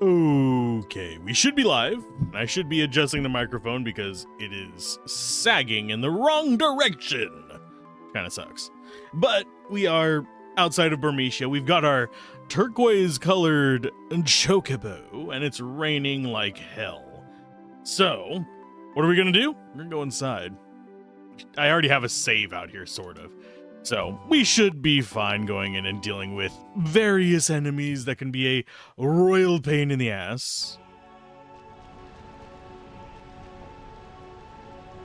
Okay, we should be live. I should be adjusting the microphone because it is sagging in the wrong direction. Kind of sucks. But we are outside of Burmecia. We've got our turquoise-colored chocobo, and it's raining like hell. So, what are we going to do? We're going to go inside. I already have a save out here, sort of. So, we should be fine going in and dealing with various enemies that can be a royal pain in the ass.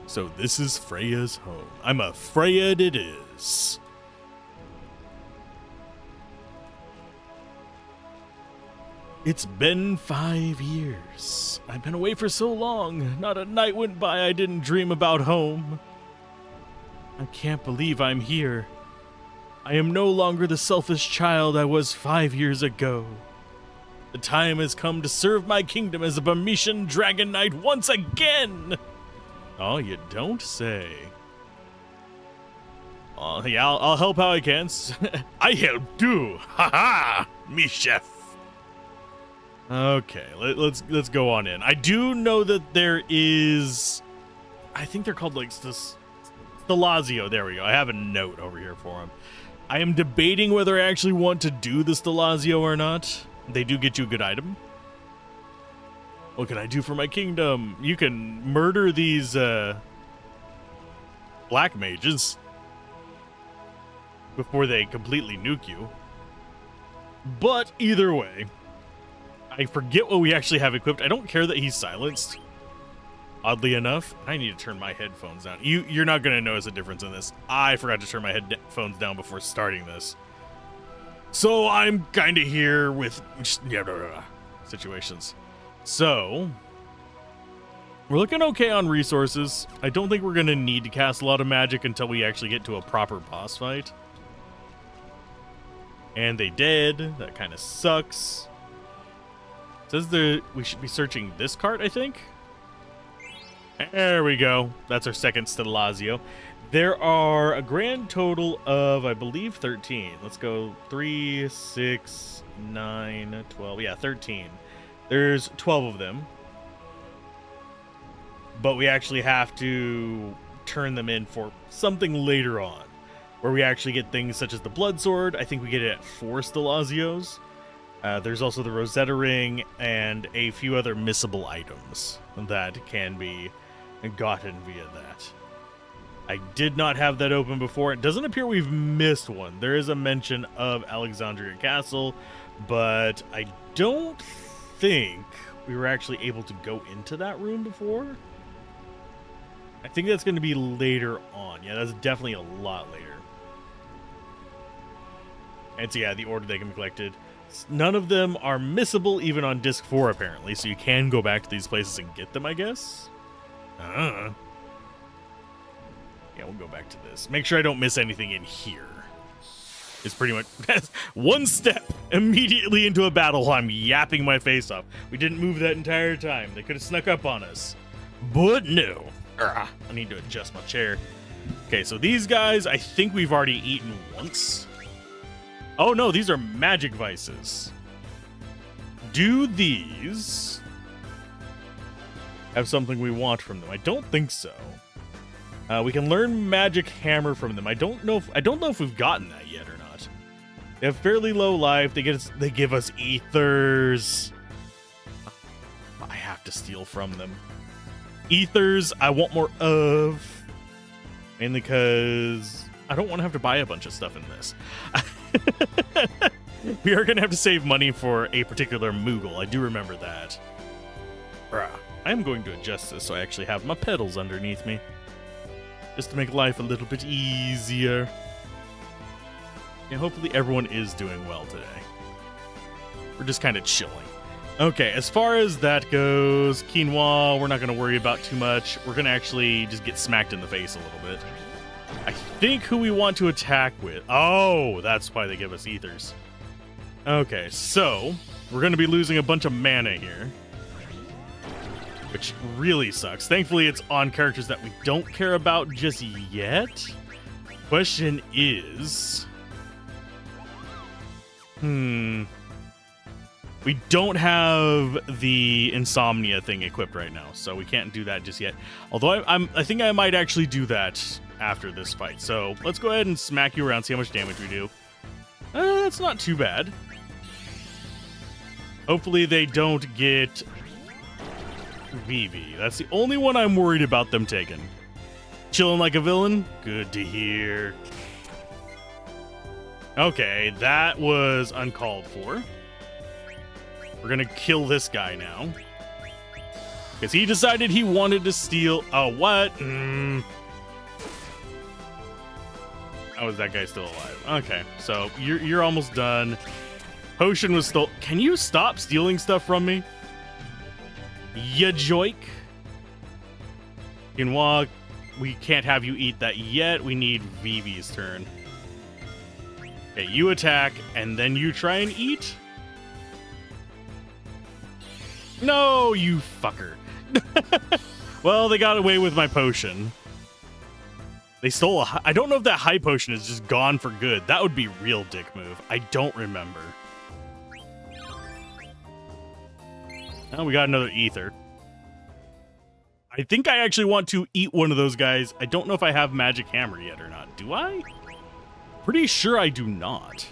So, this is Freya's home. I'm afraid it is. It's been 5 years. I've been away for so long. Not a night went by I didn't dream about home. I can't believe I'm here. I am no longer the selfish child I was 5 years ago. The time has come to serve my kingdom as a Burmecian Dragon Knight once again! Oh, you don't say. Oh, yeah, I'll help how I can. I help too! Ha-ha! Me chef! Okay, let's go on in. I do know that there is... I think they're called, like, Stelazio. There we go. I have a note over here for him. I am debating whether I actually want to do the Stelazio or not. They do get you a good item. What can I do for my kingdom? You can murder these black mages before they completely nuke you. But either way, I forget what we actually have equipped. I don't care that he's silenced. Oddly enough, I need to turn my headphones down. You're not going to notice a difference in this. I forgot to turn my headphones down before starting this. So I'm kind of here with situations. So, we're looking okay on resources. I don't think we're going to need to cast a lot of magic until we actually get to a proper boss fight. And they did. That kind of sucks. It says we should be searching this cart, I think. There we go. That's our second Stelazio. There are a grand total of, I believe, 13. Let's go 3, 6, 9, 12. Yeah, 13. There's 12 of them. But we actually have to turn them in for something later on, where we actually get things such as the Blood Sword. I think we get it at 4 Stelazios. There's also the Rosetta Ring and a few other missable items that can be gotten via that. I did not have that open before. It doesn't appear we've missed one. There is a mention of Alexandria Castle, but I don't think we were actually able to go into that room before. I think that's going to be later on. Yeah, that's definitely a lot later. And so yeah, the order they can be collected. None of them are missable even on disc 4 apparently, so you can go back to these places and get them, I guess. Yeah, we'll go back to this. Make sure I don't miss anything in here. It's pretty much one step immediately into a battle while I'm yapping my face off. We didn't move that entire time. They could have snuck up on us. But no. I need to adjust my chair. Okay, so these guys, I think we've already eaten once. Oh no, these are magic vices. Do these have something we want from them? I don't think so. We can learn magic hammer from them. I don't know if we've gotten that yet or not. They have fairly low life. They give us ethers. I have to steal from them. Ethers, I want more of. Mainly because I don't want to have to buy a bunch of stuff in this. We are going to have to save money for a particular Moogle. I do remember that. I am going to adjust this so I actually have my pedals underneath me. Just to make life a little bit easier. And hopefully everyone is doing well today. We're just kind of chilling. Okay, as far as that goes, quinoa, we're not going to worry about too much. We're going to actually just get smacked in the face a little bit. I think who we want to attack with... Oh, that's why they give us ethers. Okay, so we're going to be losing a bunch of mana here, which really sucks. Thankfully, it's on characters that we don't care about just yet. Question is... We don't have the insomnia thing equipped right now, so we can't do that just yet. Although I think I might actually do that after this fight. So let's go ahead and smack you around, see how much damage we do. That's not too bad. Hopefully they don't get Vivi. That's the only one I'm worried about them taking. Chilling like a villain? Good to hear. Okay, that was uncalled for. We're gonna kill this guy now. Because he decided he wanted to steal... Oh, what? How is that guy still alive? Okay, so you're almost done. Potion was still... Can you stop stealing stuff from me? Ya joik. You can walk. We can't have you eat that yet. We need Vivi's turn. Okay, you attack, and then you try and eat? No, you fucker. Well, they got away with my potion. They stole a... I don't know if that high potion is just gone for good. That would be real dick move. I don't remember. Oh, we got another ether. I think I actually want to eat one of those guys. I don't know if I have magic hammer yet or not. Do I? Pretty sure I do not.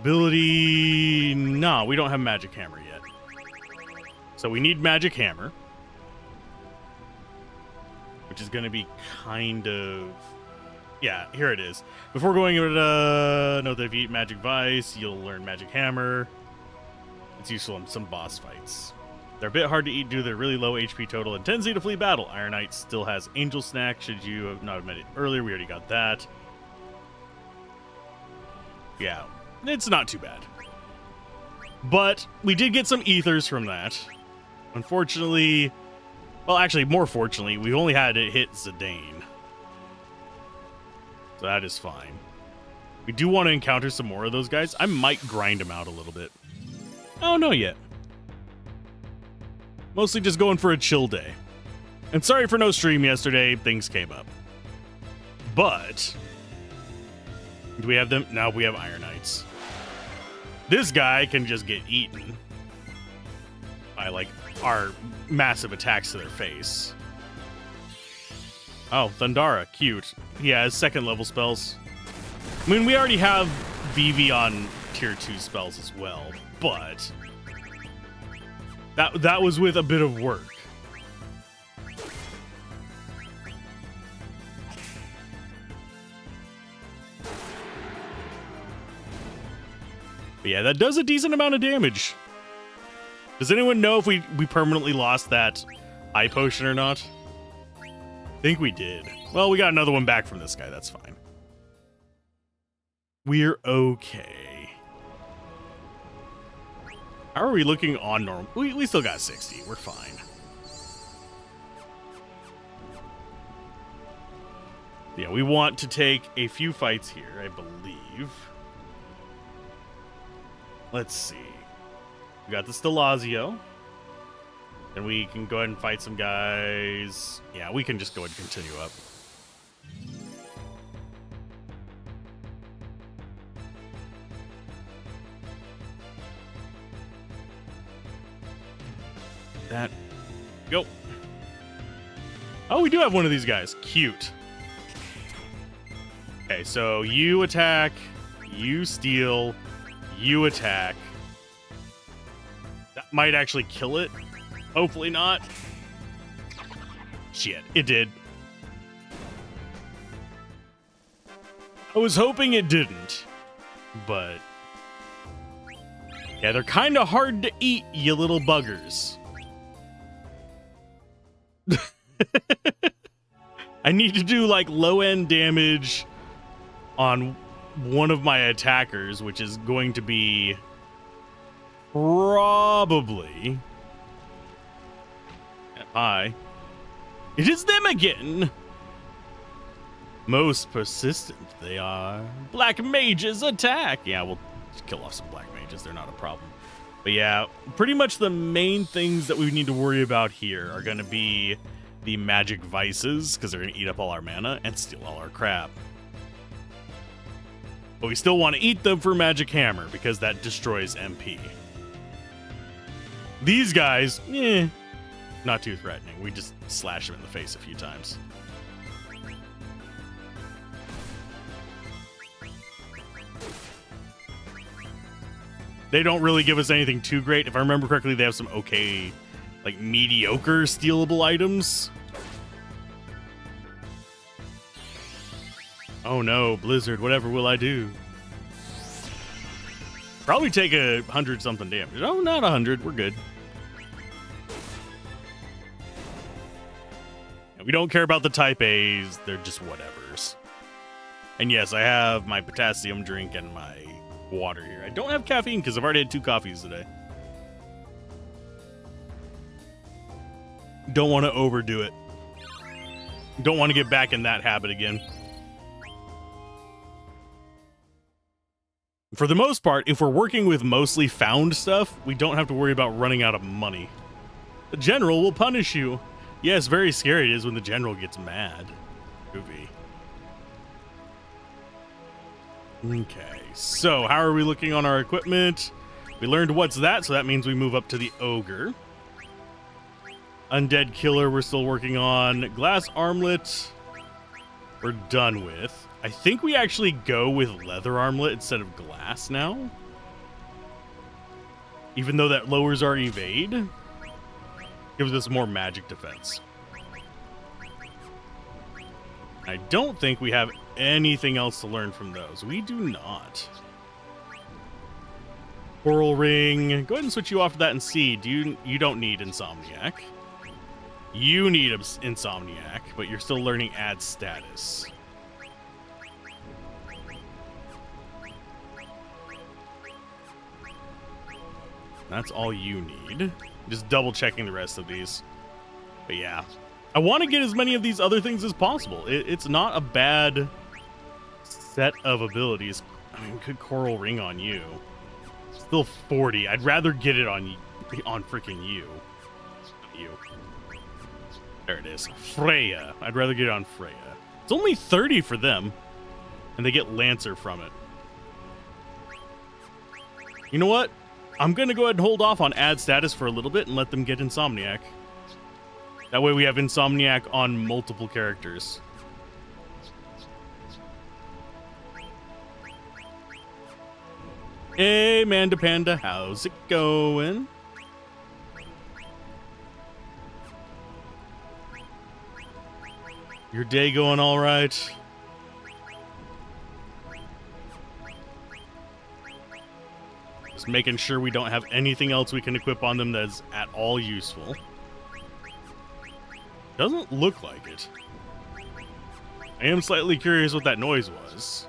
Ability... No, we don't have magic hammer yet. So we need magic hammer. Which is going to be kind of... Yeah, here it is. Before going into... know that if you eat magic vice, you'll learn magic hammer. It's useful in some boss fights. They're a bit hard to eat due to their really low HP total and tendency to flee battle. Iron Knight still has Angel Snack. Should you have not met it earlier, we already got that. Yeah, it's not too bad. But we did get some ethers from that. Unfortunately, well, actually, more fortunately, we only had to hit Zidane. So that is fine. We do want to encounter some more of those guys. I might grind them out a little bit. I don't know yet. Mostly just going for a chill day. And sorry for no stream yesterday. Things came up. But do we have them? No, we have Iron Knights. This guy can just get eaten by, like, our massive attacks to their face. Oh, Thundara. Cute. He has second level spells. I mean, we already have Vivi on tier 2 spells as well, but that was with a bit of work. But yeah, that does a decent amount of damage. Does anyone know if we permanently lost that eye potion or not? I think we did. Well, we got another one back from this guy. That's fine. We're okay. How are we looking on normal? We still got 60. We're fine. Yeah, we want to take a few fights here, I believe. Let's see. We got the Stelazio. And we can go ahead and fight some guys. Yeah, we can just go ahead and continue up. That. Go. Oh, we do have one of these guys. Cute. Okay, so you attack, you steal, you attack. That might actually kill it. Hopefully not. Shit, it did. I was hoping it didn't, but yeah, they're kind of hard to eat, you little buggers. I need to do like low-end damage on one of my attackers, which is going to be probably... Hi. It is them again! Most persistent they are. Black mages attack! Yeah, we'll kill off some black mages. They're not a problem. But yeah, pretty much the main things that we need to worry about here are going to be the magic vices, because they're going to eat up all our mana and steal all our crap. But we still want to eat them for Magic Hammer because that destroys MP. These guys, not too threatening. We just slash them in the face a few times. They don't really give us anything too great. If I remember correctly, they have some okay, like mediocre stealable items. Oh no, Blizzard, whatever will I do? Probably take 100 something damage. Oh, not 100, we're good. We don't care about the type A's, they're just whatevers. And yes, I have my potassium drink and my water here. I don't have caffeine because I've already had 2 coffees today. Don't want to overdo it. Don't want to get back in that habit again. For the most part, if we're working with mostly found stuff, we don't have to worry about running out of money. The general will punish you. Yes, very scary it is when the general gets mad. Vivi. Okay, so how are we looking on our equipment? We learned what's that, so that means we move up to the ogre. Undead killer we're still working on. Glass armlet we're done with. I think we actually go with leather armlet instead of glass now. Even though that lowers our evade. Gives us more magic defense. I don't think we have anything else to learn from those. We do not. Coral ring. Go ahead and switch you off to that and see. You don't need Insomniac. You need Insomniac, but you're still learning add status. That's all you need. Just double checking the rest of these. But yeah, I want to get as many of these other things as possible. It's not a bad set of abilities. I mean, good coral ring on you. Still 40. I'd rather get it on freaking you. There it is. Freya. I'd rather get it on Freya. It's only 30 for them, and they get Lancer from it. You know what? I'm going to go ahead and hold off on add status for a little bit and let them get Insomniac. That way we have Insomniac on multiple characters. Hey, Manda Panda, how's it going? Your day going all right? Just making sure we don't have anything else we can equip on them that's at all useful. Doesn't look like it. I am slightly curious what that noise was.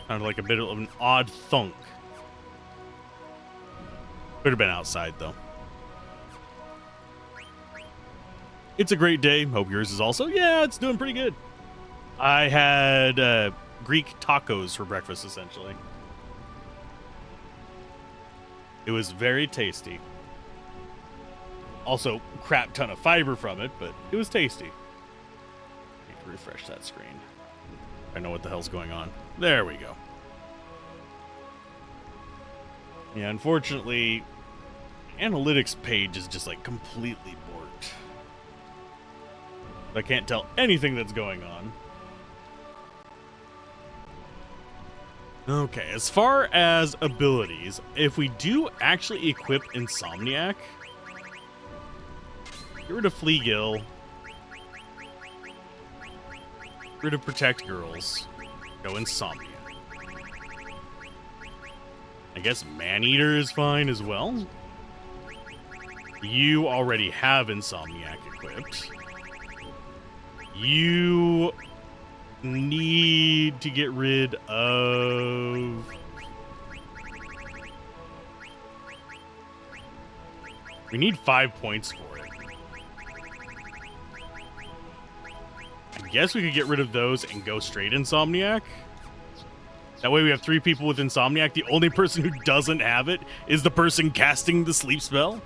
Sounded like a bit of an odd thunk. Could have been outside, though. It's a great day. Hope yours is also. Yeah, it's doing pretty good. I had Greek tacos for breakfast, essentially. It was very tasty. Also, crap ton of fiber from it, but it was tasty. Need to refresh that screen. I know what the hell's going on. There we go. Yeah, unfortunately, analytics page is just like completely borked. I can't tell anything that's going on. Okay, as far as abilities, if we do actually equip Insomniac, get rid of Fleagill, get rid of Protect Girls, go Insomniac. I guess Maneater is fine as well. You already have Insomniac equipped. You need to get rid of... We need 5 points for it. I guess we could get rid of those and go straight Insomniac. That way we have 3 people with Insomniac. The only person who doesn't have it is the person casting the sleep spell.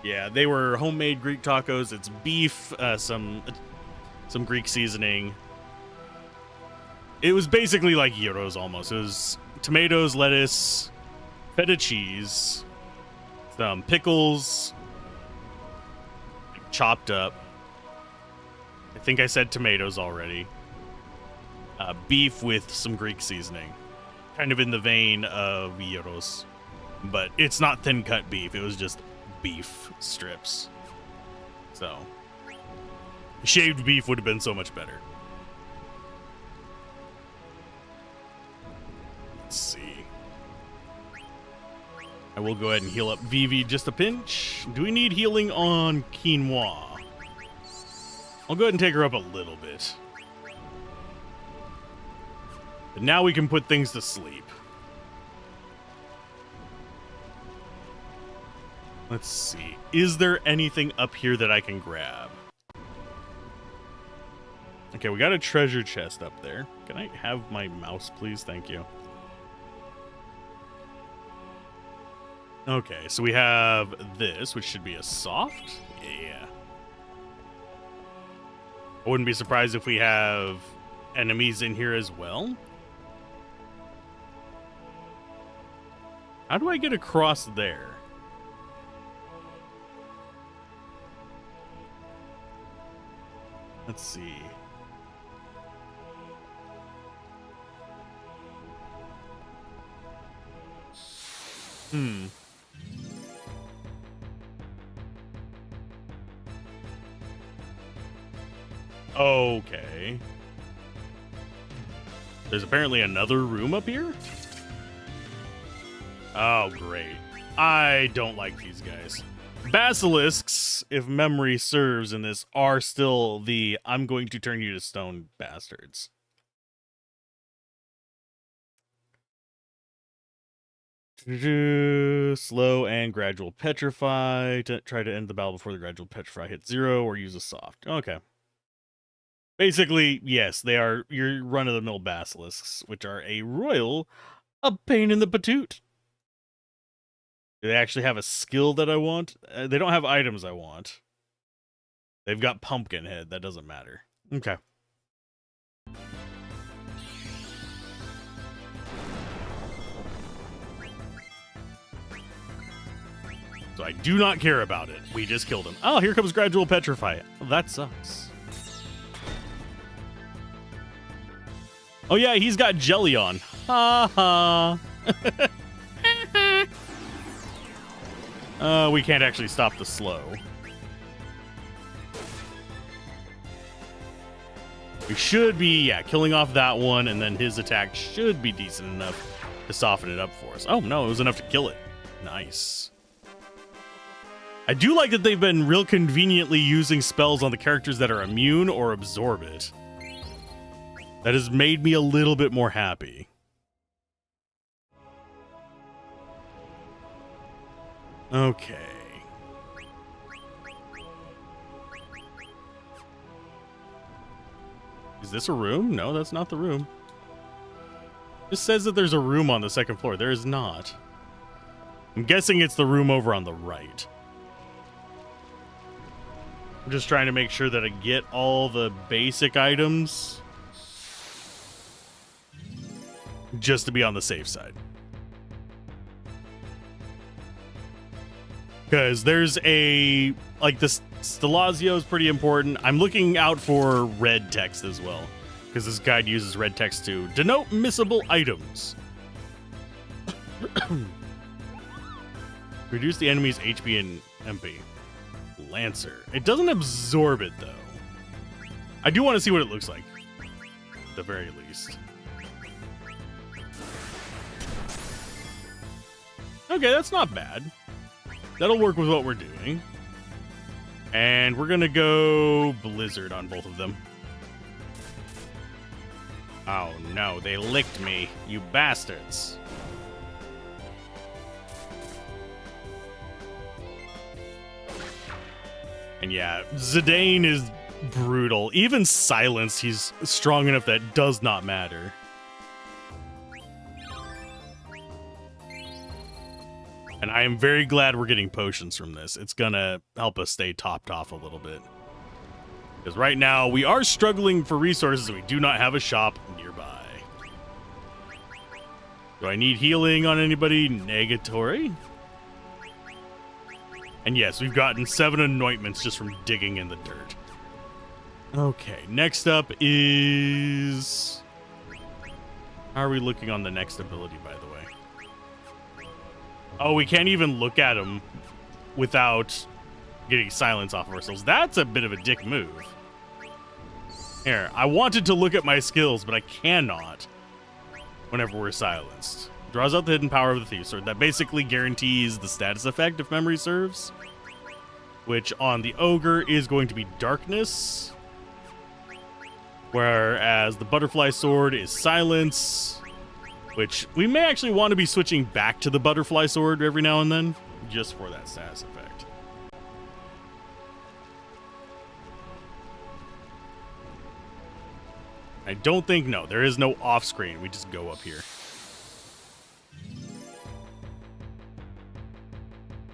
Yeah, they were homemade Greek tacos. It's beef, some some Greek seasoning. It was basically like gyros almost. It was tomatoes, lettuce, feta cheese, some pickles, chopped up. I think I said tomatoes already. Beef with some Greek seasoning. Kind of in the vein of gyros. But it's not thin cut beef. It was just beef strips. So, shaved beef would have been so much better. Let's see. I will go ahead and heal up Vivi just a pinch. Do we need healing on quinoa? I'll go ahead and take her up a little bit. But now we can put things to sleep. Let's see. Is there anything up here that I can grab? Okay, we got a treasure chest up there. Can I have my mouse, please? Thank you. Okay, so we have this, which should be a soft. Yeah. I wouldn't be surprised if we have enemies in here as well. How do I get across there? Let's see. Okay. There's apparently another room up here? Oh, great. I don't like these guys. Basilisks, if memory serves in this, are still the I'm going to turn you to stone bastards. Slow and gradual petrify. Try to end the battle before the gradual petrify hits 0 or use a soft. Okay. Basically, yes, they are your run-of-the-mill basilisks, which are a pain in the patoot. Do they actually have a skill that I want? They don't have items I want. They've got pumpkin head. That doesn't matter. Okay. So I do not care about it. We just killed him. Oh, here comes gradual petrify. That sucks. Oh yeah, he's got jelly on. Ha ha. We can't actually stop the slow. We should be, yeah, killing off that one, and then his attack should be decent enough to soften it up for us. Oh no, it was enough to kill it. Nice. I do like that they've been real conveniently using spells on the characters that are immune or absorb it. That has made me a little bit more happy. Okay. Is this a room? No, that's not the room. It says that there's a room on the second floor. There is not. I'm guessing it's the room over on the right. I'm just trying to make sure that I get all the basic items. Just to be on the safe side. Because there's a... like, this Stelazio is pretty important. I'm looking out for red text as well. Because this guide uses red text to denote missable items. Reduce the enemy's HP and MP. Lancer. It doesn't absorb it, though. I do want to see what it looks like. At the very least. Okay, that's not bad. That'll work with what we're doing. And we're going to go Blizzard on both of them. Oh no, they licked me, you bastards. And yeah, Zidane is brutal. Even silenced, he's strong enough that does not matter. And I am very glad we're getting potions from this. It's gonna help us stay topped off a little bit. Because right now, we are struggling for resources and we do not have a shop nearby. Do I need healing on anybody? Negatory. And yes, we've gotten 7 anointments just from digging in the dirt. Okay, next up is... How are we looking on the next ability, by the way? Oh, we can't even look at them without getting silence off of ourselves. That's a bit of a dick move. Here, I wanted to look at my skills, but I cannot whenever we're silenced. Draws out the hidden power of the Thief Sword. That basically guarantees the status effect, if memory serves. Which on the Ogre is going to be Darkness. Whereas the Butterfly Sword is Silence. Which we may actually want to be switching back to the Butterfly Sword every now and then. Just for that status effect. I don't think, no, there is no off-screen. We just go up here.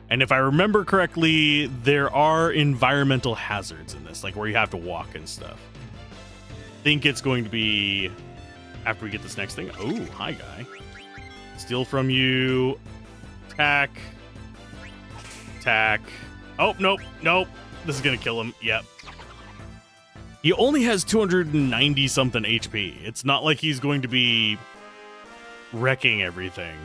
And if I remember correctly, there are environmental hazards in this, like where you have to walk and stuff. I think it's going to be after we get this next thing. Oh, hi, guy. Steal from you. Attack. Attack. Oh, nope, nope. This is going to kill him. Yep. He only has 290-something HP. It's not like he's going to be wrecking everything.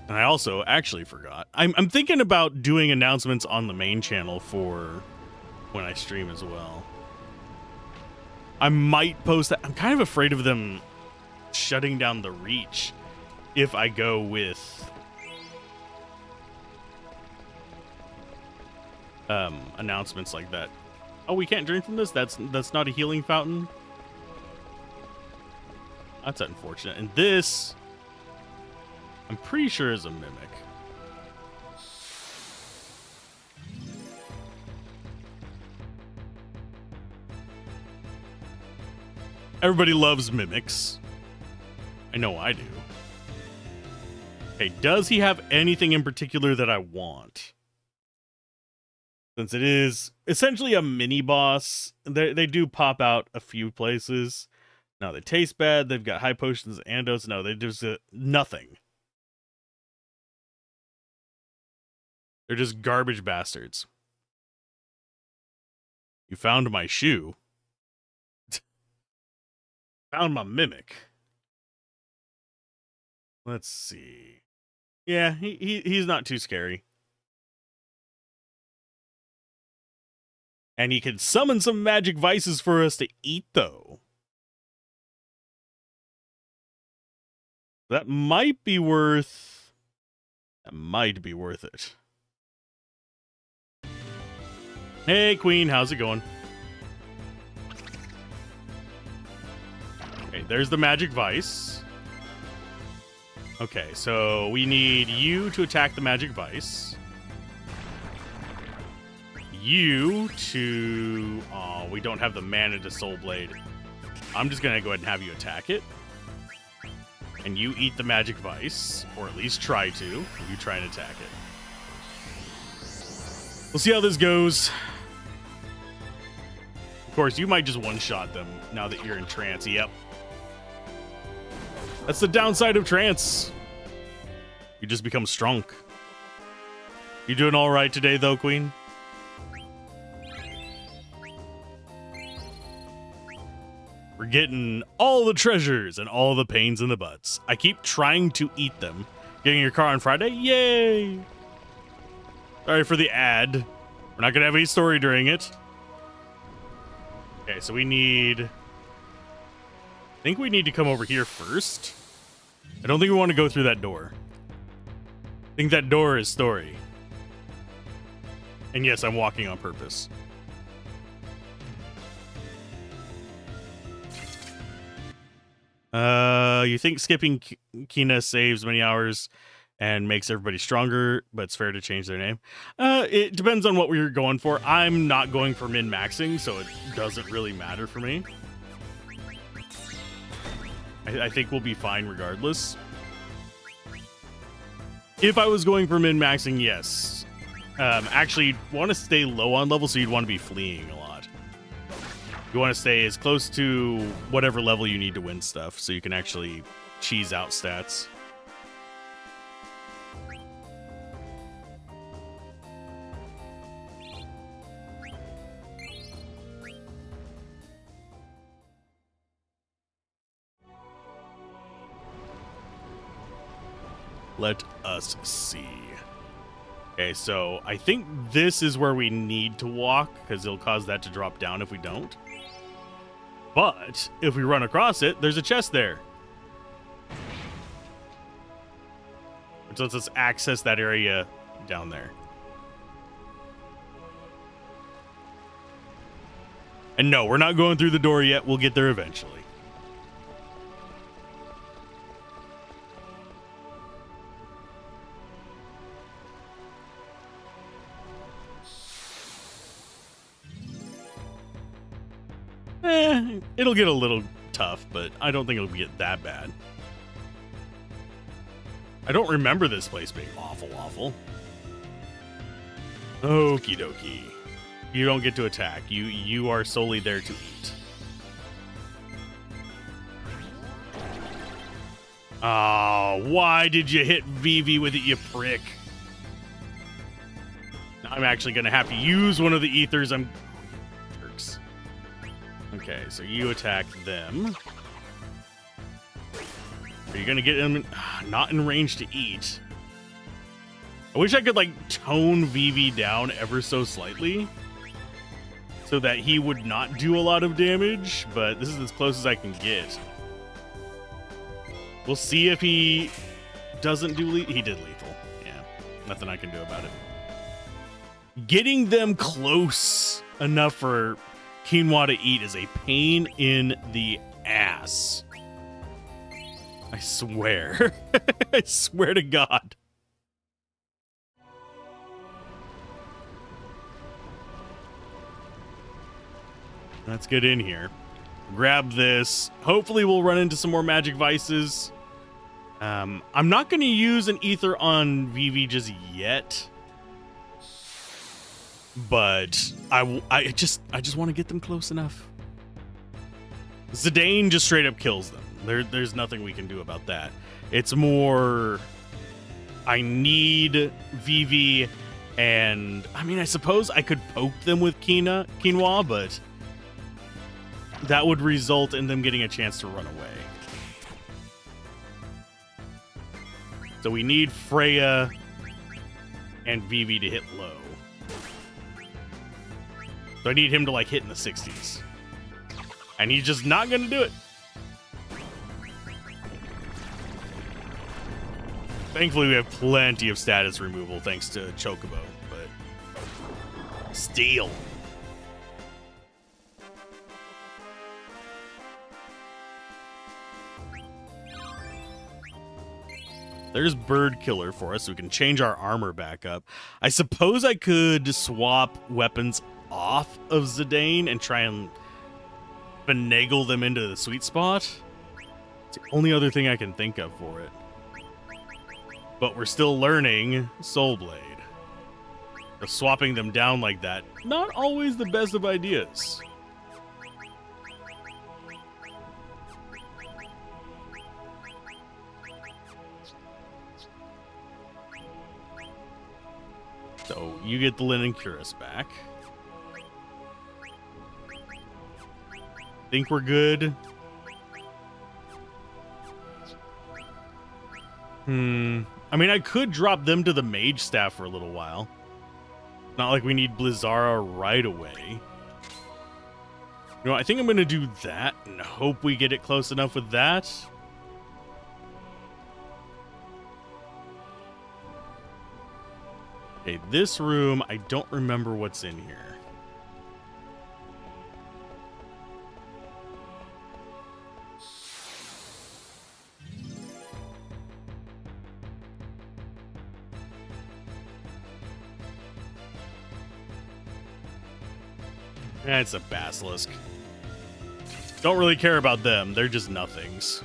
And I also actually forgot. I'm thinking about doing announcements on the main channel for when I stream as well. I might post that. I'm kind of afraid of them shutting down the reach if I go with announcements like that. Oh, we can't drink from this? That's not a healing fountain? That's unfortunate. And this, I'm pretty sure, is a mimic. Everybody loves mimics. I know I do. Okay, does he have anything in particular that I want? Since it is essentially a mini boss, they do pop out a few places. No, they taste bad. They've got high potions and antidotes. No, they just nothing. They're just garbage bastards. You found my shoe. Found my mimic. Let's see. Yeah, he's not too scary. And he can summon some magic vices for us to eat, though. That might be worth... That might be worth it. Hey, Queen, how's it going? Okay, there's the magic vice. Okay, so we need you to attack the magic vice. You to... Oh, we don't have the mana to Soul Blade. I'm just going to go ahead and have you attack it. And you eat the magic vice, or at least try to. You try and attack it. We'll see how this goes. Of course, you might just one-shot them now that you're in trance. Yep. That's the downside of trance. You just become strong. You doing all right today, though, Queen? We're getting all the treasures and all the pains in the butts. I keep trying to eat them. Getting your car on Friday? Yay! Sorry for the ad. We're not going to have any story during it. Okay, so we need... I think we need to come over here first. I don't think we want to go through that door. I think that door is story. And yes, I'm walking on purpose. You think skipping Kina saves many hours and makes everybody stronger, but it's fair to change their name? It depends on what we're going for. I'm not going for min-maxing, so it doesn't really matter for me. I think we'll be fine regardless. If I was going for min-maxing, yes. actually want to stay low on level, so you'd want to be fleeing a lot. You want to stay as close to whatever level you need to win stuff, so you can actually cheese out stats. Let us see. Okay, so I think this is where we need to walk, because it'll cause that to drop down if we don't. But if we run across it, there's a chest there. Which lets us access that area down there. And no, we're not going through the door yet. We'll get there eventually. It'll get a little tough, but I don't think it'll get that bad. I don't remember this place being awful. Okie dokie. You don't get to attack. You are solely there to eat. Oh, why did you hit Vivi with it, you prick? Now I'm actually going to have to use one of the ethers. Jerks. Okay, so you attack them. Are you going to get them not in range to eat? I wish I could, like, tone Vivi down ever so slightly so that he would not do a lot of damage, but this is as close as I can get. We'll see if he doesn't do lethal. He did lethal. Yeah, nothing I can do about it. Getting them close enough for quinoa to eat is a pain in the ass. I swear. I swear to God. Let's get in here. Grab this. Hopefully we'll run into some more magic vices. I'm not going to use an ether on Vivi just yet. But I just want to get them close enough. Zidane just straight up kills them. There's nothing we can do about that. It's more I need Vivi, and I mean, I suppose I could poke them with quinoa, but that would result in them getting a chance to run away. So we need Freya and Vivi to hit low. So I need him to like hit in the 60s. And he's just not going to do it. Thankfully, we have plenty of status removal thanks to Chocobo, but still. There's Bird Killer for us, so we can change our armor back up. I suppose I could swap weapons off of Zidane and try and finagle them into the sweet spot. It's the only other thing I can think of for it. But we're still learning Soul Blade. So swapping them down like that, not always the best of ideas. So you get the Linen Cuirass back. Think we're good. I mean, I could drop them to the Mage Staff for a little while. Not like we need Blizzara right away. You know, I think I'm going to do that and hope we get it close enough with that. Okay, this room, I don't remember what's in here. It's a basilisk. Don't really care about them. They're just nothings.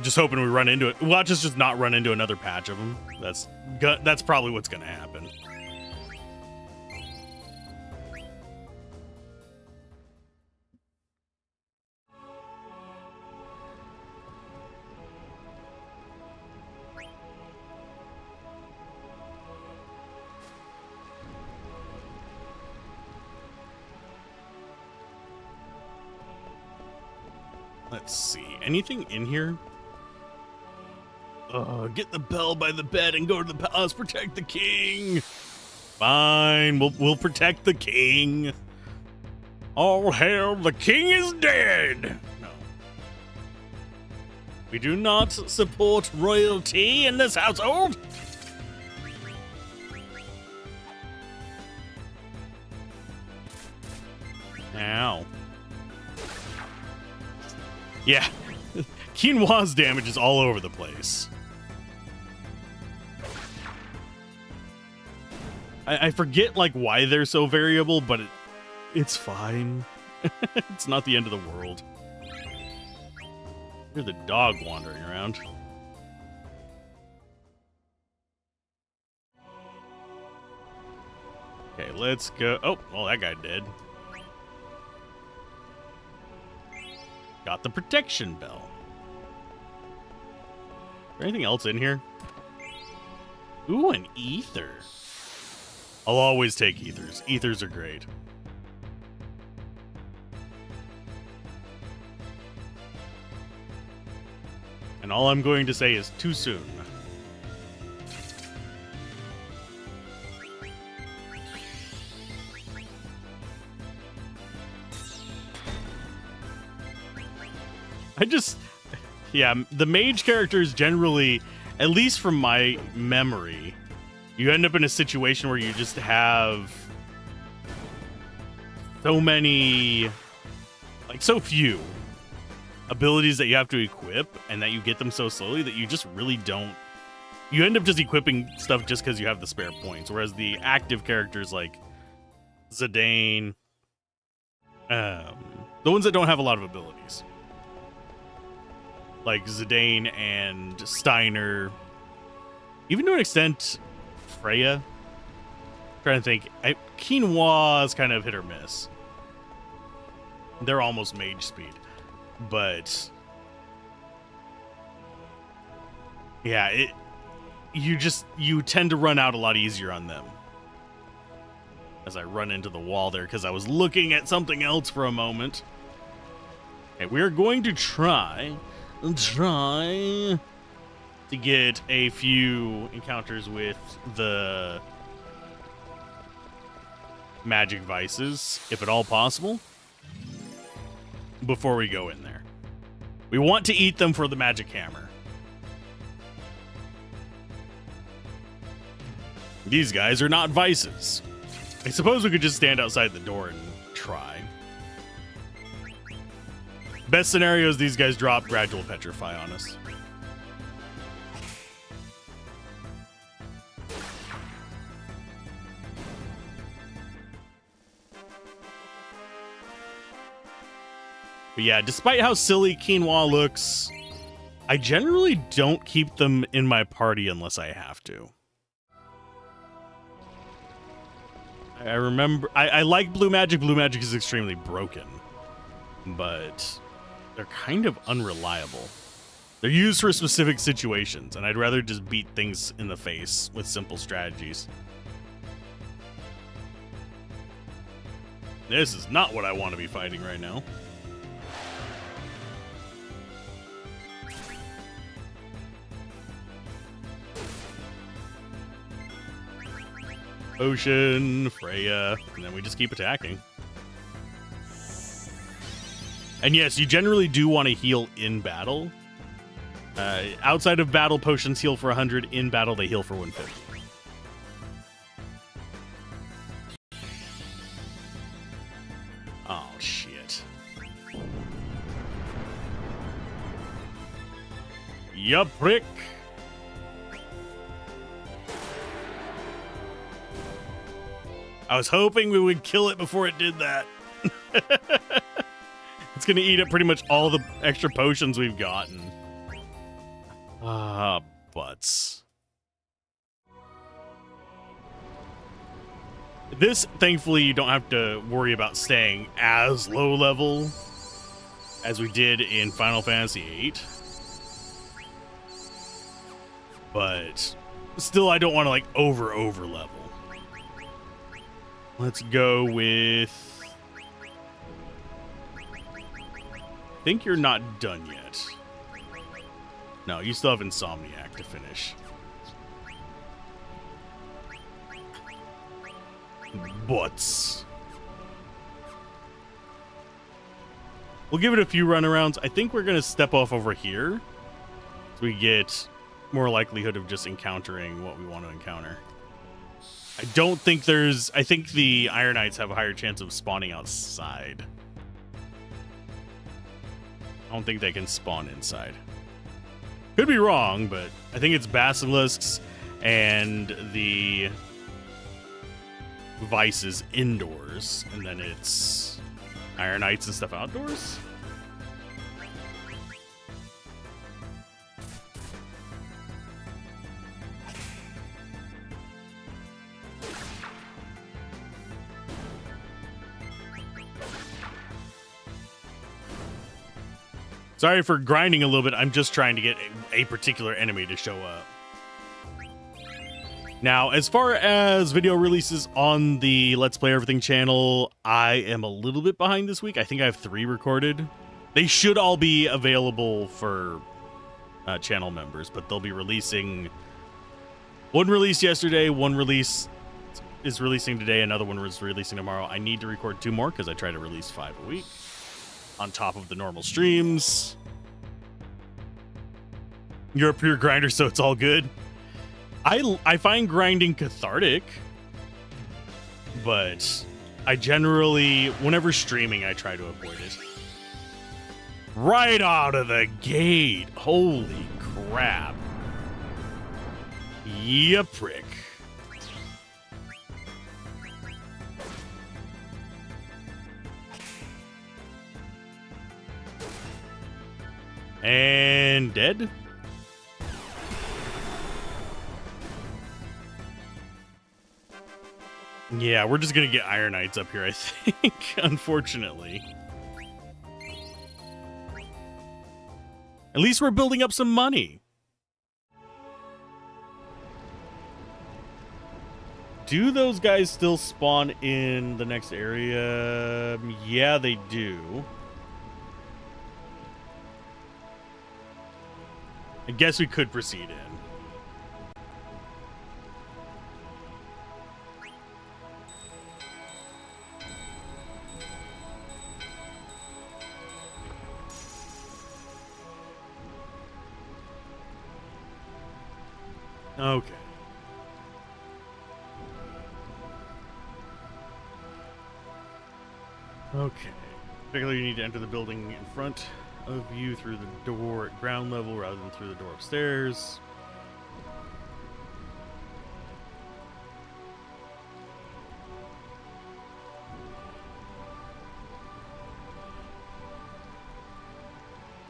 Just hoping we run into it. Watch us just not run into another patch of them. That's probably what's gonna happen. Let's see. Anything in here? Get the bell by the bed and go to the palace. Protect the king. Fine, we'll protect the king. All hail, the king is dead. No. We do not support royalty in this household. Ow. Yeah. Quinoa's damage is all over the place. I forget, like, why they're so variable, but it's fine. It's not the end of the world. Here's the dog wandering around. Okay, let's go. Oh, well, that guy dead. Got the protection bell. Is there anything else in here? Ooh, an ether. I'll always take ethers. Ethers are great. And all I'm going to say is too soon. Yeah, the mage characters generally, at least from my memory, you end up in a situation where you just have so many, like so few abilities that you have to equip, and that you get them so slowly that you just really don't, you end up just equipping stuff just because you have the spare points, whereas the active characters like Zidane, the ones that don't have a lot of abilities, like Zidane and Steiner, even to an extent, Freya. I'm trying to think. Quinoa is kind of hit or miss. They're almost mage speed. But yeah, you tend to run out a lot easier on them. As I run into the wall there because I was looking at something else for a moment. Okay, we're going to try to get a few encounters with the magic vices, if at all possible, before we go in there. We want to eat them for the magic hammer. These guys are not vices. I suppose we could just stand outside the door and try. Best scenario is these guys drop gradual petrify on us. But yeah, despite how silly Quinoa looks, I generally don't keep them in my party unless I have to. I remember, I like blue magic. Blue magic is extremely broken, but they're kind of unreliable. They're used for specific situations, and I'd rather just beat things in the face with simple strategies. This is not what I want to be fighting right now. Ocean, Freya, and then we just keep attacking. And yes, you generally do want to heal in battle. Outside of battle, potions heal for 100. In battle, they heal for 150. Oh, shit. Ya prick. I was hoping we would kill it before it did that. It's going to eat up pretty much all the extra potions we've gotten. Ah, butts. This, thankfully, you don't have to worry about staying as low level as we did in Final Fantasy VIII. But still, I don't want to, like, over level. Let's go with... I think you're not done yet. No, you still have Insomniac to finish. Butts. We'll give it a few runarounds. I think we're going to step off over here so we get more likelihood of just encountering what we want to encounter. I don't think there's... I think the Iron Knights have a higher chance of spawning outside. I don't think they can spawn inside. Could be wrong, but I think it's basilisks and the vices indoors, and then it's Iron Knights and stuff outdoors. Sorry for grinding a little bit. I'm just trying to get a particular enemy to show up. Now, as far as video releases on the Let's Play Everything channel, I am a little bit behind this week. I think I have 3 recorded. They should all be available for channel members, but they'll be releasing... One released yesterday, one release is releasing today, another one is releasing tomorrow. I need to record 2 more because I try to release 5 a week on top of the normal streams. You're a pure grinder, so it's all good. I find grinding cathartic, but I generally, whenever streaming, I try to avoid it. Right out of the gate. Holy crap. Ya prick. And dead. Yeah, we're just gonna get Iron Knights up here, I think, unfortunately. At least we're building up some money. Do those guys still spawn in the next area? Yeah, they do. I guess we could proceed in. Okay. Okay. Particularly, you need to enter the building in front of you through the door at ground level rather than through the door upstairs.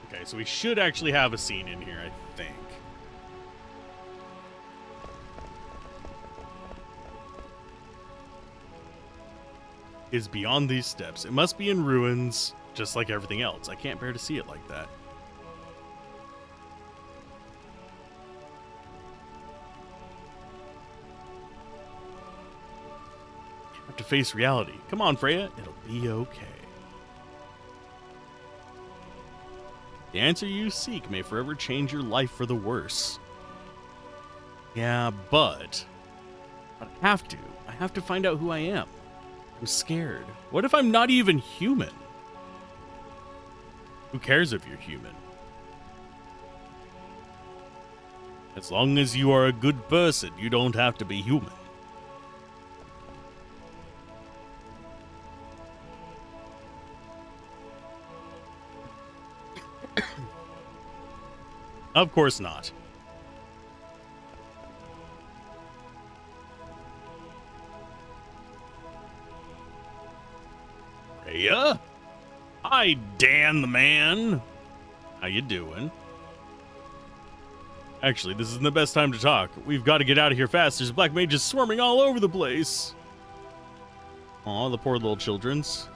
Okay, so we should actually have a scene in here, I think. Is beyond these steps. It must be in ruins, just like everything else. I can't bear to see it like that. You have to face reality. Come on, Freya. It'll be okay. The answer you seek may forever change your life for the worse. Yeah, but I have to. I have to find out who I am. I'm scared. What if I'm not even human? Who cares if you're human? As long as you are a good person, you don't have to be human. Of course not. Freya? Hi, Dan the man. How you doing? Actually, this isn't the best time to talk. We've got to get out of here fast. There's black mages swarming all over the place. Aw, the poor little childrens.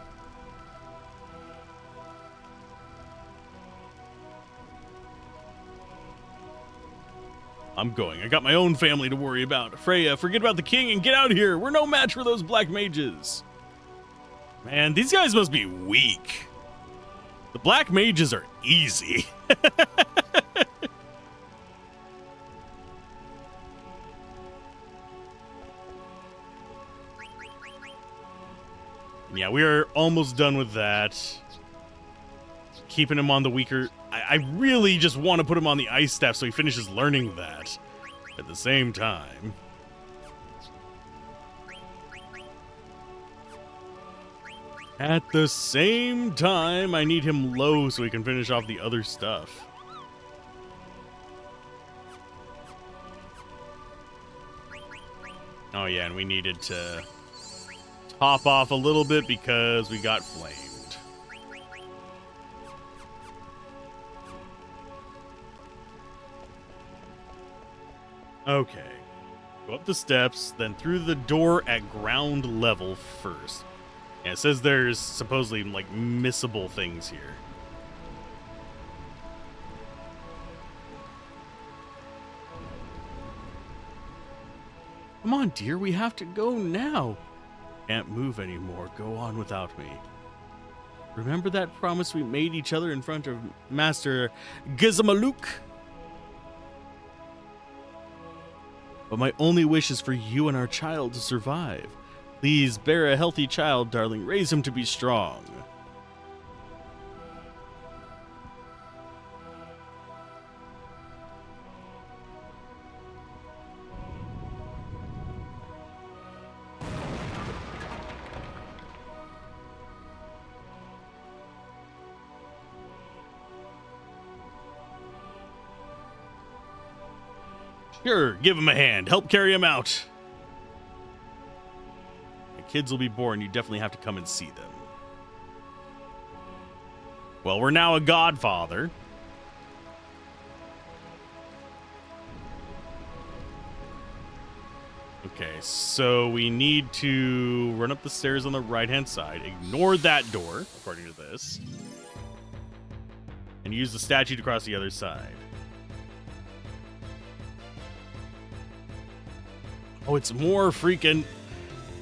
I'm going. I got my own family to worry about. Freya, forget about the king and get out of here. We're no match for those black mages. Man, these guys must be weak. The black mages are easy. Yeah, we are almost done with that. Keeping him on the weaker... I really just want to put him on the ice staff so he finishes learning that at the same time. At the same time, I need him low so he can finish off the other stuff. Oh yeah, and we needed to top off a little bit because we got flamed. Okay. Go up the steps, then through the door at ground level first. Yeah, it says there's supposedly, like, missable things here. Come on, dear, we have to go now. Can't move anymore. Go on without me. Remember that promise we made each other in front of Master Gizmaluk? But my only wish is for you and our child to survive. Please bear a healthy child, darling. Raise him to be strong. Sure, give him a hand. Help carry him out. The kids will be born. You definitely have to come and see them. Well, we're now a godfather. Okay, so we need to run up the stairs on the right-hand side. Ignore that door, according to this. And use the statue to cross the other side. Oh, it's more freaking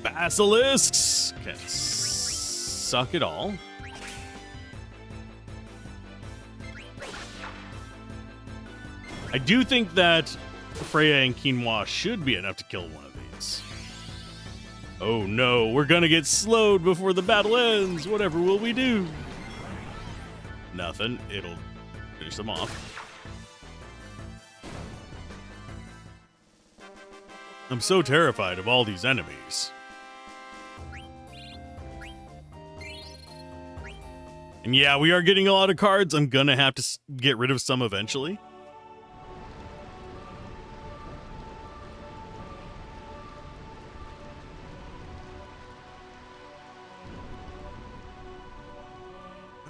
basilisks. Can suck it all. I do think that Freya and quinoa should be enough to kill one of these. Oh no, we're gonna get slowed before the battle ends. Whatever will we do? Nothing. It'll finish them off. I'm so terrified of all these enemies. And yeah, we are getting a lot of cards. I'm gonna have to get rid of some eventually.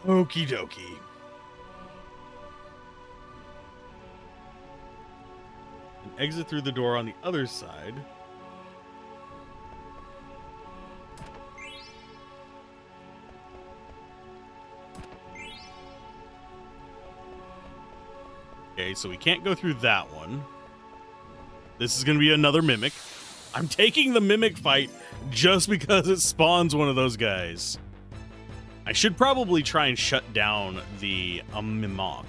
Okie dokie. Exit through the door on the other side. Okay, so we can't go through that one. This is going to be another mimic. I'm taking the mimic fight just because it spawns one of those guys. I should probably try and shut down the mimok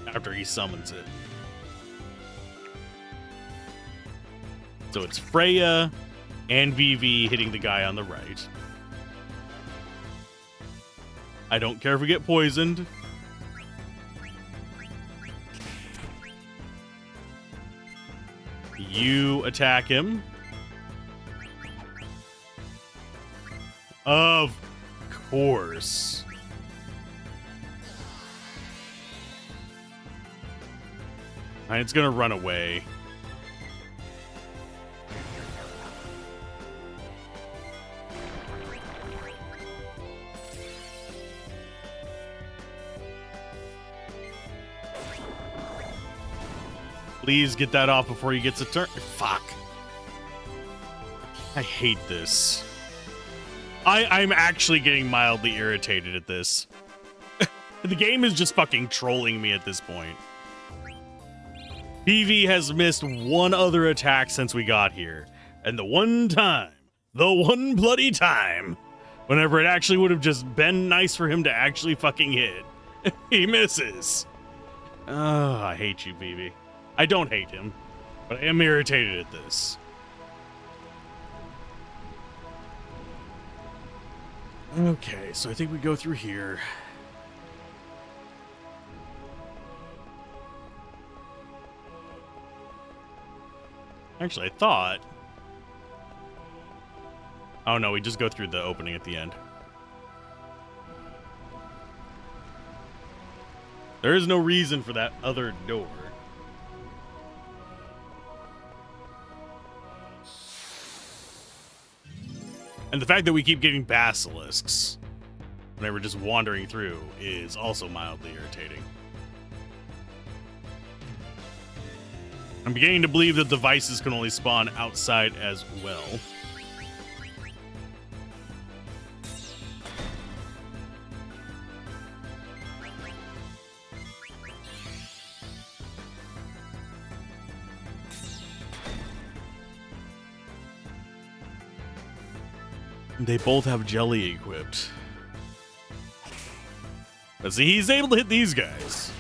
after he summons it. So it's Freya and Vivi hitting the guy on the right. I don't care if we get poisoned. You attack him. Of course. And it's gonna run away. Please get that off before he gets a turn. Fuck. I hate this. I'm actually getting mildly irritated at this. The game is just fucking trolling me at this point. Vivi has missed one other attack since we got here. And the one bloody time, whenever it actually would have just been nice for him to actually fucking hit, he misses. Oh, I hate you, Vivi. I don't hate him, but I am irritated at this. Okay, so I think we go through here. Actually, I thought... Oh no, we just go through the opening at the end. There is no reason for that other door. And the fact that we keep getting basilisks whenever we're just wandering through is also mildly irritating. I'm beginning to believe that devices can only spawn outside as well. They both have jelly equipped. But see, he's able to hit these guys.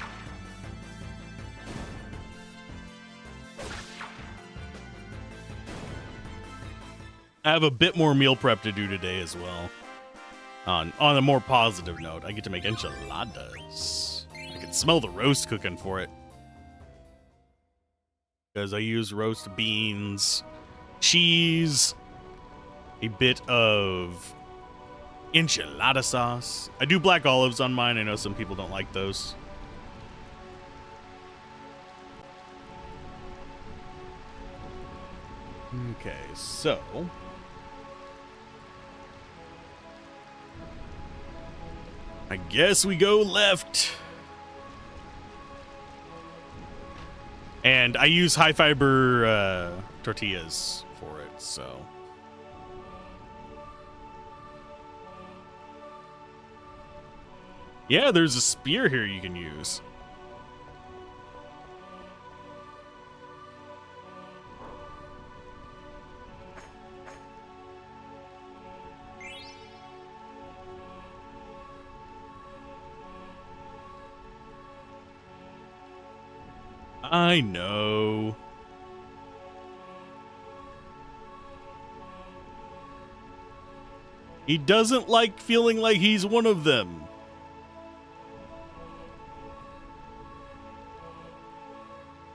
I have a bit more meal prep to do today as well. On a more positive note, I get to make enchiladas. I can smell the roast cooking for it. Because I use roast beans, cheese, a bit of enchilada sauce. I do black olives on mine. I know some people don't like those. Okay, so... I guess we go left. And I use high fiber tortillas for it, so... Yeah, there's a spear here you can use. I know. He doesn't like feeling like he's one of them.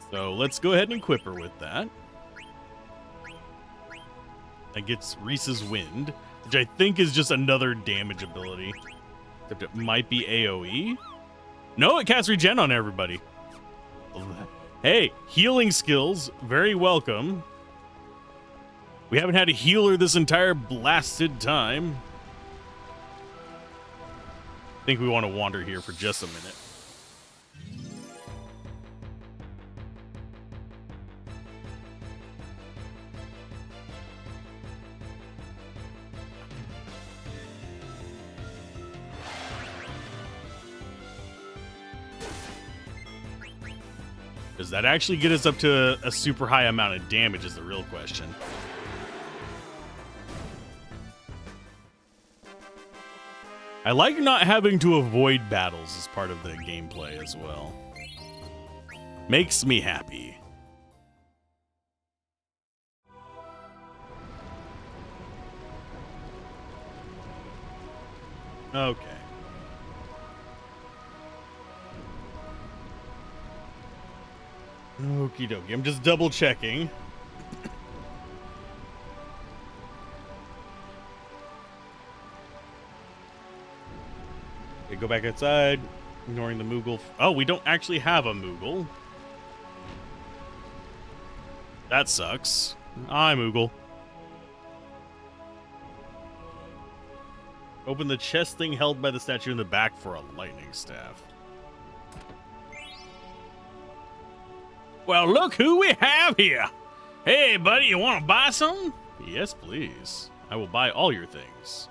So let's go ahead and equip her with that. That gets Reese's Wind, which I think is just another damage ability. Except it might be AoE. No, it casts regen on everybody. Hey, healing skills, very welcome. We haven't had a healer this entire blasted time. I think we want to wander here for just a minute. Does that actually get us up to a super high amount of damage is the real question. I like not having to avoid battles as part of the gameplay as well. Makes me happy. Okay. Okie dokie. I'm just double checking. Okay, go back outside. Ignoring the Moogle. Oh, we don't actually have a Moogle. That sucks. Hi, Moogle. Open the chest thing held by the statue in the back for a lightning staff. Well, look who we have here. Hey, buddy, you want to buy something? Yes, please. I will buy all your things.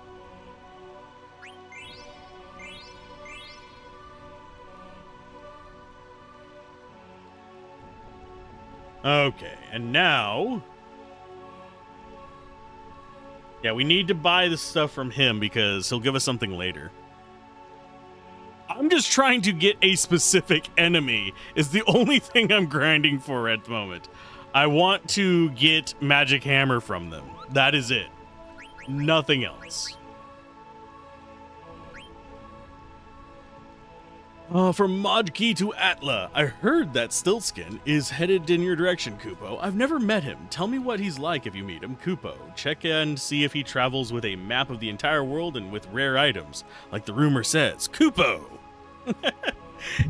Okay, and now... Yeah, we need to buy the stuff from him because he'll give us something later. I'm just trying to get a specific enemy is the only thing I'm grinding for at the moment. I want to get Magic Hammer from them. That is it. Nothing else. From Modkey to Atla. I heard that Stiltskin is headed in your direction, Kupo. I've never met him. Tell me what he's like if you meet him, Kupo. Check and see if he travels with a map of the entire world and with rare items, like the rumor says. Kupo!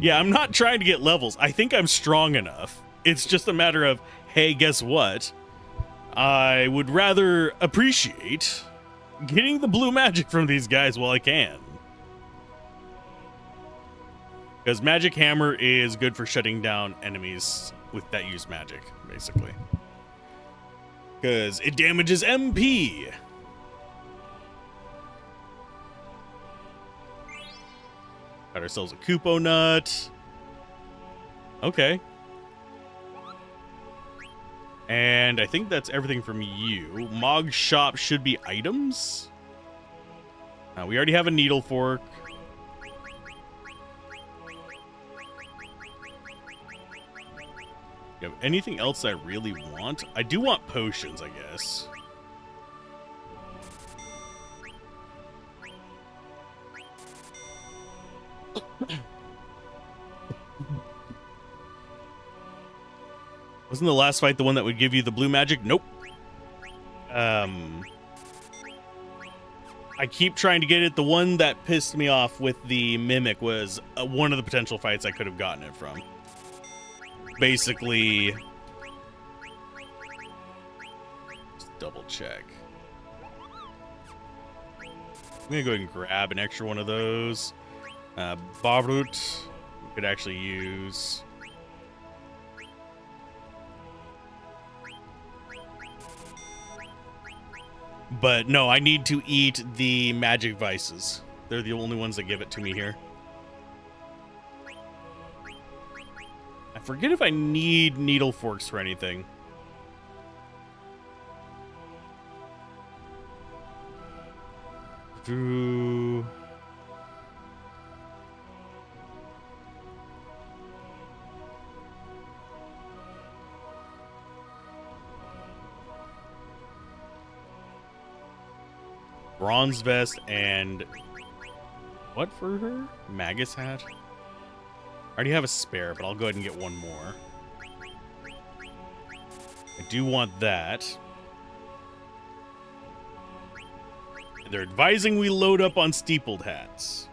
Yeah, I'm not trying to get levels. I think I'm strong enough. It's just a matter of, hey, guess what? I would rather appreciate getting the blue magic from these guys while I can. Because Magic Hammer is good for shutting down enemies that use magic, basically. Because it damages MP. Got ourselves a Kupo Nut. Okay. And I think that's everything from you. Mog's shop should be items. We already have a needle fork. You have anything else I really want? I do want potions, I guess. Wasn't the last fight the one that would give you the blue magic? Nope. I keep trying to get it. The one that pissed me off with the Mimic was one of the potential fights I could have gotten it from. Basically, just double check. I'm gonna go ahead and grab an extra one of those. Bavrut we could actually use. But no, I need to eat the magic vices. They're the only ones that give it to me here. I forget if I need needle forks for anything. Bronze vest and what for her? Magus hat? I already have a spare, but I'll go ahead and get one more. I do want that. They're advising we load up on steepled hats.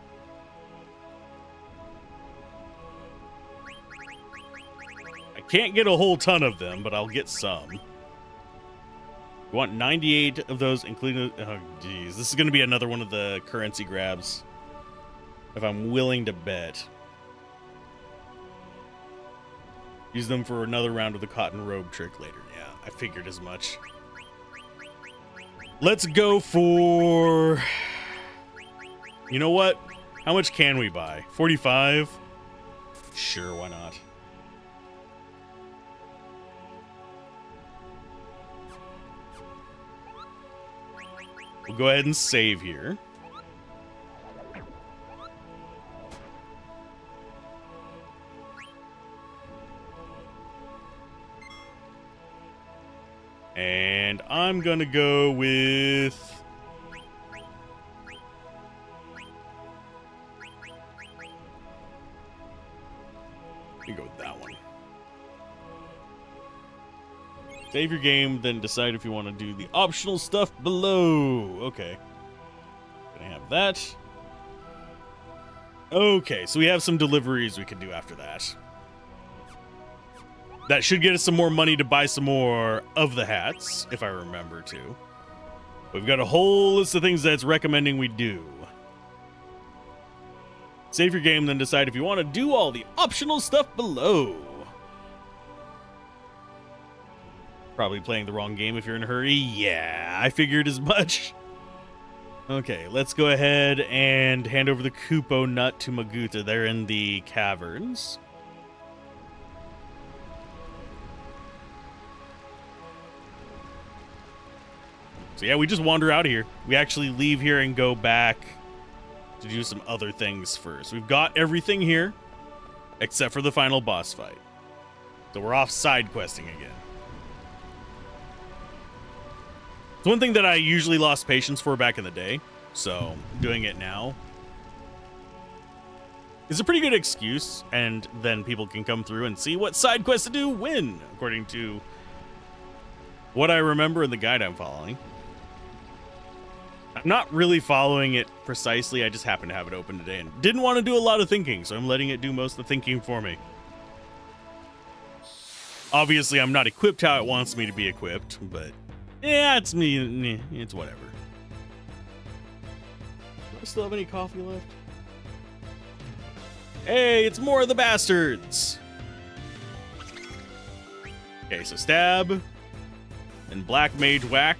I can't get a whole ton of them, but I'll get some. We want 98 of those, including... Oh, geez. This is going to be another one of the currency grabs. If I'm willing to bet. Use them for another round of the cotton robe trick later. Yeah, I figured as much. Let's go for... You know what? How much can we buy? 45? Sure, why not? We'll go ahead and save here. And I'm gonna go with... You go with that one. Save your game, then decide if you want to do the optional stuff below. Okay. Gonna have that. Okay, so we have some deliveries we can do after that. That should get us some more money to buy some more of the hats, if I remember to. We've got a whole list of things that's recommending we do. Save your game, then decide if you want to do all the optional stuff below. Probably playing the wrong game if you're in a hurry. Yeah, I figured as much. Okay, let's go ahead and hand over the Kupo nut to Maguta. They're in the caverns. So yeah, we just wander out of here. We actually leave here and go back to do some other things first. We've got everything here, except for the final boss fight. So we're off side questing again. It's one thing that I usually lost patience for back in the day, so doing it now is a pretty good excuse, and then people can come through and see what side quests to do when, according to what I remember in the guide I'm following. I'm not really following it precisely, I just happen to have it open today and didn't want to do a lot of thinking, so I'm letting it do most of the thinking for me. Obviously, I'm not equipped how it wants me to be equipped, but yeah, it's me. It's whatever. Do I still have any coffee left? Hey, it's more of the bastards. Okay, so stab and black mage whack.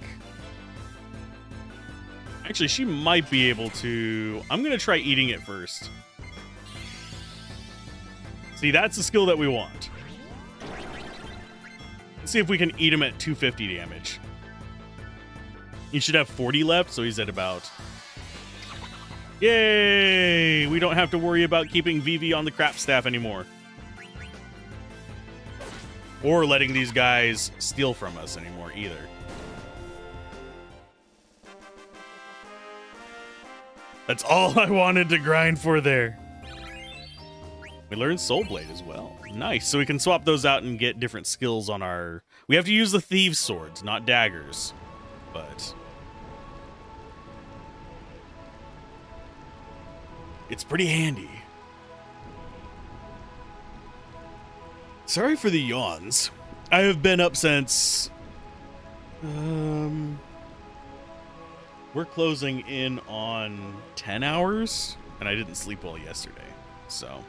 Actually, she might be able to. I'm going to try eating it first. See, that's the skill that we want. Let's see if we can eat him at 250 damage. He should have 40 left, so he's at about... Yay! We don't have to worry about keeping Vivi on the crap staff anymore. Or letting these guys steal from us anymore, either. That's all I wanted to grind for there. We learned Soul Blade as well. Nice. So we can swap those out and get different skills on our... We have to use the Thieves' Swords, not daggers. But... it's pretty handy. Sorry for the yawns. I have been up since... we're closing in on 10 hours, and I didn't sleep well yesterday, so...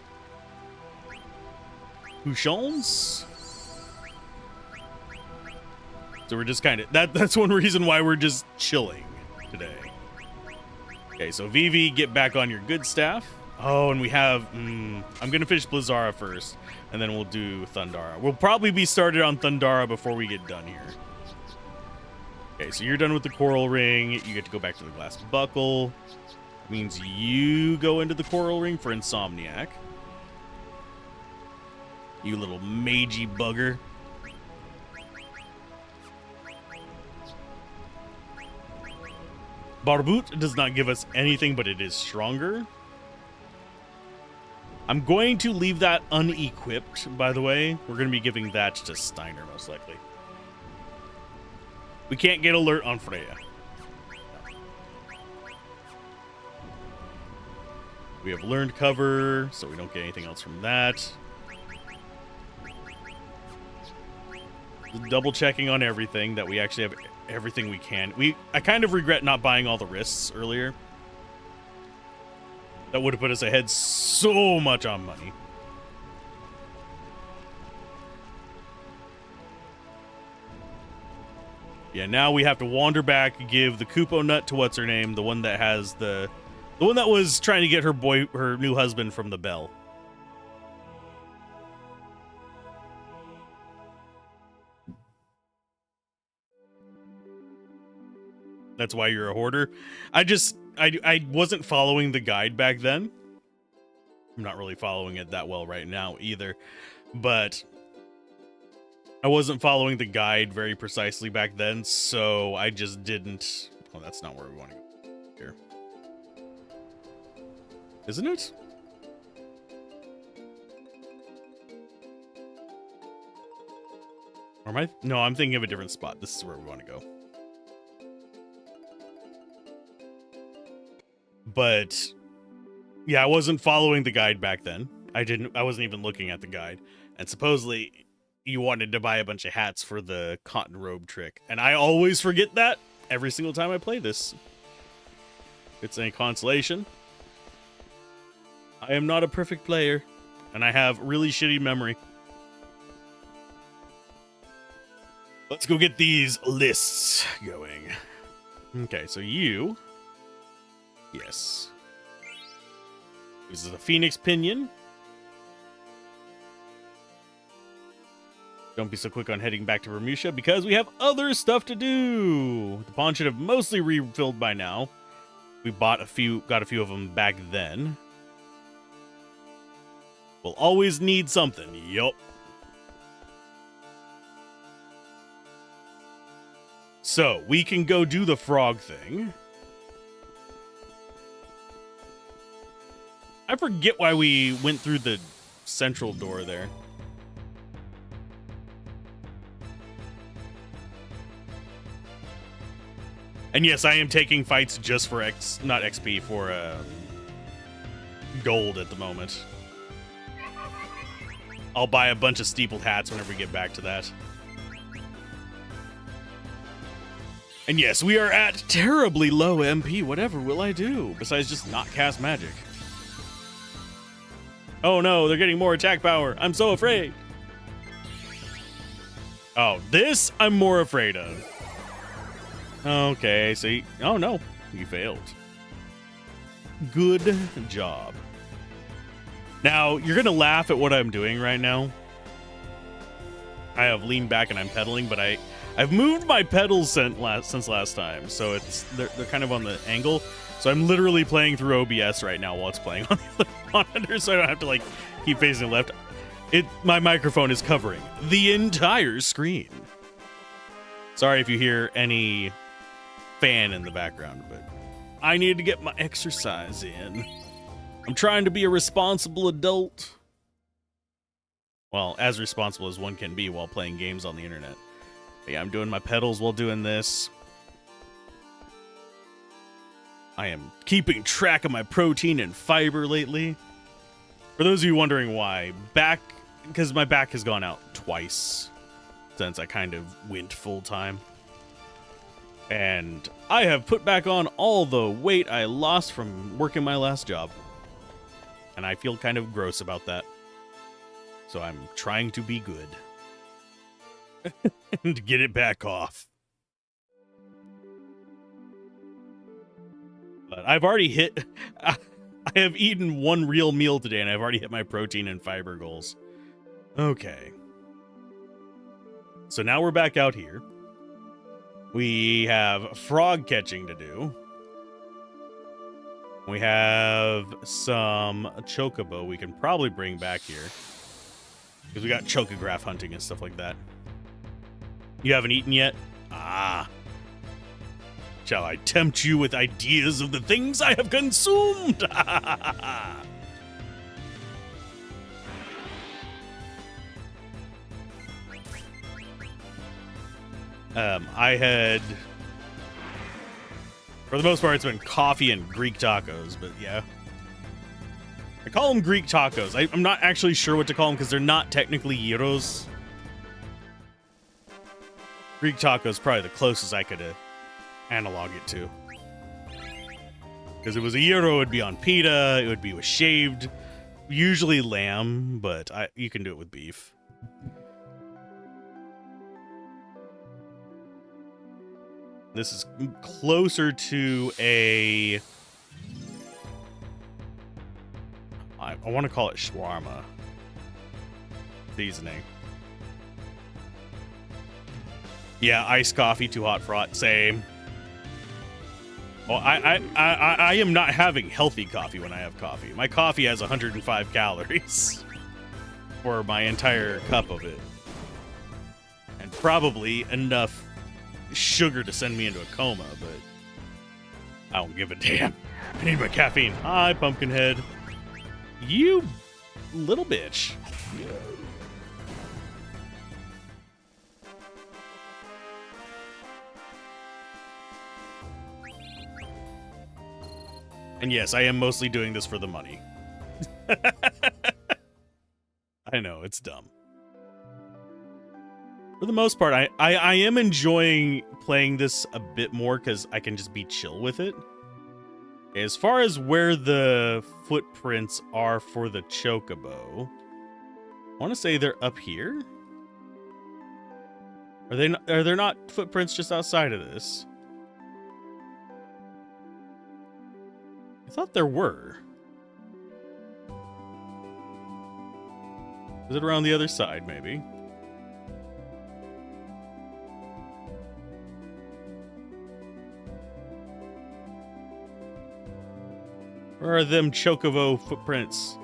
Houchons? So we're just kind of... That's one reason why we're just chilling today. Okay, so Vivi, get back on your good staff. Oh, and we have... I'm going to finish Blizzara first, and then we'll do Thundara. We'll probably be started on Thundara before we get done here. Okay, so you're done with the Coral Ring. You get to go back to the Glass Buckle. Means you go into the Coral Ring for Insomniac. You little magey bugger. Barbut does not give us anything, but it is stronger. I'm going to leave that unequipped, by the way. We're going to be giving that to Steiner, most likely. We can't get alert on Freya. We have learned cover, so we don't get anything else from that. Double checking on everything, that we actually have everything we can. I kind of regret not buying all the wrists earlier. That would have put us ahead so much on money. Yeah, now we have to wander back, give the Kupo nut to what's her name, the one that has the one that was trying to get her new husband from the bell. That's why you're a hoarder. I wasn't following the guide back then. I'm not really following it that well right now either, but I wasn't following the guide very precisely back then, so I just didn't... Oh, that's not where we want to go here. Isn't it? Or am I? No, I'm thinking of a different spot. This is where we want to go. But yeah, I wasn't following the guide back then. I wasn't even looking at the guide. And supposedly you wanted to buy a bunch of hats for the cotton robe trick. And I always forget that every single time I play this. It's a consolation. I am not a perfect player, and I have really shitty memory. Let's go get these lists going. Okay, so you... Yes. This is a Phoenix Pinion. Don't be so quick on heading back to Bermuda because we have other stuff to do. The pawn should have mostly refilled by now. We got a few of them back then. We'll always need something. Yup. So, we can go do the frog thing. I forget why we went through the central door there. And yes, I am taking fights just for not XP, for gold at the moment. I'll buy a bunch of steepled hats whenever we get back to that. And yes, we are at terribly low MP. Whatever will I do besides just not cast magic? Oh no, they're getting more attack power. I'm so afraid. Oh, this I'm more afraid of. Okay, see. Oh no, you failed. Good job. Now, you're going to laugh at what I'm doing right now. I have leaned back and I'm pedaling, but I've moved my pedals since last time, so they're kind of on the angle. So I'm literally playing through OBS right now while it's playing on the other monitor, so I don't have to like keep facing left. My microphone is covering the entire screen. Sorry if you hear any fan in the background, but I need to get my exercise in. I'm trying to be a responsible adult. Well, as responsible as one can be while playing games on the internet. But yeah, I'm doing my pedals while doing this. I am keeping track of my protein and fiber lately. For those of you wondering why, because my back has gone out twice since I kind of went full time. And I have put back on all the weight I lost from working my last job. And I feel kind of gross about that. So I'm trying to be good. And get it back off. But I've already hit... I have eaten one real meal today, and I've already hit my protein and fiber goals. Okay. So now we're back out here. We have frog catching to do. We have some chocobo we can probably bring back here. Because we got chocograph hunting and stuff like that. You haven't eaten yet? Ah. Shall I tempt you with ideas of the things I have consumed? I had... For the most part, it's been coffee and Greek tacos, but yeah. I call them Greek tacos. I'm not actually sure what to call them because they're not technically gyros. Greek tacos probably the closest I could analog it to. Because it was a gyro, it would be on pita, it would be with shaved, usually lamb, but you can do it with beef. This is closer to a... I want to call it shawarma seasoning. Yeah, iced coffee, too hot for hot, same. Well, I am not having healthy coffee when I have coffee. My coffee has 105 calories for my entire cup of it. And probably enough sugar to send me into a coma, but I don't give a damn. I need my caffeine. Hi, Pumpkinhead. You little bitch. And yes, I am mostly doing this for the money. I know, it's dumb. For the most part, I am enjoying playing this a bit more because I can just be chill with it. As far as where the footprints are for the chocobo, I want to say they're up here. Are there not footprints just outside of this? I thought there were. Is it around the other side, maybe? Where are them chocobo footprints?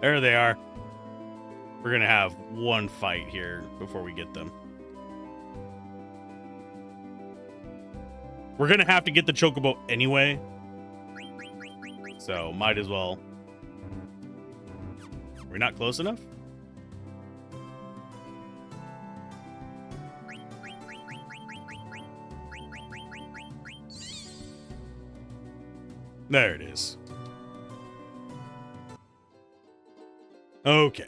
There they are. We're gonna have one fight here before we get them. We're gonna have to get the chocobo anyway, so might as well. We're not close enough? There it is. Okay.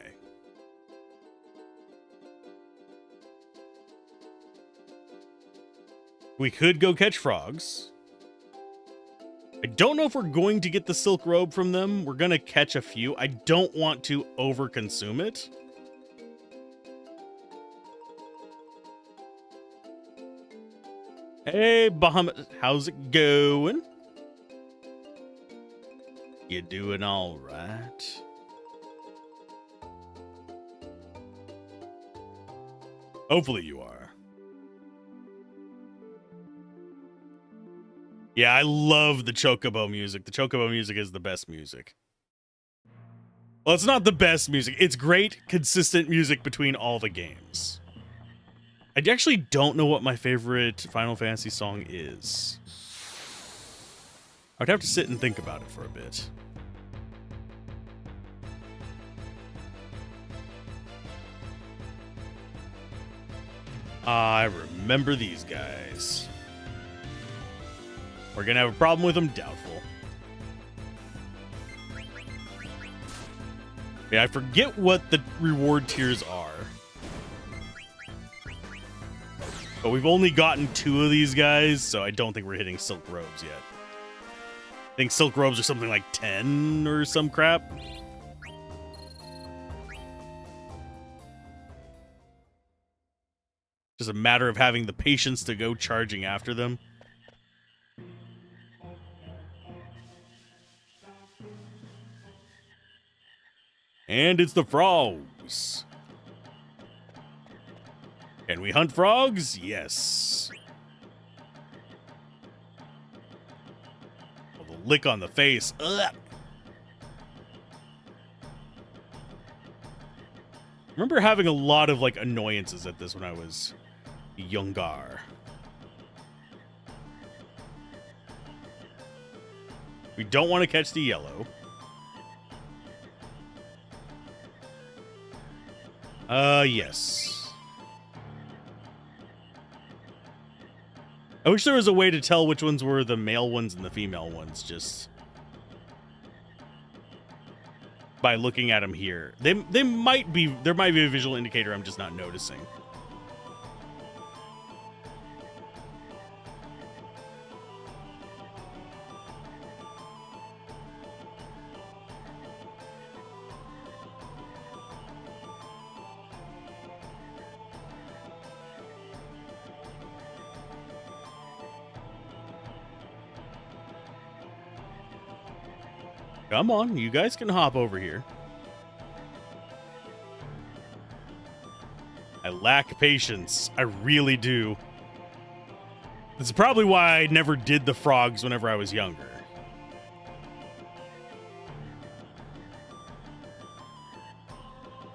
We could go catch frogs. I don't know if we're going to get the silk robe from them. We're going to catch a few. I don't want to overconsume it. Hey, Bahamut. How's it going? You doing all right? Hopefully you are. Yeah, I love the chocobo music. The chocobo music is the best music. Well, it's not the best music. It's great, consistent music between all the games. I actually don't know what my favorite Final Fantasy song is. I'd have to sit and think about it for a bit. I remember these guys. We're gonna have a problem with them? Doubtful. Yeah, I forget what the reward tiers are. But we've only gotten 2 of these guys, so I don't think we're hitting silk robes yet. I think silk robes are something like 10 or some crap. Just a matter of having the patience to go charging after them. And it's the frogs. Can we hunt frogs? Yes. Oh, the lick on the face. Ugh. I remember having a lot of like annoyances at this when I was younger. We don't want to catch the yellow. Yes. I wish there was a way to tell which ones were the male ones and the female ones, just by looking at them here. There might be a visual indicator I'm just not noticing. Come on, you guys can hop over here. I lack patience. I really do. This is probably why I never did the frogs whenever I was younger.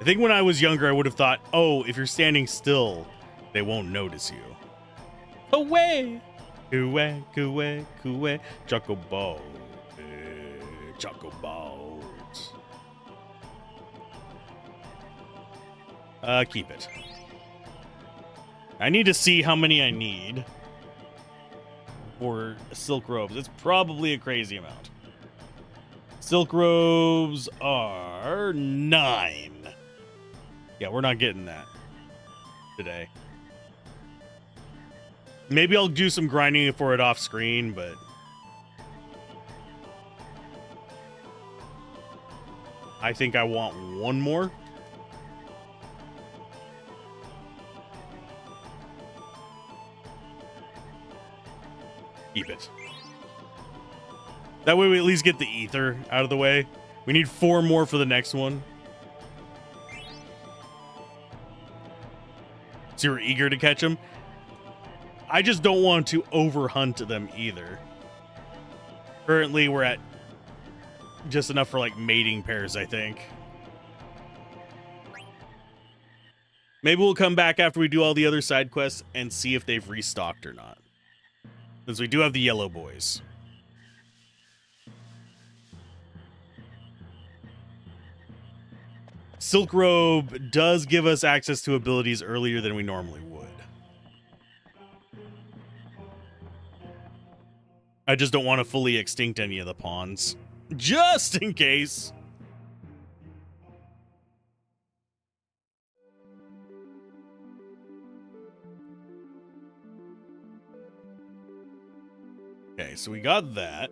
I think when I was younger, I would have thought, oh, if you're standing still, they won't notice you. Away! Away, away, away, chocobo. Chocobos. Keep it. I need to see how many I need for silk robes. It's probably a crazy amount. Silk robes are 9. Yeah, we're not getting that today. Maybe I'll do some grinding for it off screen, but I think I want one more. Keep it. That way we at least get the ether out of the way. We need 4 more for the next one. So you're eager to catch them? I just don't want to overhunt them either. Currently, we're at just enough for, like, mating pairs, I think. Maybe we'll come back after we do all the other side quests and see if they've restocked or not. Since we do have the yellow boys. Silk Robe does give us access to abilities earlier than we normally would. I just don't want to fully extinct any of the pawns. Just in case. Okay, so we got that.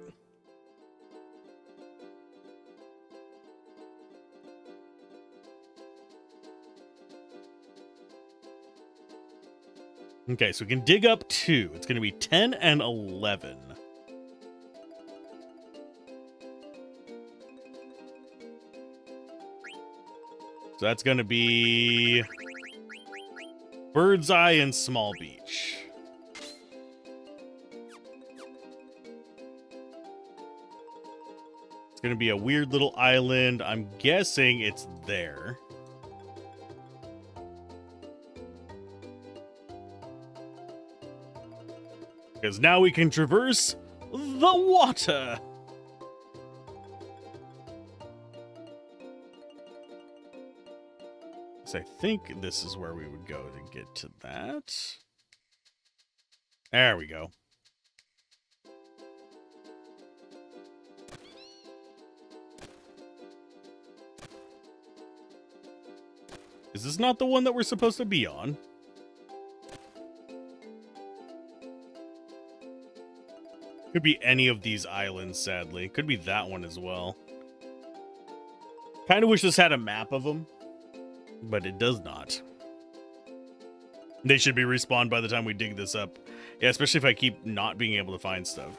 Okay, so we can dig up 2. It's going to be 10 and 11. So that's going to be Bird's Eye and Small Beach. It's going to be a weird little island. I'm guessing it's there. Because now we can traverse the water. So I think this is where we would go to get to that. There we go. Is this not the one that we're supposed to be on? Could be any of these islands, sadly. Could be that one as well. Kind of wish this had a map of them, but it does not. They should be respawned by the time we dig this up. Yeah, especially if I keep not being able to find stuff.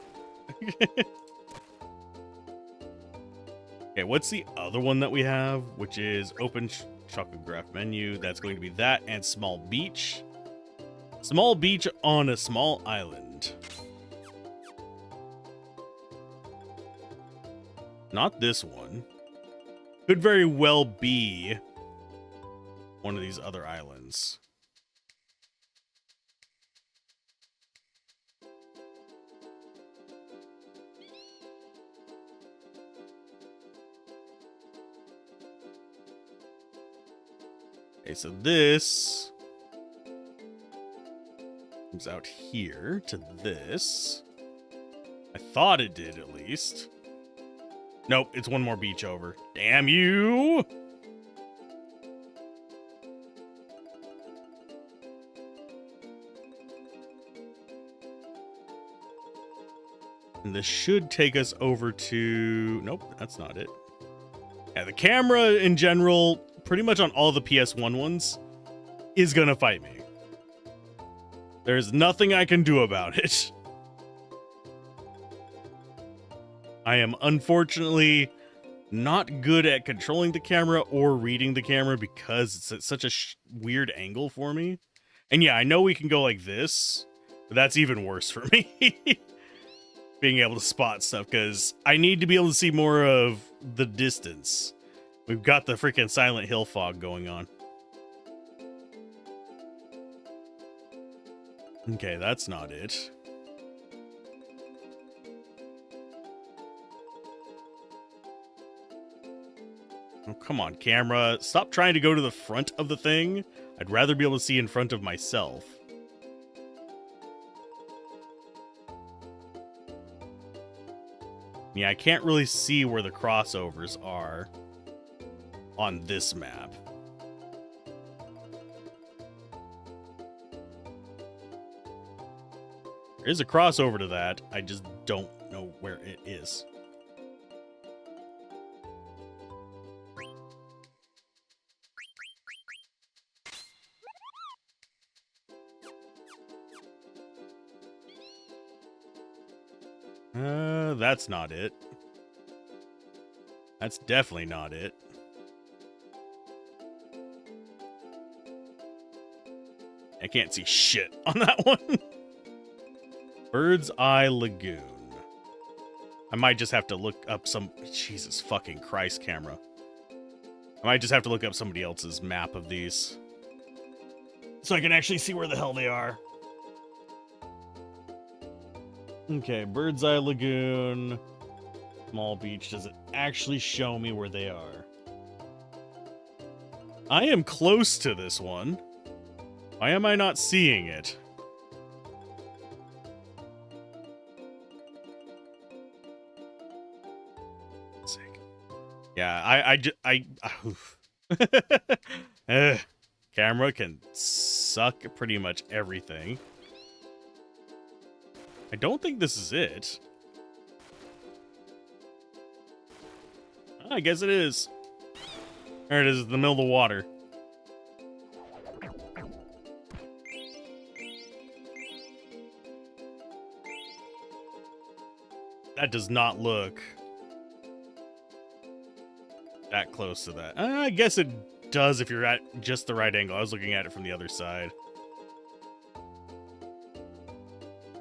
Okay, what's the other one that we have? Which is open chocograph menu. That's going to be that and small beach. Small beach on a small island. Not this one. Could very well be one of these other islands. Okay, so this comes out here to this. I thought it did, at least. Nope, it's one more beach over. Damn you! And this should take us over to... Nope, that's not it. Yeah, the camera in general, pretty much on all the PS1 ones, is gonna fight me. There's nothing I can do about it. I am unfortunately not good at controlling the camera or reading the camera because it's at such a weird angle for me. And yeah, I know we can go like this, but that's even worse for me. Being able to spot stuff, because I need to be able to see more of the distance. We've got the freaking Silent Hill fog going on. Okay, that's not it. Oh, come on, camera. Stop trying to go to the front of the thing. I'd rather be able to see in front of myself. Yeah, I can't really see where the crossovers are on this map. There is a crossover to that. I just don't know where it is. That's not it. That's definitely not it. I can't see shit on that one. Bird's Eye Lagoon. I might just have to look up some... Jesus fucking Christ, camera. I might just have to look up somebody else's map of these, so I can actually see where the hell they are. Okay, Bird's Eye Lagoon. Small Beach. Does it actually show me where they are? I am close to this one. Why am I not seeing it? Yeah, camera can suck pretty much everything. I don't think this is it. I guess it is. There it is, in the middle of the water. That does not look that close to that. I guess it does if you're at just the right angle. I was looking at it from the other side.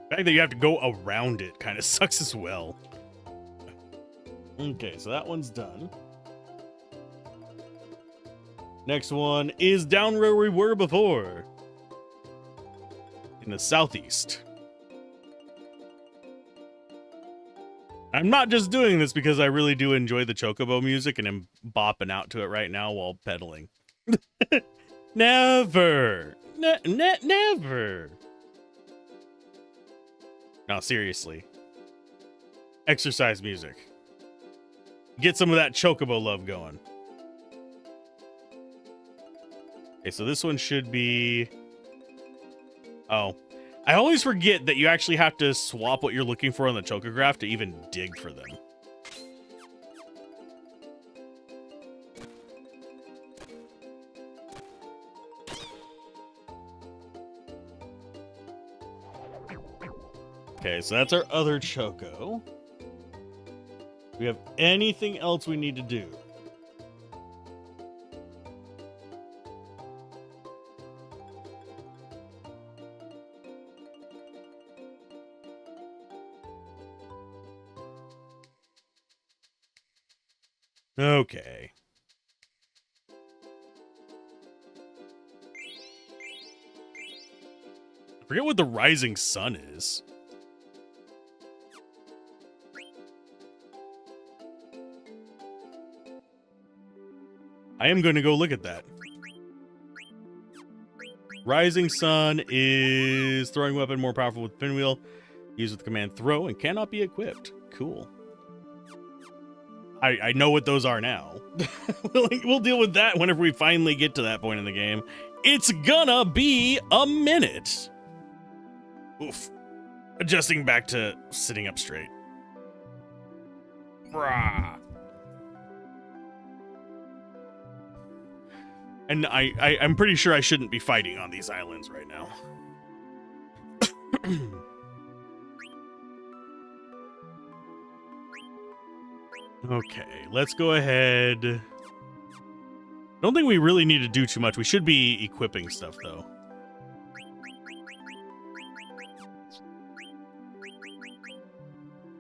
The fact that you have to go around it kind of sucks as well. Okay, so that one's done. Next one is down where we were before. In the southeast. I'm not just doing this because I really do enjoy the Chocobo music and am bopping out to it right now while pedaling. Never! Never! No, seriously. Exercise music. Get some of that Chocobo love going. Okay, so this one should be... Oh. I always forget that you actually have to swap what you're looking for on the Chocograph to even dig for them. Okay, so that's our other Choco. Do we have anything else we need to do? Okay. I forget what the rising sun is. I am going to go look at that. Rising sun is throwing weapon more powerful with pinwheel. Used with the command throw and cannot be equipped. Cool. I know what those are now. We'll deal with that whenever we finally get to that point in the game. It's gonna be a minute. Oof. Adjusting back to sitting up straight. Brah. And I'm pretty sure I shouldn't be fighting on these islands right now. Okay, let's go ahead. I don't think we really need to do too much. We should be equipping stuff, though.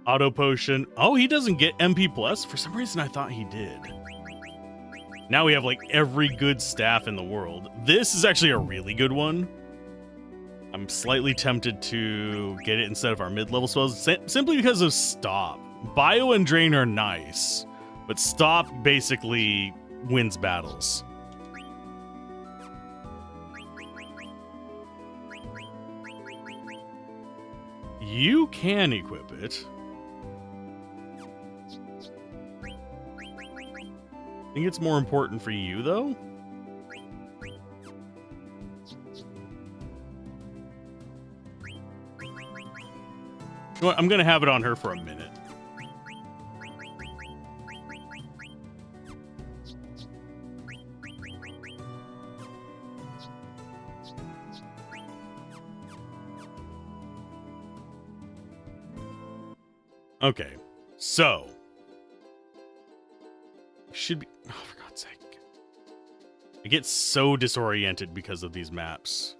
Auto potion. Oh, he doesn't get MP+? For some reason, I thought he did. Now we have, like, every good staff in the world. This is actually a really good one. I'm slightly tempted to get it instead of our mid-level spells, simply because of Stop. Bio and Drain are nice, but Stop basically wins battles. You can equip it. I think it's more important for you, though. You know what? I'm going to have it on her for a minute. Okay, so should be. Oh, for God's sake! I get so disoriented because of these maps.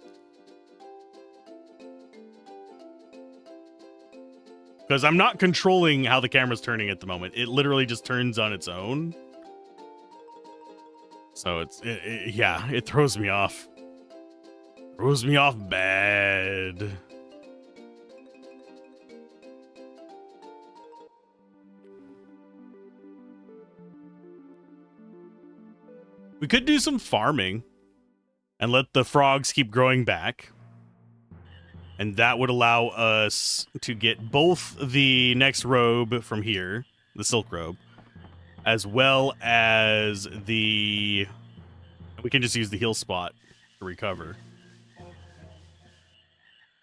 Because I'm not controlling how the camera's turning at the moment. It literally just turns on its own. So it throws me off. Throws me off bad. We could do some farming and let the frogs keep growing back. And that would allow us to get both the next robe from here, the silk robe, as well as we can just use the heal spot to recover.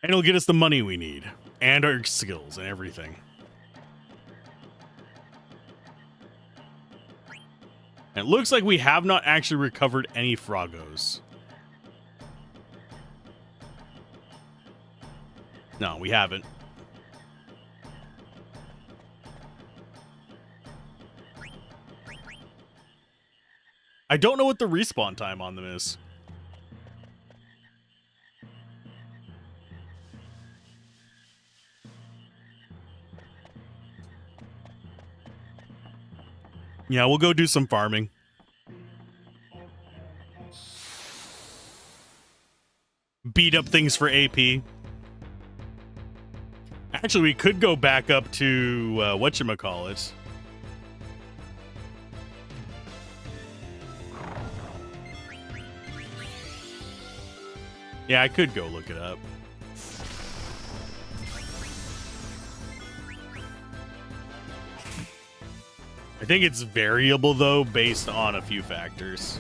And it'll get us the money we need, and our skills and everything. And it looks like we have not actually recovered any froggos. No, we haven't. I don't know what the respawn time on them is. Yeah, we'll go do some farming. Beat up things for AP. Actually, we could go back up to whatchamacallit. Yeah, I could go look it up. I think it's variable, though, based on a few factors.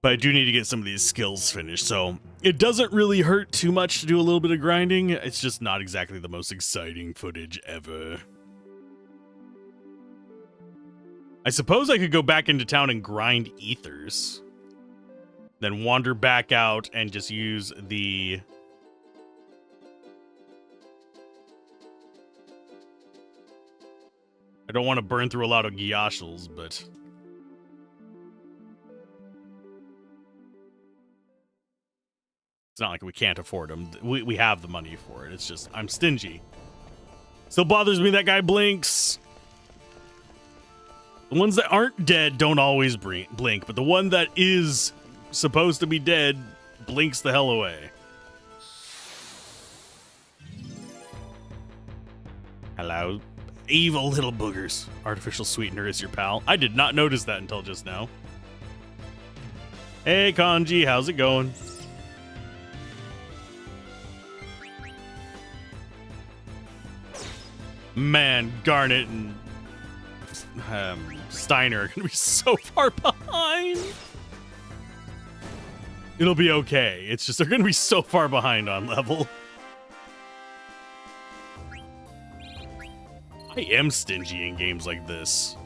But I do need to get some of these skills finished, so it doesn't really hurt too much to do a little bit of grinding. It's just not exactly the most exciting footage ever. I suppose I could go back into town and grind ethers. Then wander back out and just use the... I don't want to burn through a lot of Gyashals, but... It's not like we can't afford them. We have the money for it. It's just, I'm stingy. Still bothers me that guy blinks. The ones that aren't dead don't always blink, but the one that is supposed to be dead blinks the hell away. Hello. Evil little boogers. Artificial sweetener is your pal. I did not notice that until just now. Hey, Kanji, how's it going? Man, Garnet and Steiner are gonna be so far behind. It'll be okay. It's just they're gonna be so far behind on level. I am stingy in games like this.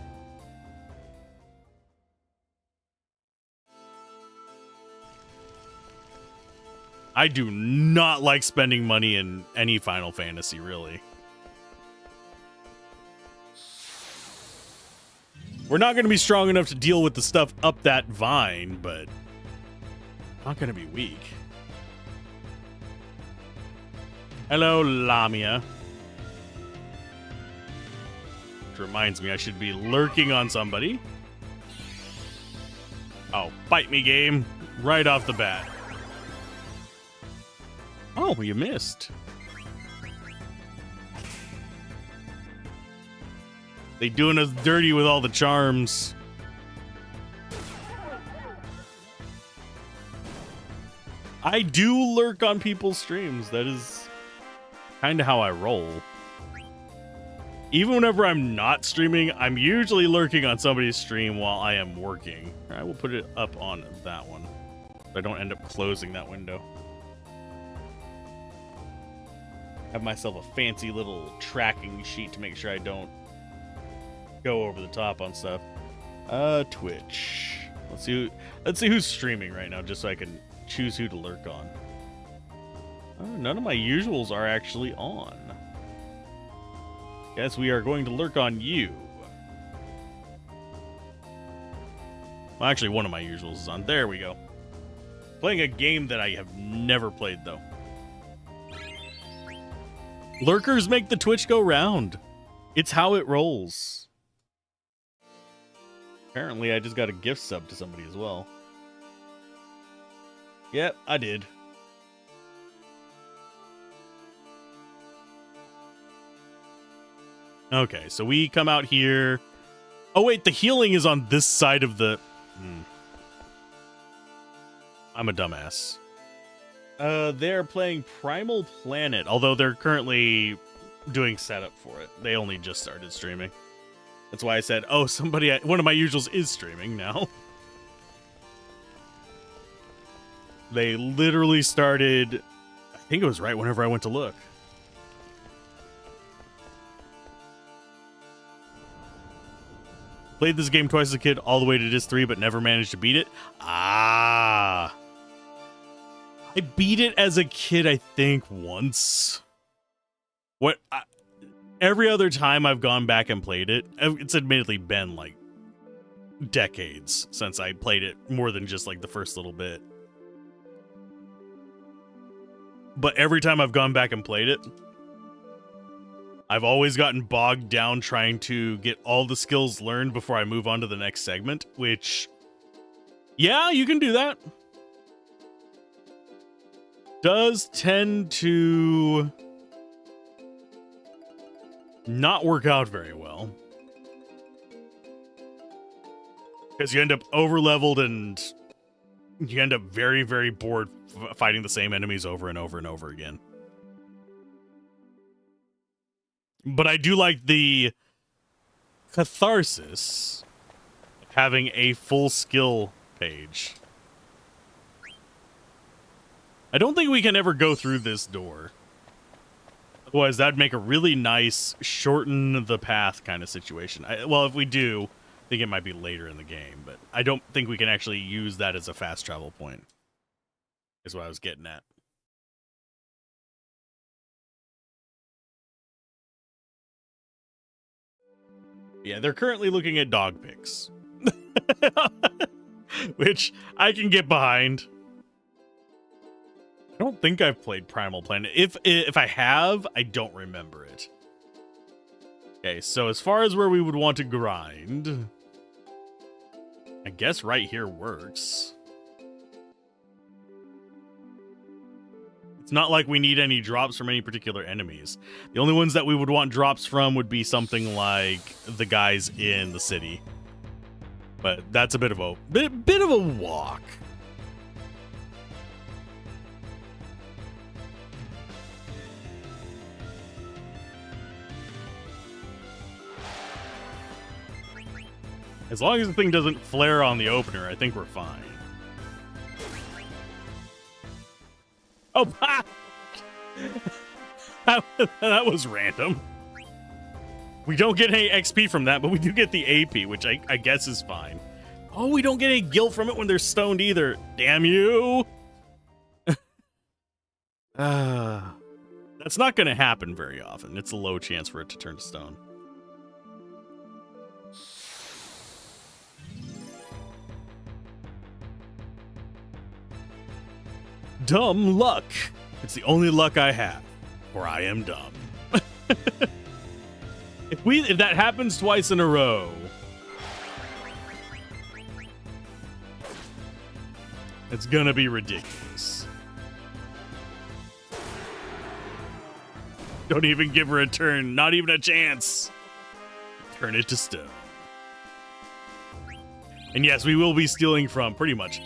I do not like spending money in any Final Fantasy, really. We're not going to be strong enough to deal with the stuff up that vine, but not going to be weak. Hello, Lamia. Which reminds me, I should be lurking on somebody. Oh, bite me, game. Right off the bat. Oh, you missed. They doing us dirty with all the charms. I do lurk on people's streams. That is kind of how I roll. Even whenever I'm not streaming, I'm usually lurking on somebody's stream while I am working. I will put it up on that one, so I don't end up closing that window. Have myself a fancy little tracking sheet to make sure I don't go over the top on stuff. Twitch. Let's see who's streaming right now, just so I can choose who to lurk on. Oh, none of my usuals are actually on. Guess we are going to lurk on you. Well, actually, one of my usuals is on. There we go. Playing a game that I have never played, though. Lurkers make the Twitch go round. It's how it rolls. Apparently, I just got a gift sub to somebody as well. Yep, I did. Okay, so we come out here. Oh, wait, the healing is on this side of the... I'm a dumbass. They're playing Primal Planet, although they're currently doing setup for it. They only just started streaming. That's why I said, oh, one of my usuals is streaming now. They literally started, I think it was right whenever I went to look. Played this game twice as a kid, all the way to Disc 3, but never managed to beat it. Ah. I beat it as a kid, I think, once. Every other time I've gone back and played it, it's admittedly been, like, decades since I played it, more than just, like, the first little bit. But every time I've gone back and played it, I've always gotten bogged down trying to get all the skills learned before I move on to the next segment, which, yeah, you can do that. Does tend to not work out very well. Because you end up over-leveled and you end up very, very bored fighting the same enemies over and over and over again. But I do like the catharsis of having a full skill page. I don't think we can ever go through this door. Otherwise, that'd make a really nice shorten the path kind of situation. Well, if we do, I think it might be later in the game, but I don't think we can actually use that as a fast travel point. Is what I was getting at. Yeah, they're currently looking at dog pics. Which I can get behind. I don't think I've played Primal Planet. If I have, I don't remember it. Okay, so as far as where we would want to grind, I guess right here works. It's not like we need any drops from any particular enemies. The only ones that we would want drops from would be something like the guys in the city. But that's a bit of a walk. As long as the thing doesn't flare on the opener, I think we're fine. Oh, that was random. We don't get any XP from that, but we do get the AP, which I guess is fine. Oh, we don't get any guilt from it when they're stoned either. Damn you. That's not going to happen very often. It's a low chance for it to turn to stone. Dumb luck. It's the only luck I have, for I am dumb. If that happens twice in a row, it's gonna be ridiculous. Don't even give her a turn, not even a chance. Turn it to stone. And yes, we will be stealing from pretty much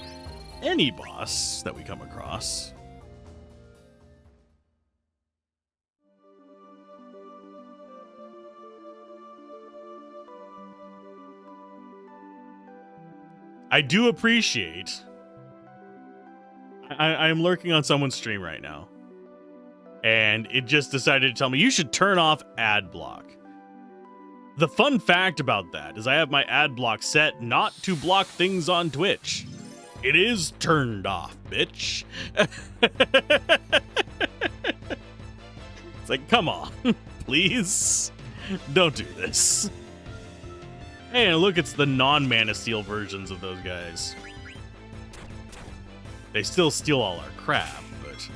any boss that we come across. I do appreciate... I'm lurking on someone's stream right now. and it just decided to tell me you should turn off ad block. The fun fact about that is I have my ad block set not to block things on Twitch. It is turned off, bitch. It's like, come on, please. Don't do this. Hey, and look, it's the non-Man of Steel versions of those guys. They still steal all our crap, but...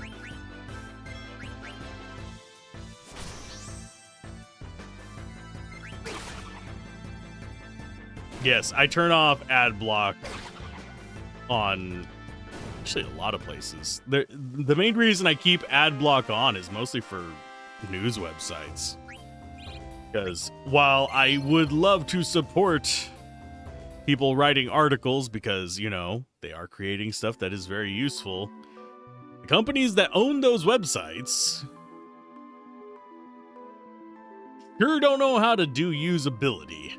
Yes, I turn off ad block on actually a lot of places. The main reason I keep ad block on is mostly for news websites. Because while I would love to support people writing articles because, you know, they are creating stuff that is very useful, the companies that own those websites sure don't know how to do usability.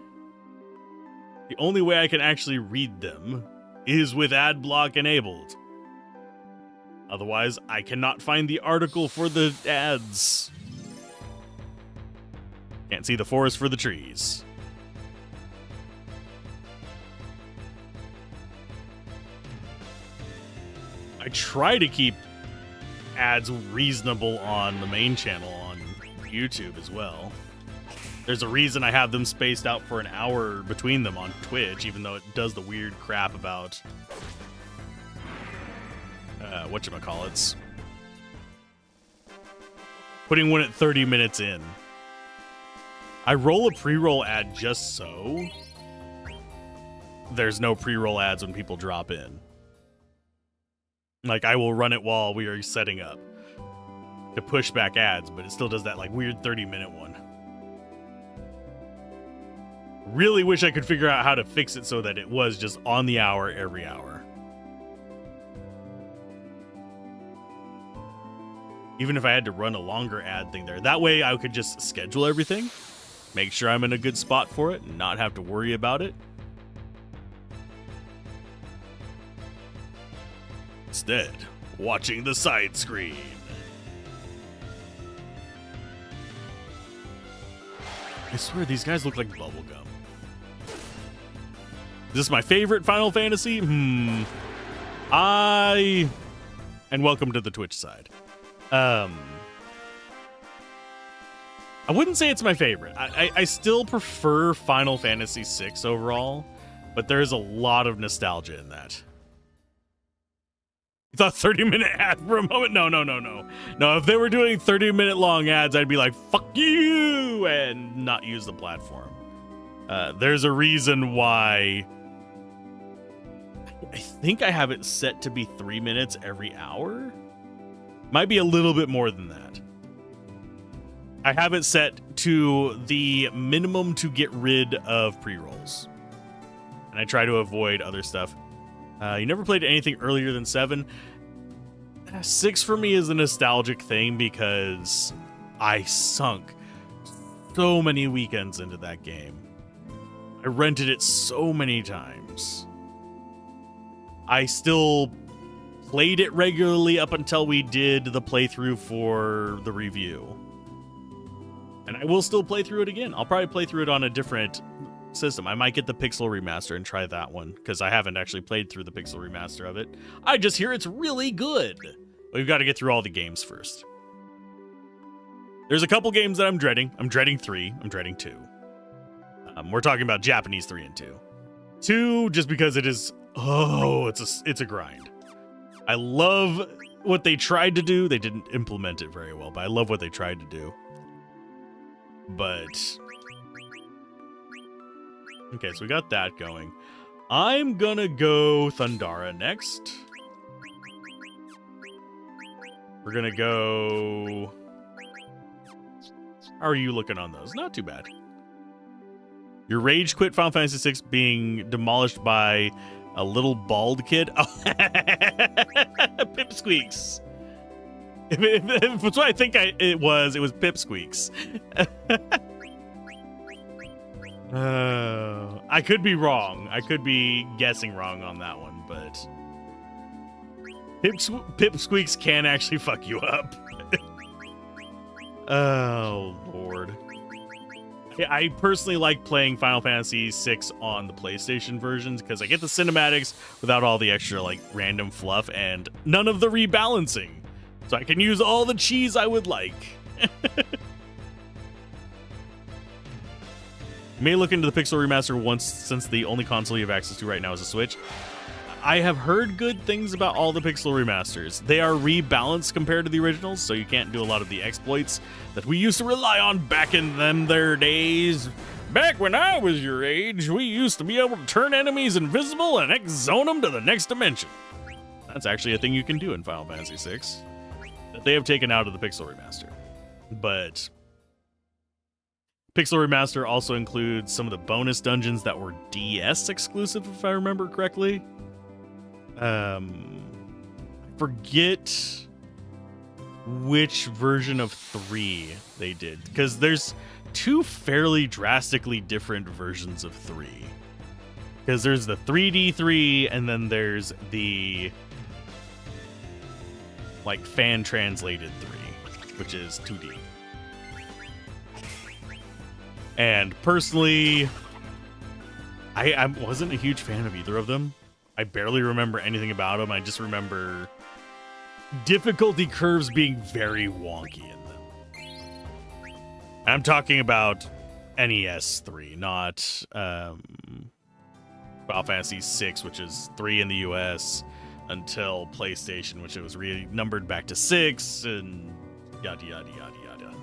The only way I can actually read them is with ad block enabled. Otherwise, I cannot find the article for the ads. Can't see the forest for the trees. I try to keep ads reasonable on the main channel on YouTube as well. There's a reason I have them spaced out for an hour between them on Twitch, even though it does the weird crap about whatchamacallits. Putting one at 30 minutes in. I roll a pre-roll ad just so there's no pre-roll ads when people drop in. Like, I will run it while we are setting up to push back ads, but it still does that like weird 30-minute one. Really wish I could figure out how to fix it so that it was just on the hour every hour. Even if I had to run a longer ad thing there. That way I could just schedule everything, make sure I'm in a good spot for it, and not have to worry about it. Instead, watching the side screen. I swear these guys look like bubblegum. Is this my favorite Final Fantasy? And welcome to the Twitch side. I wouldn't say it's my favorite. I still prefer Final Fantasy VI overall, but there's a lot of nostalgia in that. You thought 30-minute ad for a moment? No. No, if they were doing 30-minute long ads, I'd be like, fuck you, and not use the platform. There's a reason why I think I have it set to be 3 minutes every hour. Might be a little bit more than that. I have it set to the minimum to get rid of pre-rolls. And I try to avoid other stuff. You never played anything earlier than 7? 6 for me is a nostalgic thing because I sunk so many weekends into that game. I rented it so many times. I still played it regularly up until we did the playthrough for the review. And I will still play through it again. I'll probably play through it on a different system. I might get the Pixel Remaster and try that one, because I haven't actually played through the Pixel Remaster of it. I just hear it's really good. We've got to get through all the games first. There's a couple games that I'm dreading. I'm dreading 3. I'm dreading 2. We're talking about Japanese 3 and 2. 2, just because it is... Oh, it's a grind. I love what they tried to do. They didn't implement it very well, but I love what they tried to do. But... Okay, so we got that going. I'm gonna go Thundara next. We're gonna go... How are you looking on those? Not too bad. Your rage quit Final Fantasy VI being demolished by a little bald kid. Oh, Pipsqueaks. If it's what I think it was Pipsqueaks. I could be wrong. I could be guessing wrong on that one, but Pipsqueaks can actually fuck you up. Oh, Lord. I personally like playing Final Fantasy VI on the PlayStation versions because I get the cinematics without all the extra, like, random fluff and none of the rebalancing. So I can use all the cheese I would like. May look into the Pixel Remaster once, since the only console you have access to right now is a Switch. I have heard good things about all the Pixel Remasters. They are rebalanced compared to the originals, so you can't do a lot of the exploits that we used to rely on back in them there days. Back when I was your age, we used to be able to turn enemies invisible and X-zone them to the next dimension. That's actually a thing you can do in Final Fantasy VI that they have taken out of the Pixel Remaster. But Pixel Remaster also includes some of the bonus dungeons that were DS exclusive, if I remember correctly. Forget which version of 3 they did, because there's 2 fairly drastically different versions of 3. Because there's the 3D 3, and then there's the, like, fan translated 3, which is 2D. And personally, I wasn't a huge fan of either of them. I barely remember anything about them. I just remember difficulty curves being very wonky in them. I'm talking about NES 3, not Final Fantasy 6, which is 3 in the US, until PlayStation, which it was renumbered back to 6, and yada yada yada yada.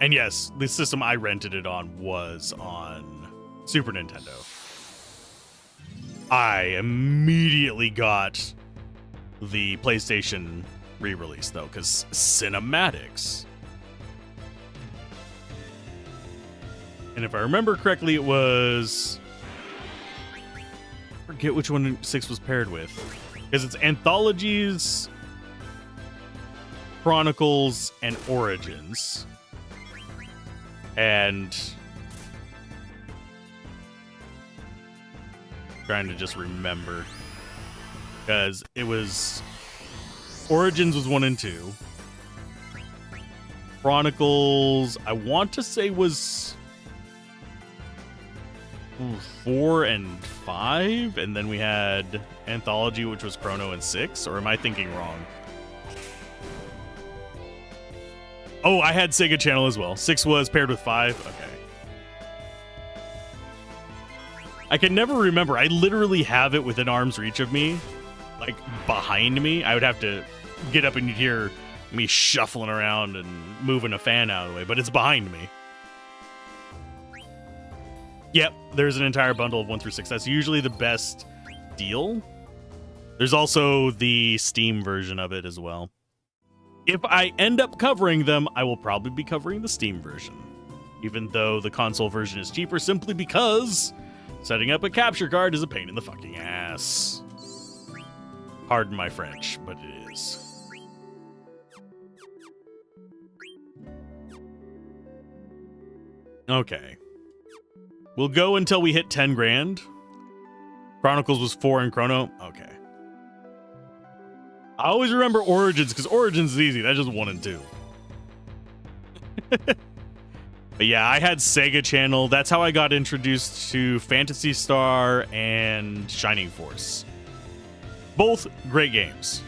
And yes, the system I rented it on was on Super Nintendo. I immediately got the PlayStation re-release, though, because cinematics. And if I remember correctly, it was... I forget which one 6 was paired with. Because it's Anthologies, Chronicles, and Origins. And... trying to just remember, because it was Origins was 1 and 2. Chronicles, I want to say, was 4 and 5, and then we had Anthology, which was Chrono and 6, or am I thinking wrong? Oh, I had Sega Channel as well. 6 was paired with 5. Okay. I can never remember. I literally have it within arm's reach of me, like behind me. I would have to get up and you'd hear me shuffling around and moving a fan out of the way, but it's behind me. Yep, there's an entire bundle of 1 through 6. That's usually the best deal. There's also the Steam version of it as well. If I end up covering them, I will probably be covering the Steam version, even though the console version is cheaper, simply because setting up a capture card is a pain in the fucking ass. Pardon my French, but it is. Okay. We'll go until we hit 10 grand. Chronicles was 4 in Chrono. Okay. I always remember Origins, because Origins is easy. That's just 1 and 2. But yeah, I had Sega Channel. That's how I got introduced to Phantasy Star and Shining Force. Both great games.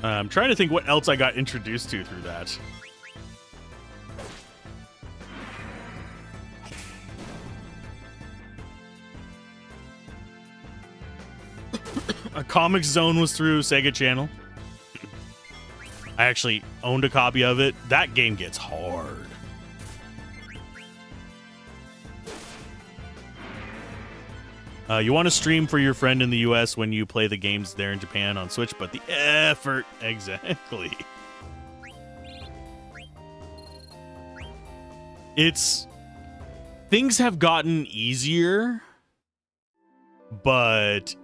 I'm trying to think what else I got introduced to through that. A Comic Zone was through Sega Channel. I actually owned a copy of it. That game gets hard. You want to stream for your friend in the US when you play the games there in Japan on Switch, but the effort... Exactly. It's... Things have gotten easier, but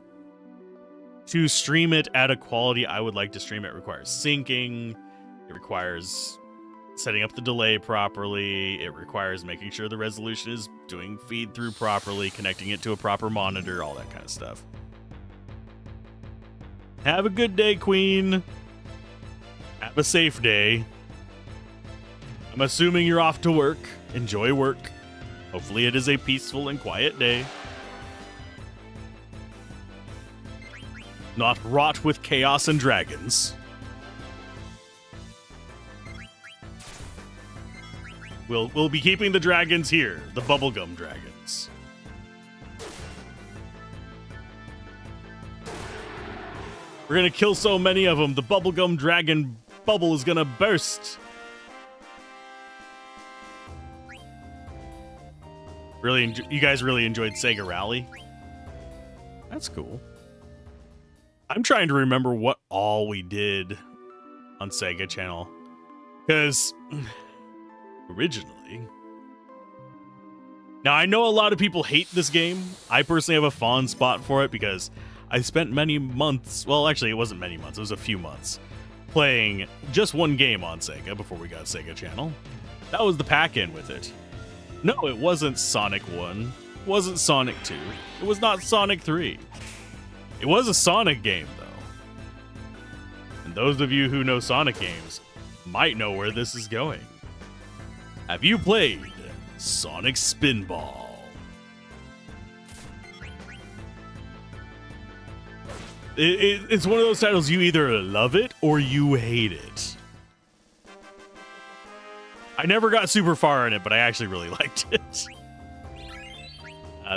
to stream it at a quality I would like to stream it requires syncing. It requires setting up the delay properly. It requires making sure the resolution is doing feed through properly, connecting it to a proper monitor, all that kind of stuff. Have a good day, Queen. Have a safe day. I'm assuming you're off to work. Enjoy work. Hopefully it is a peaceful and quiet day. Not wrought with chaos and dragons. We'll be keeping the dragons here, the bubblegum dragons. We're gonna kill so many of them, the bubblegum dragon bubble is gonna burst. You guys really enjoyed Sega Rally? That's cool. I'm trying to remember what all we did on Sega Channel. Because originally... Now, I know a lot of people hate this game. I personally have a fond spot for it because I spent many months... Well, actually, it wasn't many months. It was a few months playing just one game on Sega before we got Sega Channel. That was the pack-in with it. No, it wasn't Sonic 1. It wasn't Sonic 2. It was not Sonic 3. It was a Sonic game, though. And those of you who know Sonic games might know where this is going. Have you played Sonic Spinball? It's one of those titles you either love it or you hate it. I never got super far in it, but I actually really liked it.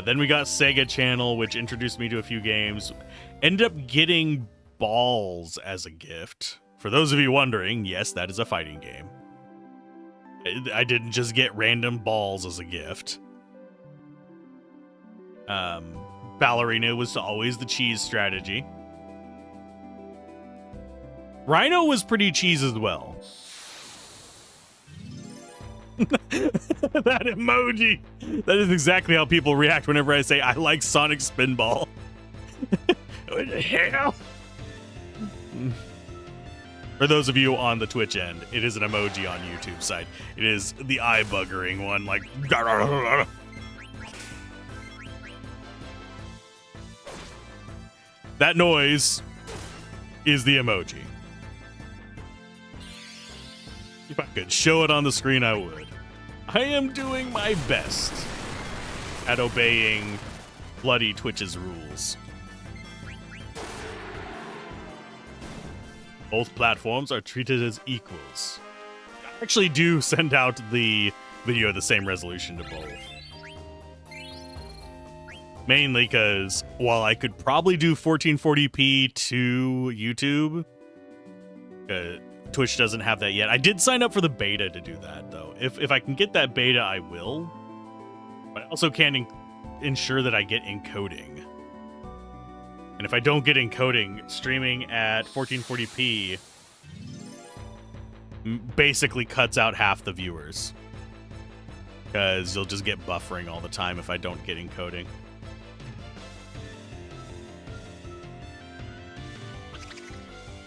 Then we got Sega Channel, which introduced me to a few games. Ended up getting Balls as a gift. For those of you wondering, yes, that is a fighting game. I didn't just get random balls as a gift. Ballerina was always the cheese strategy. Rhino was pretty cheese as well. That emoji. That is exactly how people react whenever I say I like Sonic Spinball. What the hell? For those of you on the Twitch end, it is an emoji on YouTube side. It is the eye buggering one, like. That noise is the emoji. If I could show it on the screen, I would. I am doing my best at obeying Bloody Twitch's rules. Both platforms are treated as equals. I actually do send out the video the same resolution to both. Mainly because while I could probably do 1440p to YouTube, Twitch doesn't have that yet. I did sign up for the beta to do that, though. If I can get that beta, I will. But I also can't ensure that I get encoding. And if I don't get encoding, streaming at 1440p basically cuts out half the viewers. Because you'll just get buffering all the time if I don't get encoding.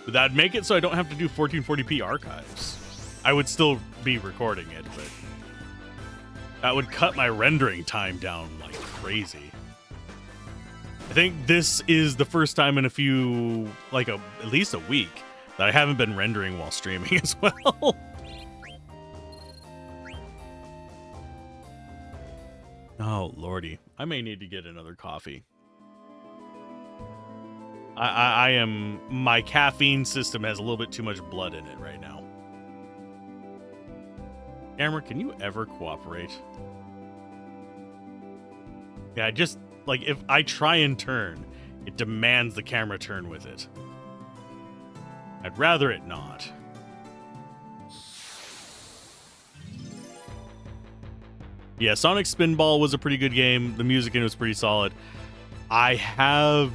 But that'd make it so I don't have to do 1440p archives. I would still be recording it, but that would cut my rendering time down like crazy. I think this is the first time in a few, like at least a week, that I haven't been rendering while streaming as well. Oh, lordy. I may need to get another coffee. I am... My caffeine system has a little bit too much blood in it right now. Camera, can you ever cooperate? Yeah, just... Like, if I try and turn, it demands the camera turn with it. I'd rather it not. Yeah, Sonic Spinball was a pretty good game. The music in it was pretty solid. I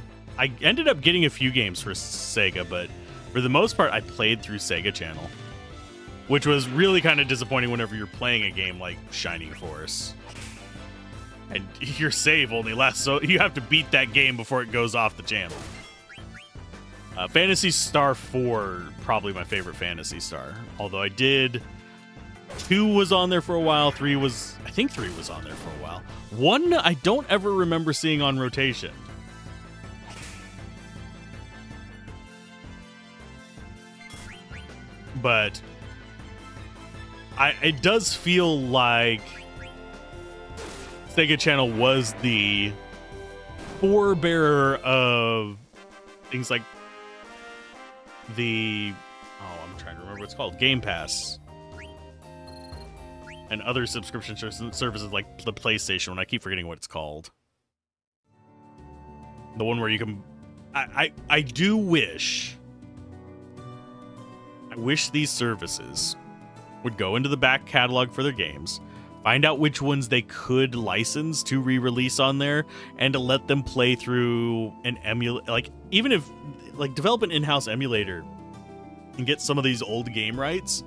ended up getting a few games for Sega, but for the most part, I played through Sega Channel, which was really kind of disappointing whenever you're playing a game like Shining Force. And your save only lasts, so you have to beat that game before it goes off the channel. Phantasy Star 4, probably my favorite Phantasy Star. Although I did 2 was on there for a while. I think 3 was on there for a while. 1, I don't ever remember seeing on rotation. But it does feel like Sega Channel was the forebearer of things like I'm trying to remember what it's called, Game Pass, and other subscription services like the PlayStation one. I keep forgetting what it's called. The one where you can... I wish these services would go into the back catalog for their games, find out which ones they could license to re-release on there, and to let them play through an emulator. Like, even if, like, develop an in-house emulator and get some of these old game rights,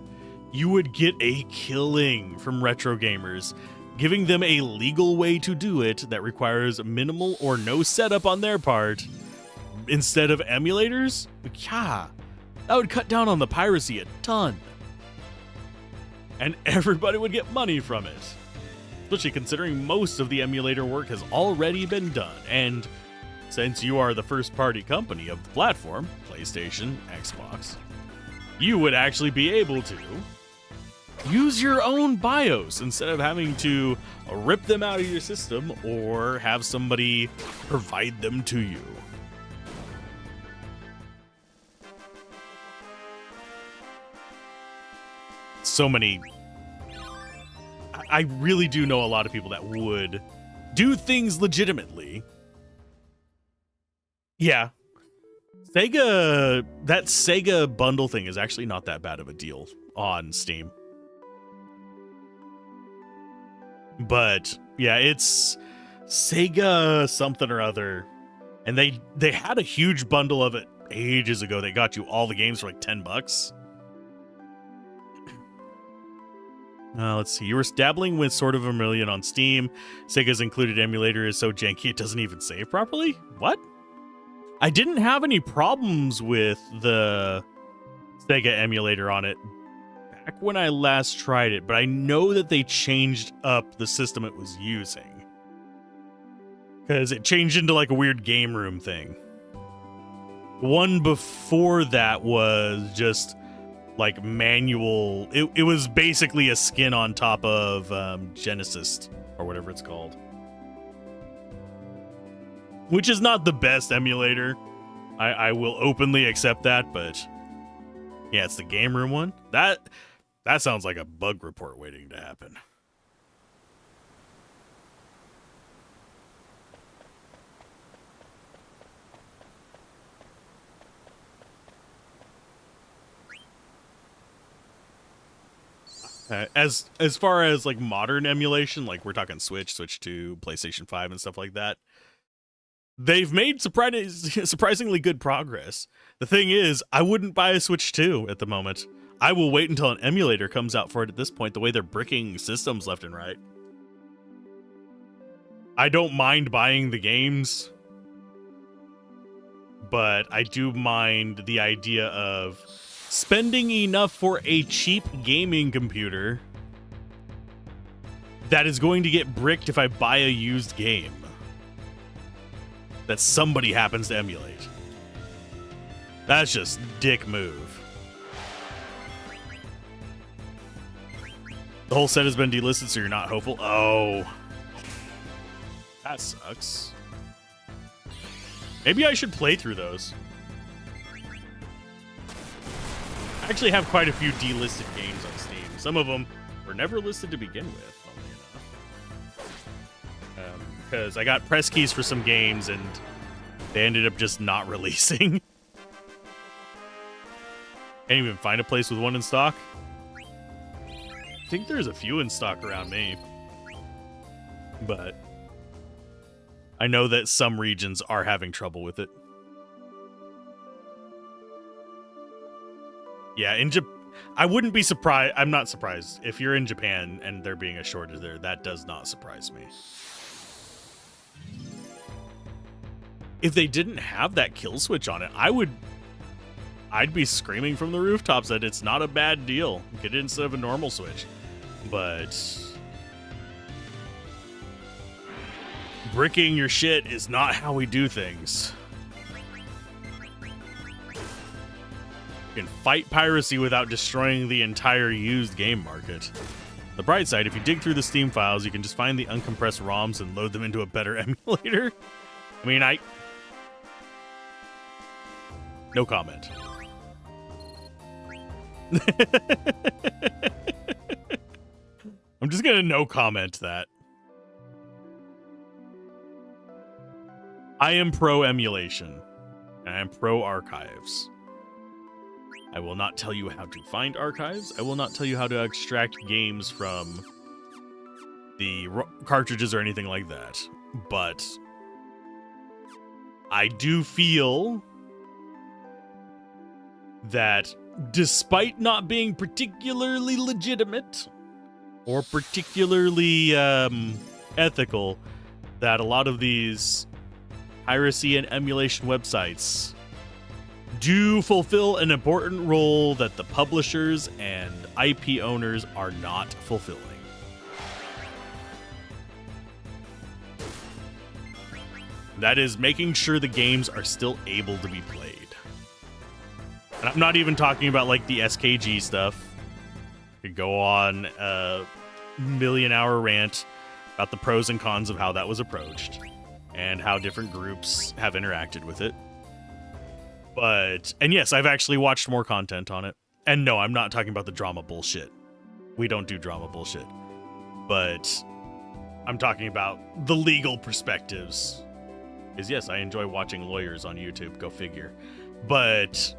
you would get a killing from retro gamers. Giving them a legal way to do it that requires minimal or no setup on their part instead of emulators, yeah, that would cut down on the piracy a ton. And everybody would get money from it. Especially considering most of the emulator work has already been done. And since you are the first party company of the platform, PlayStation, Xbox, you would actually be able to use your own BIOS instead of having to rip them out of your system or have somebody provide them to you. So many... I really do know a lot of people that would do things legitimately. Yeah. That Sega bundle thing is actually not that bad of a deal on Steam. But yeah, it's Sega something or other. And they had a huge bundle of it ages ago. They got you all the games for like $10. Let's see. You were dabbling with Sort of a Million on Steam. Sega's included emulator is so janky it doesn't even save properly? What? I didn't have any problems with the Sega emulator on it back when I last tried it, but I know that they changed up the system it was using. Because it changed into like a weird game room thing. One before that was just... like manual. It was basically a skin on top of Genesis or whatever it's called, which is not the best emulator. I will openly accept that, but yeah, it's the game room one. That sounds like a bug report waiting to happen. As far as like modern emulation, like we're talking Switch 2, PlayStation 5 and stuff like that, they've made surprisingly good progress. The thing is, I wouldn't buy a Switch 2 at the moment. I will wait until an emulator comes out for it at this point, the way they're bricking systems left and right. I don't mind buying the games, but I do mind the idea of spending enough for a cheap gaming computer that is going to get bricked if I buy a used game that somebody happens to emulate. That's just dick move. The whole set has been delisted, so you're not hopeful? Oh. That sucks. Maybe I should play through those. I actually have quite a few delisted games on Steam. Some of them were never listed to begin with, funnily enough. Because I got press keys for some games and they ended up just not releasing. Can't even find a place with one in stock. I think there's a few in stock around me. But I know that some regions are having trouble with it. Yeah, I wouldn't be surprised. I'm not surprised. If you're in Japan and there being a shortage there, that does not surprise me. If they didn't have that kill switch on it, I'd be screaming from the rooftops that it's not a bad deal. Get it instead of a normal switch. But bricking your shit is not how we do things. You can fight piracy without destroying the entire used game market. The bright side, if you dig through the Steam files, you can just find the uncompressed ROMs and load them into a better emulator. I mean, no comment. I'm just gonna no comment that. I am pro emulation, and I am pro archives. I will not tell you how to find archives. I will not tell you how to extract games from the cartridges or anything like that. But I do feel that despite not being particularly legitimate or particularly ethical, that a lot of these piracy and emulation websites do fulfill an important role that the publishers and IP owners are not fulfilling. That is making sure the games are still able to be played. And I'm not even talking about like the SKG stuff. I could go on a million-hour rant about the pros and cons of how that was approached and how different groups have interacted with it. And yes, I've actually watched more content on it. And no, I'm not talking about the drama bullshit. We don't do drama bullshit. But I'm talking about the legal perspectives. Because yes, I enjoy watching lawyers on YouTube, go figure. But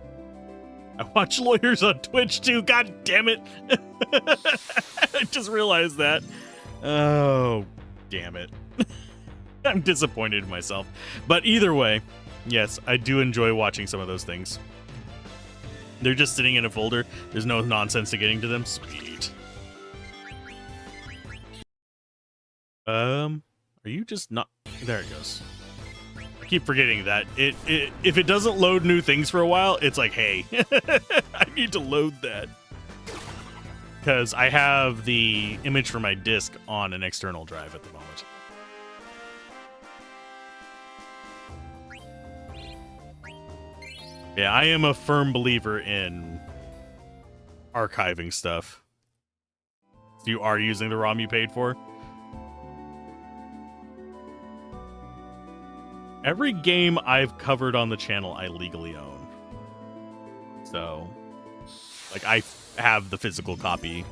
I watch lawyers on Twitch too, god damn it. I just realized that. Oh, damn it. I'm disappointed in myself. But either way, yes, I do enjoy watching some of those things. They're just sitting in a folder. There's no nonsense to getting to them. Sweet. Are you just not... There it goes. I keep forgetting that. If it doesn't load new things for a while, it's like, hey, I need to load that. Because I have the image for my disc on an external drive at the moment. Yeah, I am a firm believer in archiving stuff. So you are using the ROM you paid for? Every game I've covered on the channel, I legally own. So, like, I have the physical copy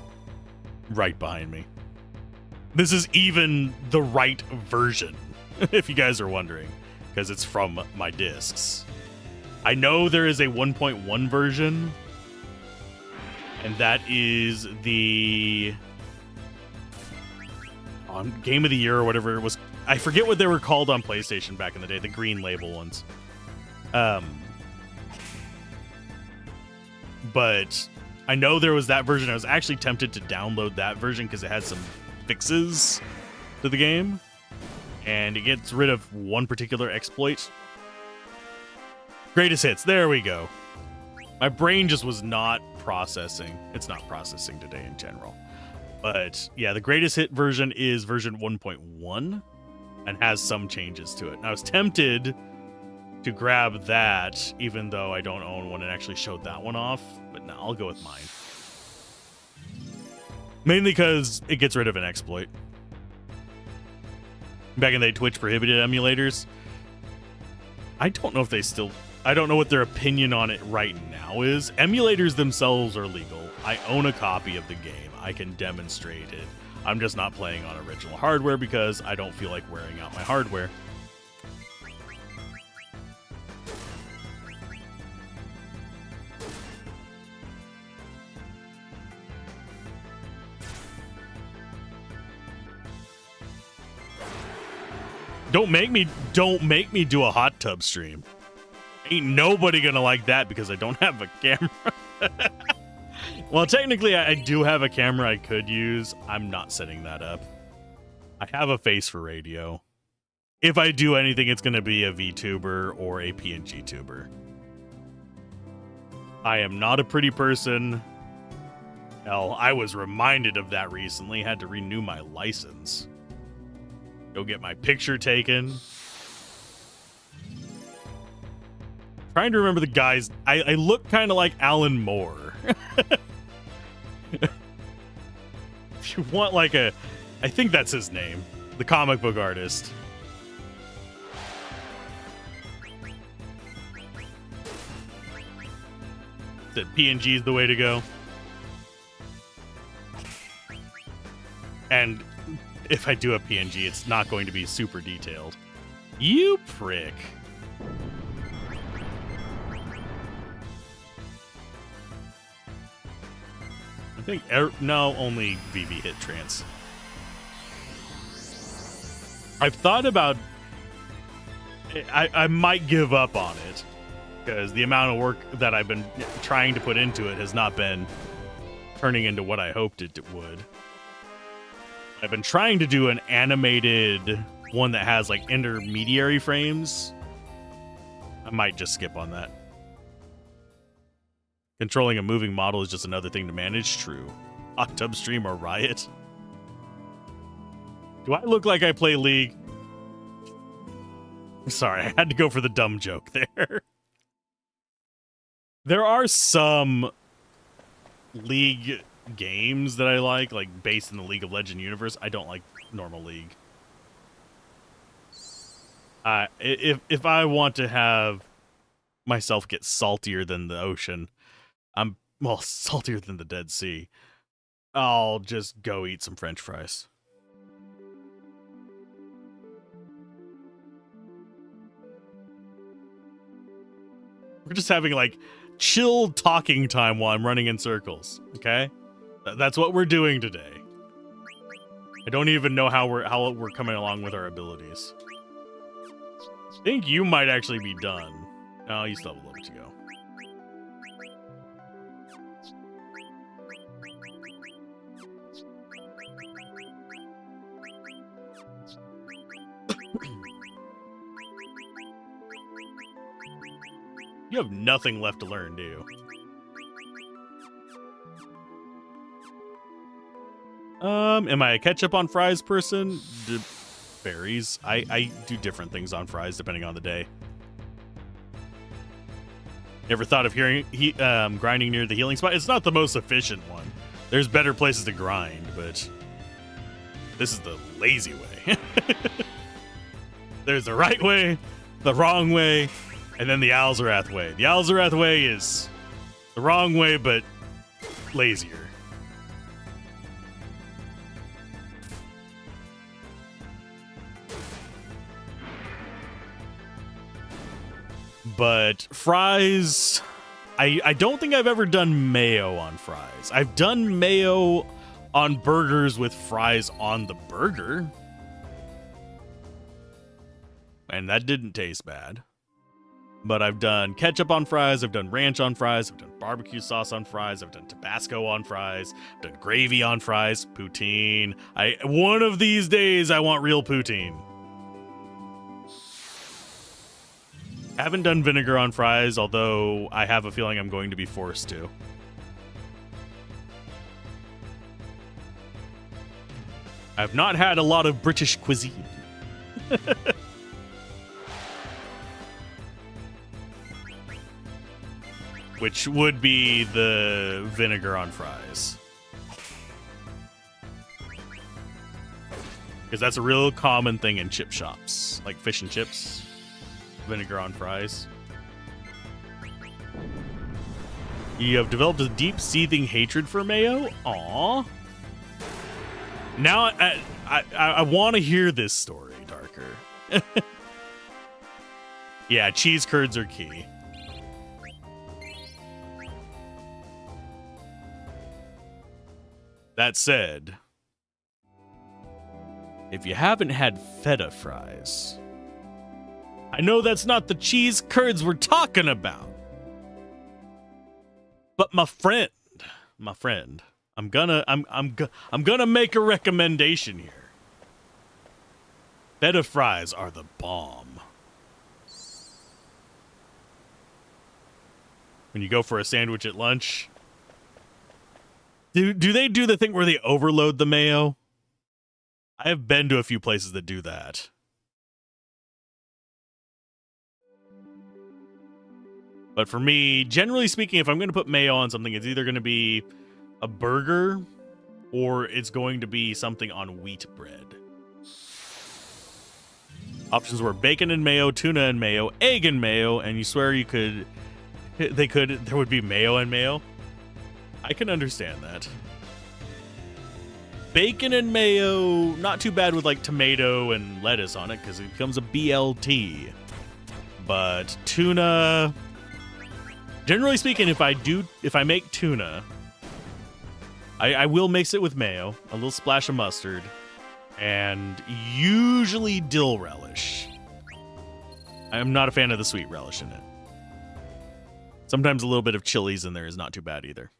right behind me. This is even the right version, if you guys are wondering, because it's from my discs. I know there is a 1.1 version, and that is the Game of the Year or whatever it was. I forget what they were called on PlayStation back in the day, the green label ones. But I know there was that version. I was actually tempted to download that version because it had some fixes to the game, and it gets rid of one particular exploit. Greatest hits. There we go. My brain just was not processing. It's not processing today in general. But yeah, the greatest hit version is version 1.1 and has some changes to it. And I was tempted to grab that, even though I don't own one and actually showed that one off. But no, I'll go with mine. Mainly because it gets rid of an exploit. Back in the day, Twitch prohibited emulators. I don't know if they still... I don't know what their opinion on it right now is. Emulators themselves are legal. I own a copy of the game. I can demonstrate it. I'm just not playing on original hardware because I don't feel like wearing out my hardware. Don't make me do a hot tub stream. Ain't nobody gonna like that because I don't have a camera. Well, technically, I do have a camera I could use. I'm not setting that up. I have a face for radio. If I do anything, it's gonna be a VTuber or a PNG tuber. I am not a pretty person, Hell, I was reminded of that recently. Had to renew my license. Go get my picture taken. Trying to remember the guys. I look kind of like Alan Moore. If you want like a... I think that's his name. The comic book artist. That PNG is the way to go. And if I do a PNG, it's not going to be super detailed. You prick. I think, no, only Vivi hit trance. I've thought about, I might give up on it, because the amount of work that I've been trying to put into it has not been turning into what I hoped it would. I've been trying to do an animated one that has like intermediary frames. I might just skip on that. Controlling a moving model is just another thing to manage. True. Octub stream or Riot. Do I look like I play League? Sorry, I had to go for the dumb joke there. There are some League games that I like based in the League of Legends universe. I don't like normal League. If I want to have myself get saltier than the ocean, well, saltier than the Dead Sea, I'll just go eat some French fries. We're just having like chill talking time while I'm running in circles, okay? That's what we're doing today. I don't even know how we're coming along with our abilities. I think you might actually be done. No, you still have a little bit to go. You have nothing left to learn, do you? Am I a ketchup on fries person? Varies. I do different things on fries depending on the day. Ever thought of grinding near the healing spot? It's not the most efficient one. There's better places to grind, but this is the lazy way. There's the right way, the wrong way, and then the Alzorath way. The Alzorath way is the wrong way, but lazier. But fries, I don't think I've ever done mayo on fries. I've done mayo on burgers with fries on the burger. And that didn't taste bad. But I've done ketchup on fries, I've done ranch on fries, I've done barbecue sauce on fries, I've done Tabasco on fries, I've done gravy on fries, poutine. One of these days I want real poutine. Haven't done vinegar on fries, although I have a feeling I'm going to be forced to. I've not had a lot of British cuisine. Which would be the vinegar on fries. Because that's a real common thing in chip shops, like fish and chips. Vinegar on fries. You have developed a deep seething hatred for mayo? Aww. Now I want to hear this story, Darker. Yeah, cheese curds are key. That said, if you haven't had feta fries, I know that's not the cheese curds we're talking about. But my friend, I'm gonna make a recommendation here. Feta fries are the bomb. When you go for a sandwich at lunch, Do they do the thing where they overload the mayo? I have been to a few places that do that. But for me, generally speaking, if I'm going to put mayo on something, it's either going to be a burger or it's going to be something on wheat bread. Options were bacon and mayo, tuna and mayo, egg and mayo, and you swear you could... there would be mayo and mayo? I can understand that. Bacon and mayo, not too bad with like tomato and lettuce on it because it becomes a BLT. But tuna... Generally speaking, if I make tuna, I will mix it with mayo, a little splash of mustard, and usually dill relish. I'm not a fan of the sweet relish in it. Sometimes a little bit of chilies in there is not too bad either.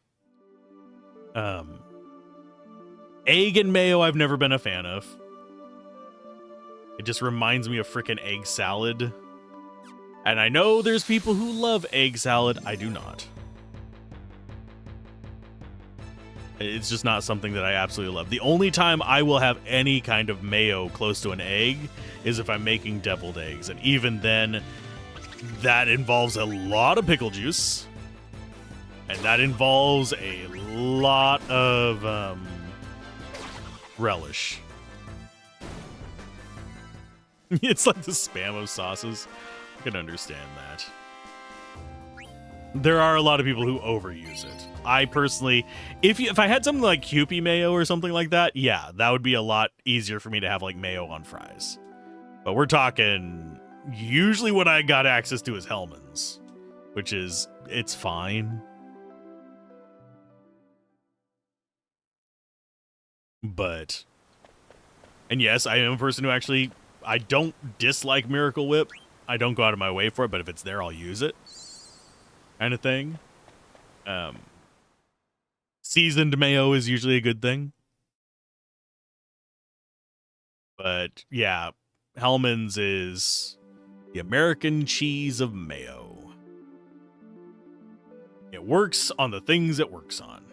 Egg and mayo I've never been a fan of. It just reminds me of frickin' egg salad. And I know there's people who love egg salad. I do not. It's just not something that I absolutely love. The only time I will have any kind of mayo close to an egg is if I'm making deviled eggs. And even then, that involves a lot of pickle juice. And that involves a lot of relish. It's like the spam of sauces. I can understand that. There are a lot of people who overuse it. I personally, if I had something like Kewpie mayo or something like that, yeah, that would be a lot easier for me to have like mayo on fries. But we're talking, usually what I got access to is Hellmann's, which is, it's fine. But, and yes, I am a person who actually, I don't dislike Miracle Whip. I don't go out of my way for it, but if it's there, I'll use it. Kind of thing. Seasoned mayo is usually a good thing. But yeah, Hellmann's is the American cheese of mayo. It works on the things it works on,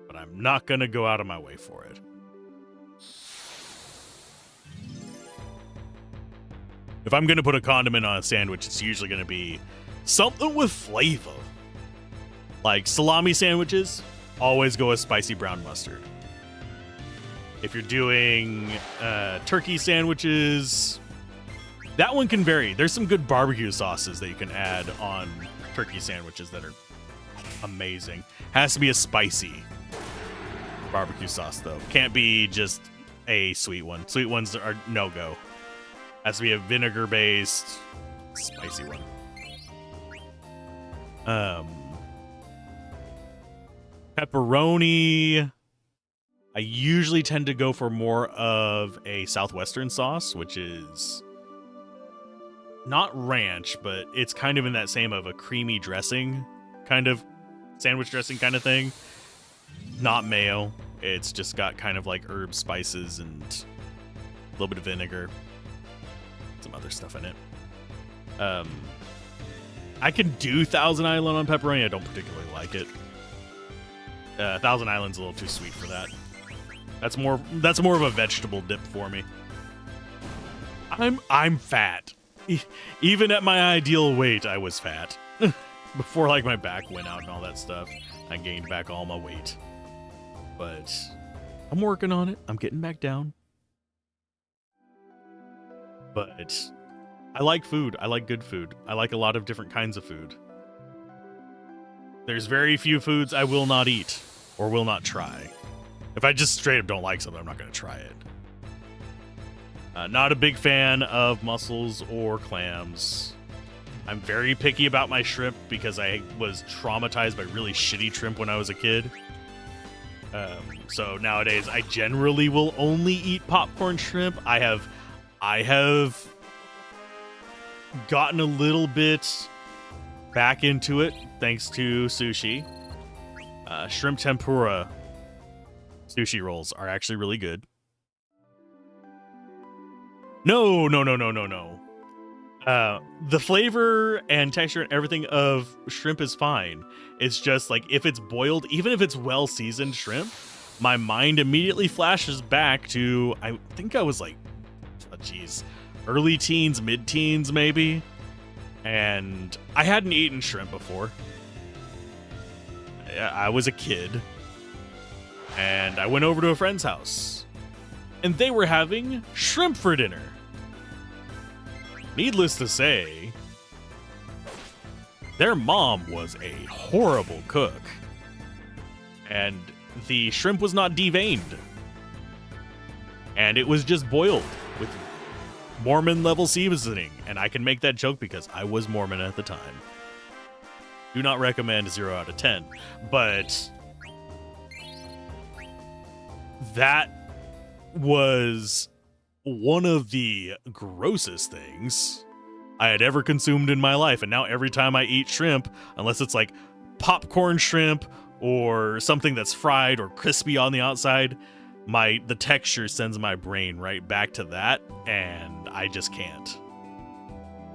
but I'm not going to go out of my way for it. If I'm going to put a condiment on a sandwich, it's usually going to be something with flavor. Like salami sandwiches, always go with spicy brown mustard. If you're doing turkey sandwiches, that one can vary. There's some good barbecue sauces that you can add on turkey sandwiches that are amazing. Has to be a spicy barbecue sauce, though. Can't be just a sweet one. Sweet ones are no-go. Has to be a vinegar-based, spicy one. Pepperoni. I usually tend to go for more of a southwestern sauce, which is not ranch, but it's kind of in that same of a creamy dressing, kind of sandwich dressing kind of thing. Not mayo. It's just got kind of like herbs, spices, and a little bit of vinegar. Some other stuff in it. I can do Thousand Island on pepperoni. I don't particularly like it. Thousand Island's a little too sweet for that. That's more of a vegetable dip for me. I'm fat. Even at my ideal weight, I was fat. Before like my back went out and all that stuff, I gained back all my weight. But I'm working on it. I'm getting back down. But I like food. I like good food. I like a lot of different kinds of food. There's very few foods I will not eat or will not try. If I just straight up don't like something, I'm not going to try it. Not a big fan of mussels or clams. I'm very picky about my shrimp because I was traumatized by really shitty shrimp when I was a kid. So nowadays, I generally will only eat popcorn shrimp. I have gotten a little bit back into it thanks to sushi. Shrimp tempura sushi rolls are actually really good. No. The flavor and texture and everything of shrimp is fine. It's just like if it's boiled, even if it's well seasoned shrimp, my mind immediately flashes back to, I think I was like, early teens, mid-teens maybe. And I hadn't eaten shrimp before. I was a kid. And I went over to a friend's house. And they were having shrimp for dinner. Needless to say, their mom was a horrible cook. And the shrimp was not deveined. And it was just boiled with Mormon level seasoning. And I can make that joke because I was Mormon at the time. Do not recommend 0 out of 10. But that was one of the grossest things I had ever consumed in my life. And now every time I eat shrimp, unless it's like popcorn shrimp or something that's fried or crispy on the outside, the texture sends my brain right back to that, and I just can't.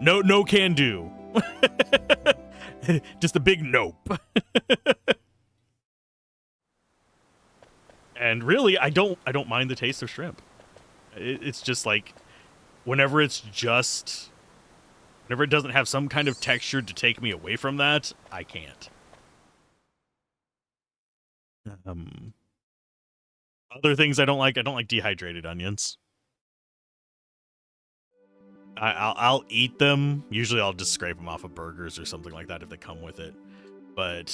No can do. Just a big nope. And really, I don't mind the taste of shrimp. It's just like whenever it doesn't have some kind of texture to take me away from that, I can't. Other things I don't like dehydrated onions. I'll eat them. Usually I'll just scrape them off of burgers or something like that if they come with it. But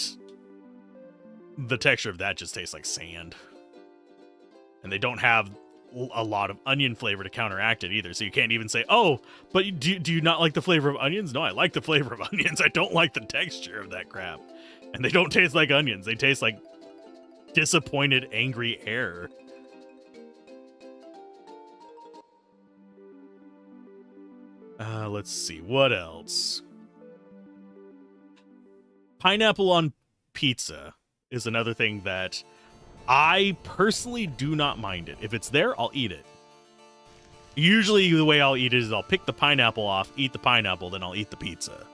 the texture of that just tastes like sand. And they don't have a lot of onion flavor to counteract it either. So you can't even say, oh, but do you not like the flavor of onions? No, I like the flavor of onions. I don't like the texture of that crap. And they don't taste like onions. They taste like disappointed, angry air. Let's see. What else? Pineapple on pizza is another thing that I personally do not mind it. If it's there, I'll eat it. Usually the way I'll eat it is I'll pick the pineapple off, eat the pineapple, then I'll eat the pizza.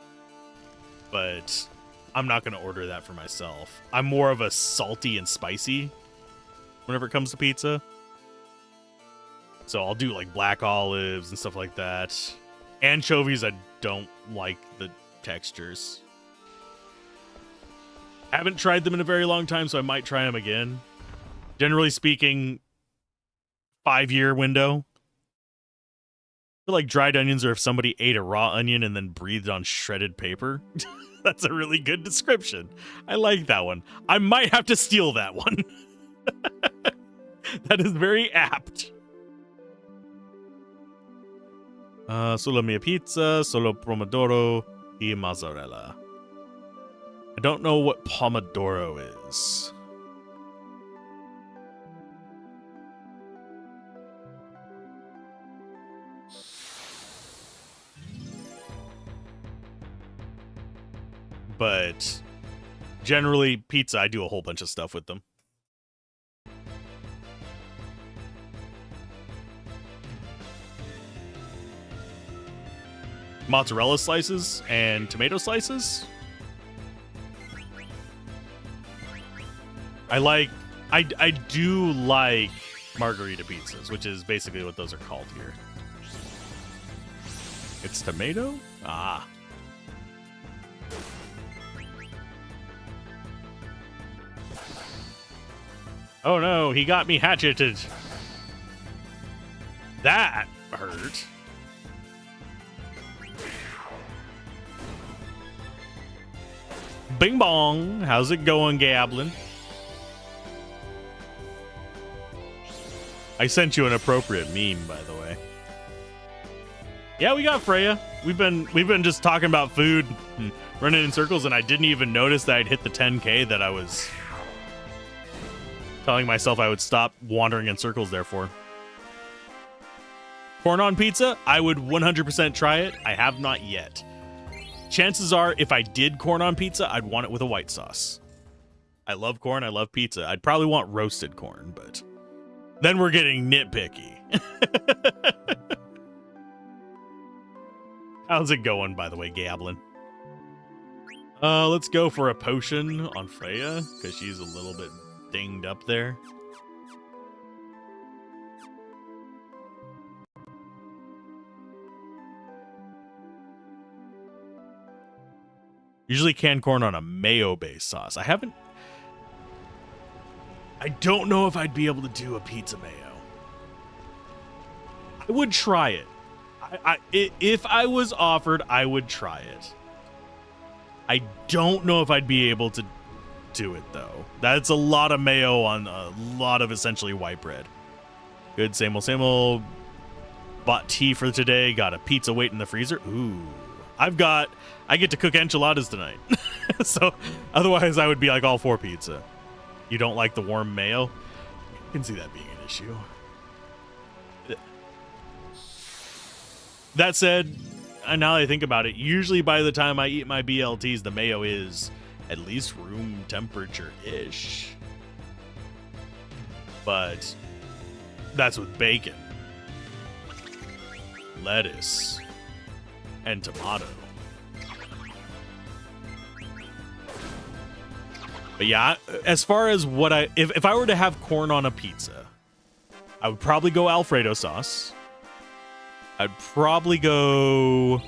But I'm not going to order that for myself. I'm more of a salty and spicy whenever it comes to pizza. So I'll do like black olives and stuff like that. Anchovies, I don't like the textures. Haven't tried them in a very long time, so I might try them again. Generally speaking, 5-year window. I feel like dried onions are if somebody ate a raw onion and then breathed on shredded paper. That's a really good description. I like that one. I might have to steal that one. That is very apt. Solo mia pizza, solo pomodoro e mozzarella. I don't know what pomodoro is. But generally, pizza, I do a whole bunch of stuff with them. Mozzarella slices and tomato slices. I do like margarita pizzas, which is basically what those are called here. It's tomato? Ah. Oh no, he got me hatcheted. That hurt. Bing bong. How's it going, Gablin? I sent you an appropriate meme, by the way. Yeah, we got Freya. We've been just talking about food and running in circles, and I didn't even notice that I'd hit the 10K that I was telling myself I would stop wandering in circles there for. Corn on pizza? I would 100% try it. I have not yet. Chances are, if I did corn on pizza, I'd want it with a white sauce. I love corn. I love pizza. I'd probably want roasted corn, but then we're getting nitpicky. How's it going, by the way, Gablin? Let's go for a potion on Freya, because she's a little bit dinged up there. Usually canned corn on a mayo-based sauce. I don't know if I'd be able to do a pizza mayo. I would try it. If I was offered, I would try it. I don't know if I'd be able to do it, though. That's a lot of mayo on a lot of essentially white bread. Good, same old. Bought tea for today. Got a pizza waiting in the freezer. Ooh. I get to cook enchiladas tonight. So, otherwise I would be like all for pizza. You don't like the warm mayo? I can see that being an issue. That said, now that I think about it, usually by the time I eat my BLTs, the mayo is at least room temperature-ish. But that's with bacon, lettuce, and tomato. But yeah, as far as what if I were to have corn on a pizza, I would probably go Alfredo sauce. I'd probably go...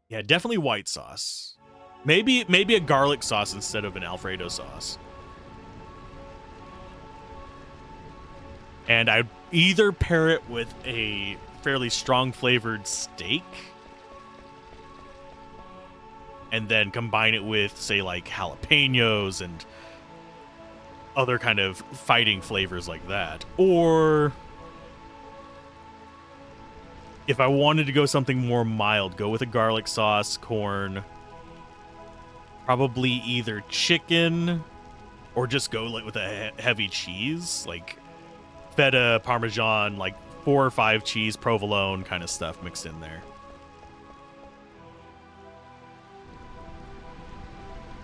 Yeah, definitely white sauce. Maybe a garlic sauce instead of an Alfredo sauce. And I'd either pair it with a fairly strong flavored steak and then combine it with, say, like jalapenos and other kind of fighting flavors like that. Or if I wanted to go something more mild, go with a garlic sauce, corn, probably either chicken or just go like with a heavy cheese, like feta, parmesan, like 4 or 5 cheese, provolone kind of stuff mixed in there.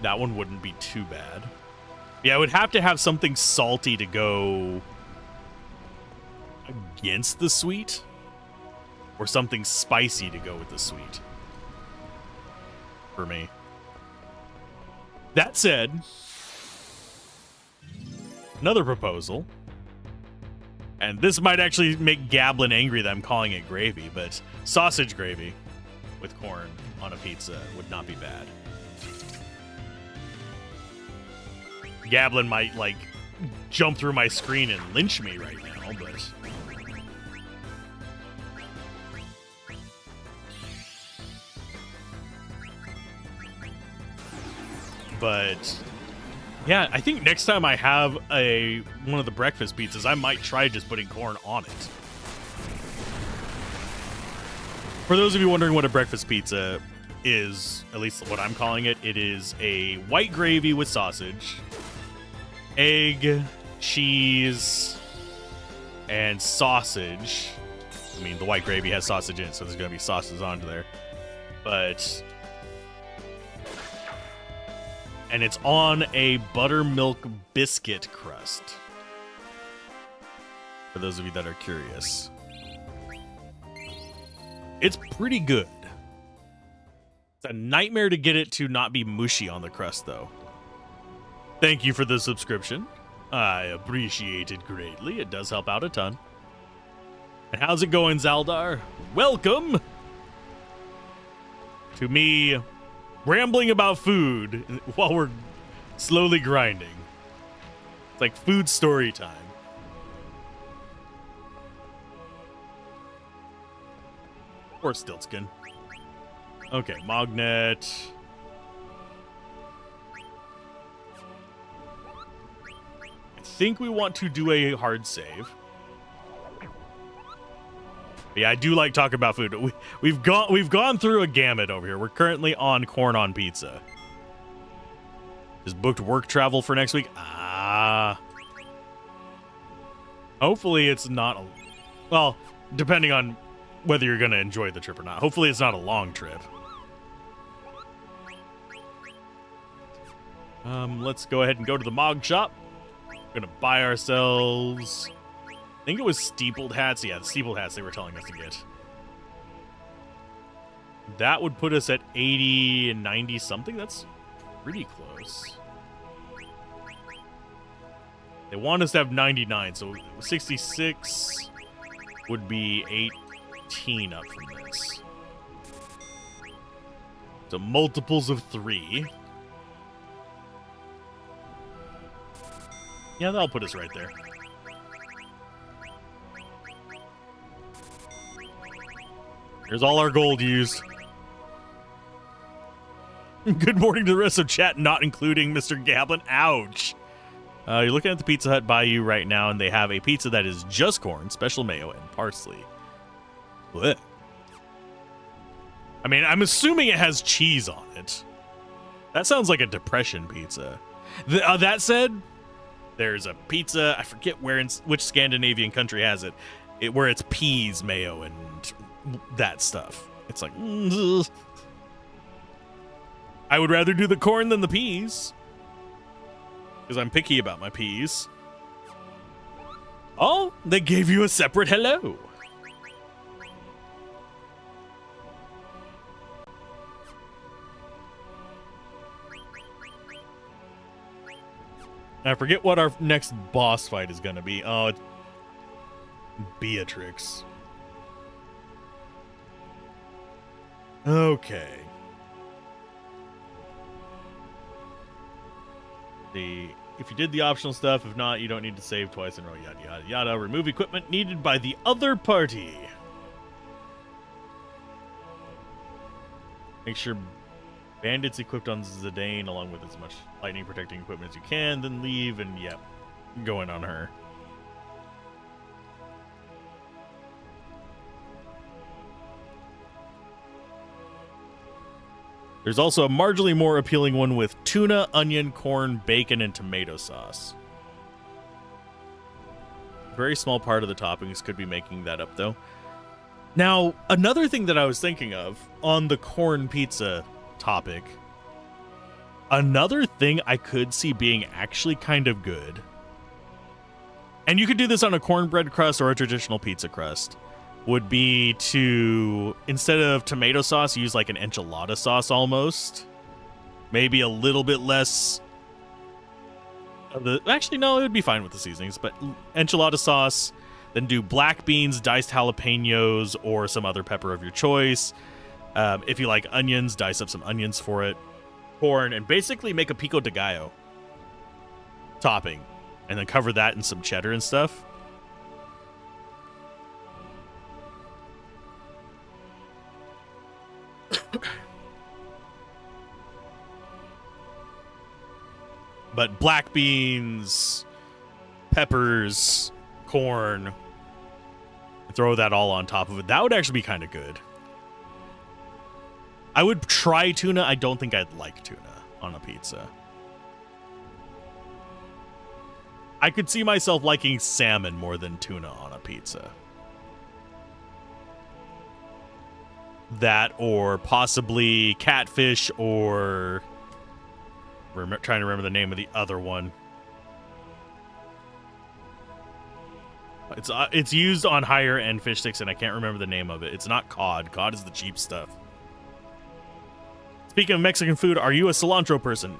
That one wouldn't be too bad. Yeah, I would have to have something salty to go against the sweet, or something spicy to go with the sweet for me. That said, another proposal, and this might actually make Gablin angry that I'm calling it gravy, but sausage gravy with corn on a pizza would not be bad. Gablin might, like, jump through my screen and lynch me right now, but yeah, I think next time I have one of the breakfast pizzas, I might try just putting corn on it. For those of you wondering what a breakfast pizza is, at least what I'm calling it, it is a white gravy with sausage, egg, cheese, and sausage. I mean, the white gravy has sausage in it, so there's going to be sauces onto there. But... and it's on a buttermilk biscuit crust. For those of you that are curious. It's pretty good. It's a nightmare to get it to not be mushy on the crust, though. Thank you for the subscription. I appreciate it greatly. It does help out a ton. And how's it going, Zaldar? Welcome to me rambling about food while we're slowly grinding. It's like food story time. Or Stiltskin. Okay, Mognet. I think we want to do a hard save. Yeah, I do like talking about food. We've gone through a gamut over here. We're currently on corn on pizza. Just booked work travel for next week. Hopefully it's not a... well, depending on whether you're going to enjoy the trip or not. Hopefully it's not a long trip. Let's go ahead and go to the Mog shop. We're going to buy ourselves I think it was steepled hats. Yeah, the steepled hats they were telling us to get. That would put us at 80 and 90 something. That's pretty close. They want us to have 99, so 66 would be 18 up from this. So multiples of 3. Yeah, that'll put us right there. There's all our gold used. Good morning to the rest of chat, not including Mr. Gablin. Ouch. You're looking at the Pizza Hut by you right now, and they have a pizza that is just corn, special mayo, and parsley. Blech. I mean, I'm assuming it has cheese on it. That sounds like a depression pizza. That said, there's a pizza, I forget which Scandinavian country has it, where it's peas, mayo, and that stuff. It's like, I would rather do the corn than the peas. Because I'm picky about my peas. Oh, they gave you a separate hello. I forget what our next boss fight is going to be. Oh, it's Beatrix. Okay. If you did the optional stuff, if not, you don't need to save twice in a row, yada, yada, yada. Remove equipment needed by the other party. Make sure bandits equipped on Zidane along with as much lightning protecting equipment as you can, then leave, and yep, go in on her. There's also a marginally more appealing one with tuna, onion, corn, bacon, and tomato sauce. Very small part of the toppings could be making that up, though. Now, another thing that I was thinking of on the corn pizza topic, another thing I could see being actually kind of good, and you could do this on a cornbread crust or a traditional pizza crust, would be to, instead of tomato sauce, use like an enchilada sauce almost. Maybe a little bit less of the... Actually, no, it would be fine with the seasonings, but enchilada sauce, then do black beans, diced jalapenos, or some other pepper of your choice. If you like onions, dice up some onions for it. Corn, and basically make a pico de gallo topping. And then cover that in some cheddar and stuff. But black beans, peppers, corn, throw that all on top of it. That would actually be kind of good. I would try tuna. I don't think I'd like tuna on a pizza. I could see myself liking salmon more than tuna on a pizza. That or possibly catfish or... trying to remember the name of the other one. It's used on higher end fish sticks, and I can't remember the name of it. It's not cod. Cod is the cheap stuff. Speaking of Mexican food, are you a cilantro person?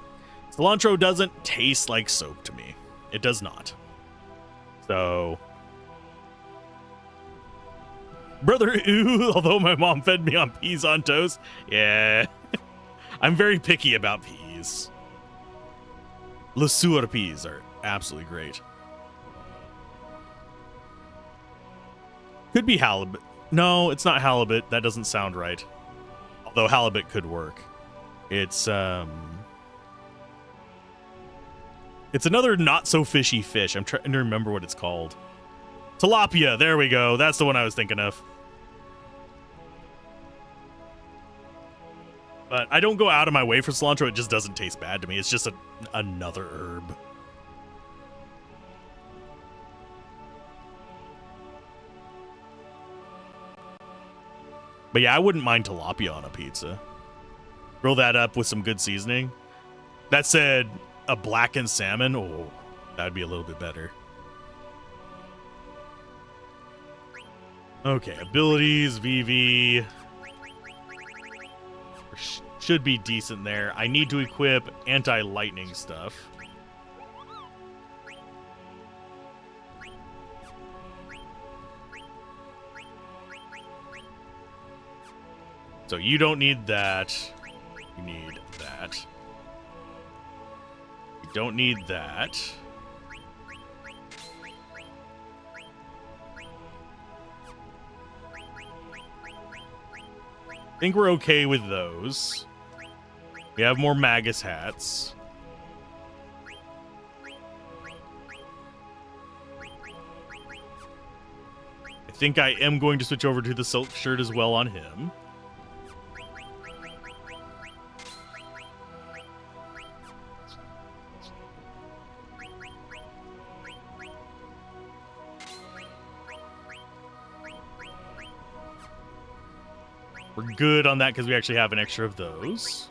Cilantro doesn't taste like soap to me. It does not. So... Brother, ooh, although my mom fed me on peas on toast. Yeah. I'm very picky about peas. Le Sueur peas are absolutely great. Could be halibut. No, it's not halibut. That doesn't sound right. Although halibut could work. It's another not so fishy fish. I'm trying to remember what it's called. Tilapia. There we go. That's the one I was thinking of. But I don't go out of my way for cilantro. It just doesn't taste bad to me. It's just another herb. But yeah, I wouldn't mind tilapia on a pizza. Roll that up with some good seasoning. That said, a blackened salmon, oh, that'd be a little bit better. Okay, abilities, Vivi. Should be decent there. I need to equip anti-lightning stuff. So you don't need that. You need that. You don't need that. I think we're okay with those. We have more Magus hats. I think I am going to switch over to the silk shirt as well on him. We're good on that because we actually have an extra of those.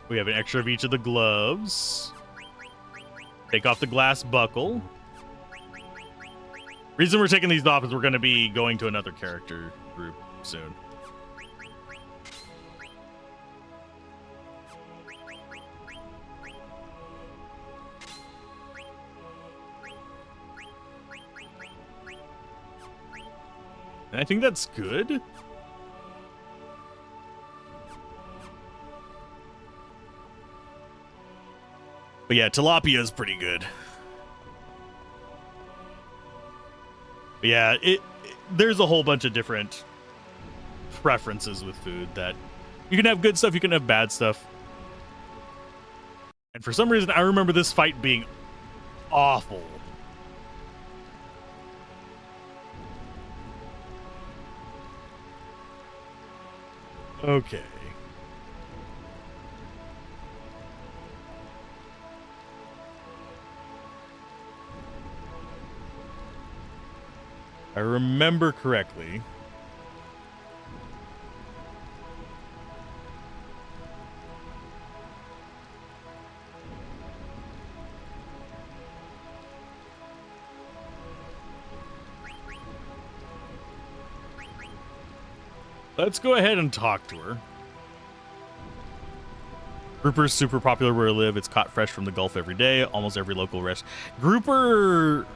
We have an extra of each of the gloves. Take off the glass buckle. Reason we're taking these off is we're going to be going to another character group soon. And I think that's good. But yeah, tilapia is pretty good. But yeah, there's a whole bunch of different preferences with food that you can have good stuff, you can have bad stuff. And for some reason, I remember this fight being awful. Okay. I remember correctly. Let's go ahead and talk to her. Grouper's super popular where I live. It's caught fresh from the Gulf every day. Almost every local restaurant. Grouper,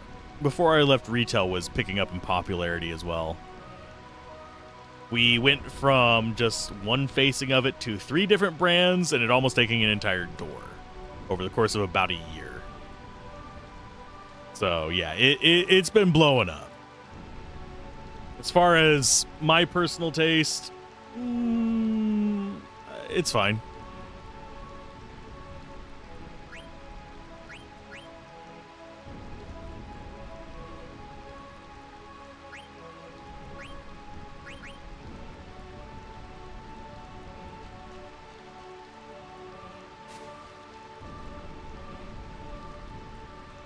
before I left retail, was picking up in popularity as well. We went from just one facing of it to 3 different brands, and it almost taking an entire door over the course of about a year. So yeah, it's been blowing up. As far as my personal taste, it's fine.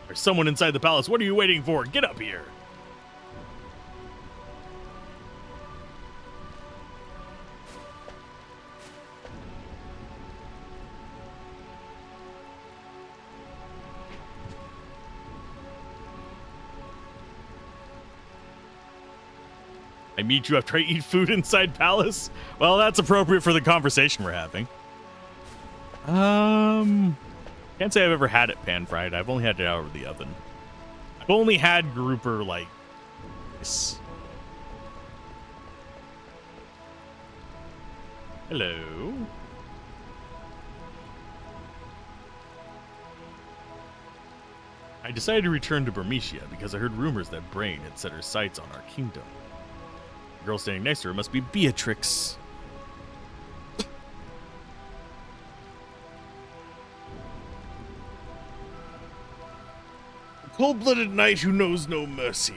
There's someone inside the palace. What are you waiting for? Get up here. I meet you after I eat food inside palace? Well, that's appropriate for the conversation we're having. Can't say I've ever had it pan-fried. I've only had it out of the oven. I've only had grouper like this. Hello. I decided to return to Burmecia because I heard rumors that Brain had set her sights on our kingdom. The girl standing next to her must be Beatrix. A cold-blooded knight who knows no mercy.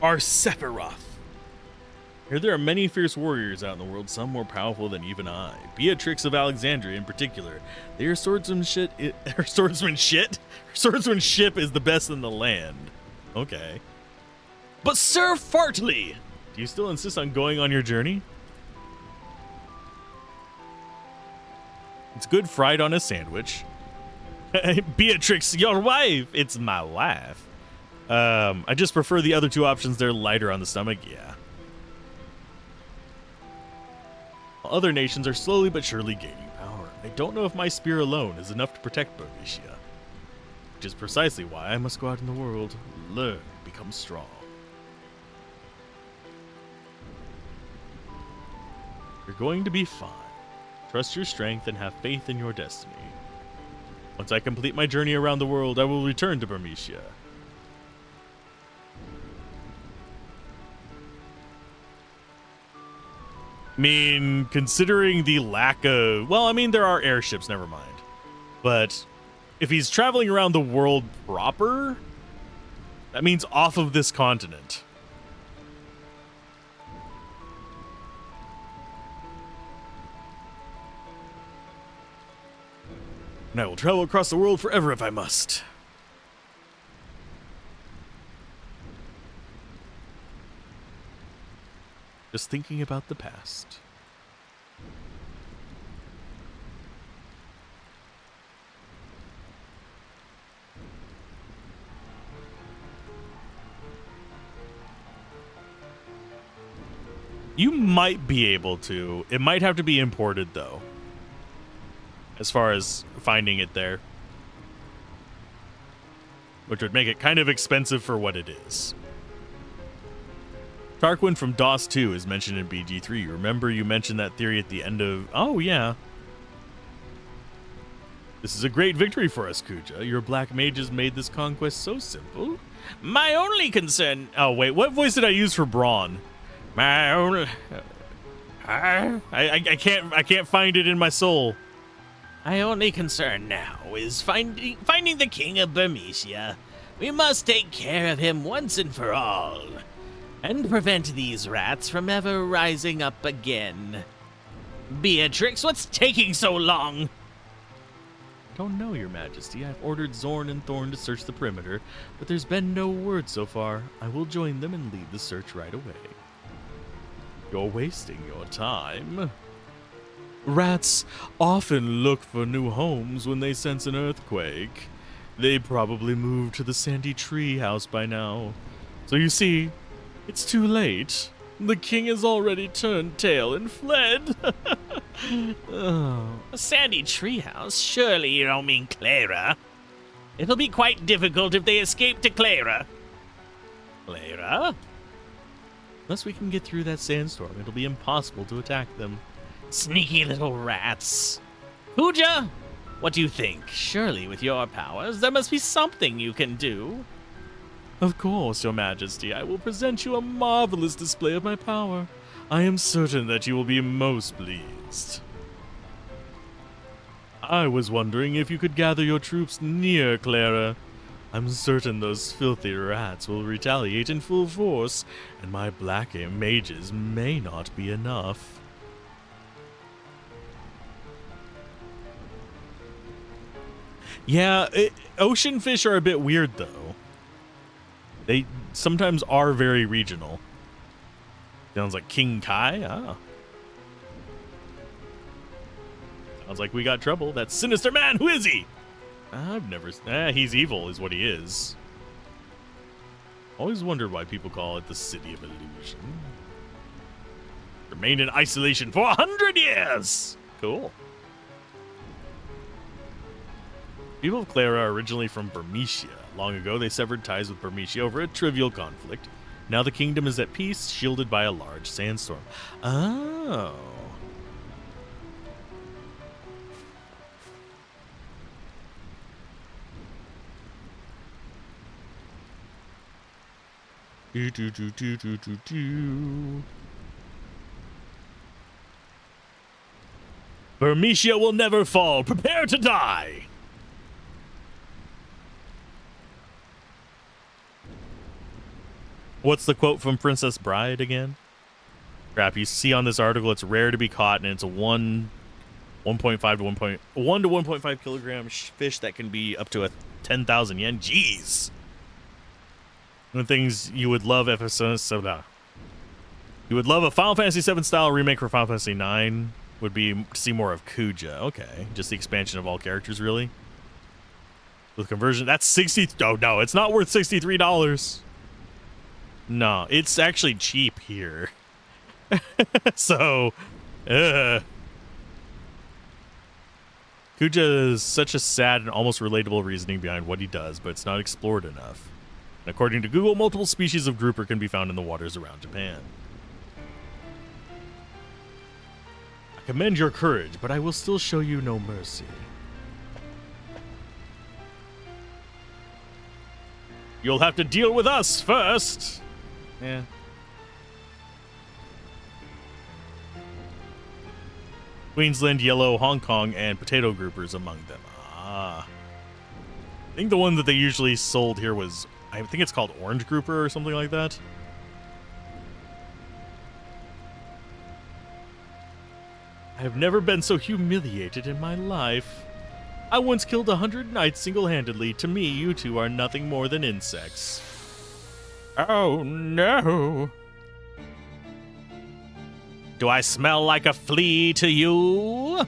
Our Sephiroth. Here there are many fierce warriors out in the world, some more powerful than even I. Beatrix of Alexandria in particular. Their swordsmanship is the best in the land. Okay. But Sir Fartley! Do you still insist on going on your journey? It's good fried on a sandwich. Beatrix, your wife. It's my wife. I just prefer the other two options. They're lighter on the stomach. Yeah. Other nations are slowly but surely gaining power. I don't know if my spear alone is enough to protect Bernicia, which is precisely why I must go out in the world, learn, become strong. You're going to be fine. Trust your strength and have faith in your destiny. Once I complete my journey around the world, I will return to Bernicia. I mean, considering the lack of... Well, I mean, there are airships, never mind. But if he's traveling around the world proper, that means off of this continent. And I will travel across the world forever if I must. Just thinking about the past. You might be able to. It might have to be imported, though, as far as finding it there, which would make it kind of expensive for what it is. Tarquin from DOS 2 is mentioned in BG3. Remember you mentioned that theory at the end of... Oh, yeah. This is a great victory for us, Kuja. Your black mages made this conquest so simple. My only concern... Oh, wait. What voice did I use for Braun? My only... I can't find it in my soul. My only concern now is finding the King of Bernicia. We must take care of him once and for all, and prevent these rats from ever rising up again. Beatrix, what's taking so long? Don't know, Your Majesty. I've ordered Zorn and Thorn to search the perimeter, but there's been no word so far. I will join them and lead the search right away. You're wasting your time. Rats often look for new homes when they sense an earthquake. They probably moved to the sandy tree house by now. So you see, it's too late. The king has already turned tail and fled. Oh, a sandy treehouse? Surely you don't mean Clara. It'll be quite difficult if they escape to Clara. Clara? Unless we can get through that sandstorm, it'll be impossible to attack them. Sneaky little rats. Kuja, what do you think? Surely with your powers, there must be something you can do. Of course, Your Majesty. I will present you a marvelous display of my power. I am certain that you will be most pleased. I was wondering if you could gather your troops near Clara. I'm certain those filthy rats will retaliate in full force, and my black mages may not be enough. Yeah, ocean fish are a bit weird, though. They sometimes are very regional. Sounds like King Kai? Ah. Sounds like we got trouble. That sinister man, who is he? I've never... he's evil is what he is. Always wondered why people call it the City of Illusion. Remained in isolation for 100 years! Cool. People of Clara are originally from Bernicia. Long ago, they severed ties with Bernicia over a trivial conflict. Now the kingdom is at peace, shielded by a large sandstorm. Oh. Do, do, do, do, do, do, do. Bernicia will never fall. Prepare to die. What's the quote from Princess Bride again? Crap, you see on this article, it's rare to be caught, and it's a 1.5 to 1.5 kilogram fish that can be up to 10,000 yen. Jeez. One of the things you would love you would love a Final Fantasy VII style remake for Final Fantasy IX. would be to see more of Kuja. Okay, just the expansion of all characters, really? With conversion, that's 60. Oh, no, it's not worth $63. No, it's actually cheap here. So, Kuja is such a sad and almost relatable reasoning behind what he does, but it's not explored enough. And according to Google, multiple species of grouper can be found in the waters around Japan. I commend your courage, but I will still show you no mercy. You'll have to deal with us first. Yeah. Queensland, yellow, Hong Kong, and potato groupers among them. Ah. I think the one that they usually sold here was, I think it's called orange grouper or something like that. I have never been so humiliated in my life. I once killed 100 knights single-handedly. To me, you two are nothing more than insects. Oh, no. Do I smell like a flea to you?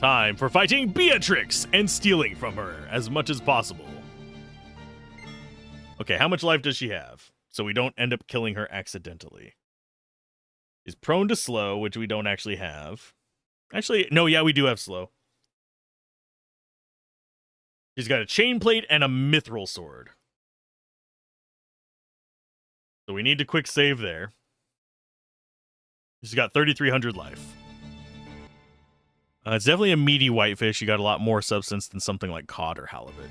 Time for fighting Beatrix and stealing from her as much as possible. Okay, how much life does she have? So we don't end up killing her accidentally. She's prone to slow, which we don't actually have. Actually, no, yeah, we do have slow. She's got a chain plate and a mithril sword. So we need to quick save there. She's got 3,300 life. It's definitely a meaty whitefish. You got a lot more substance than something like cod or halibut.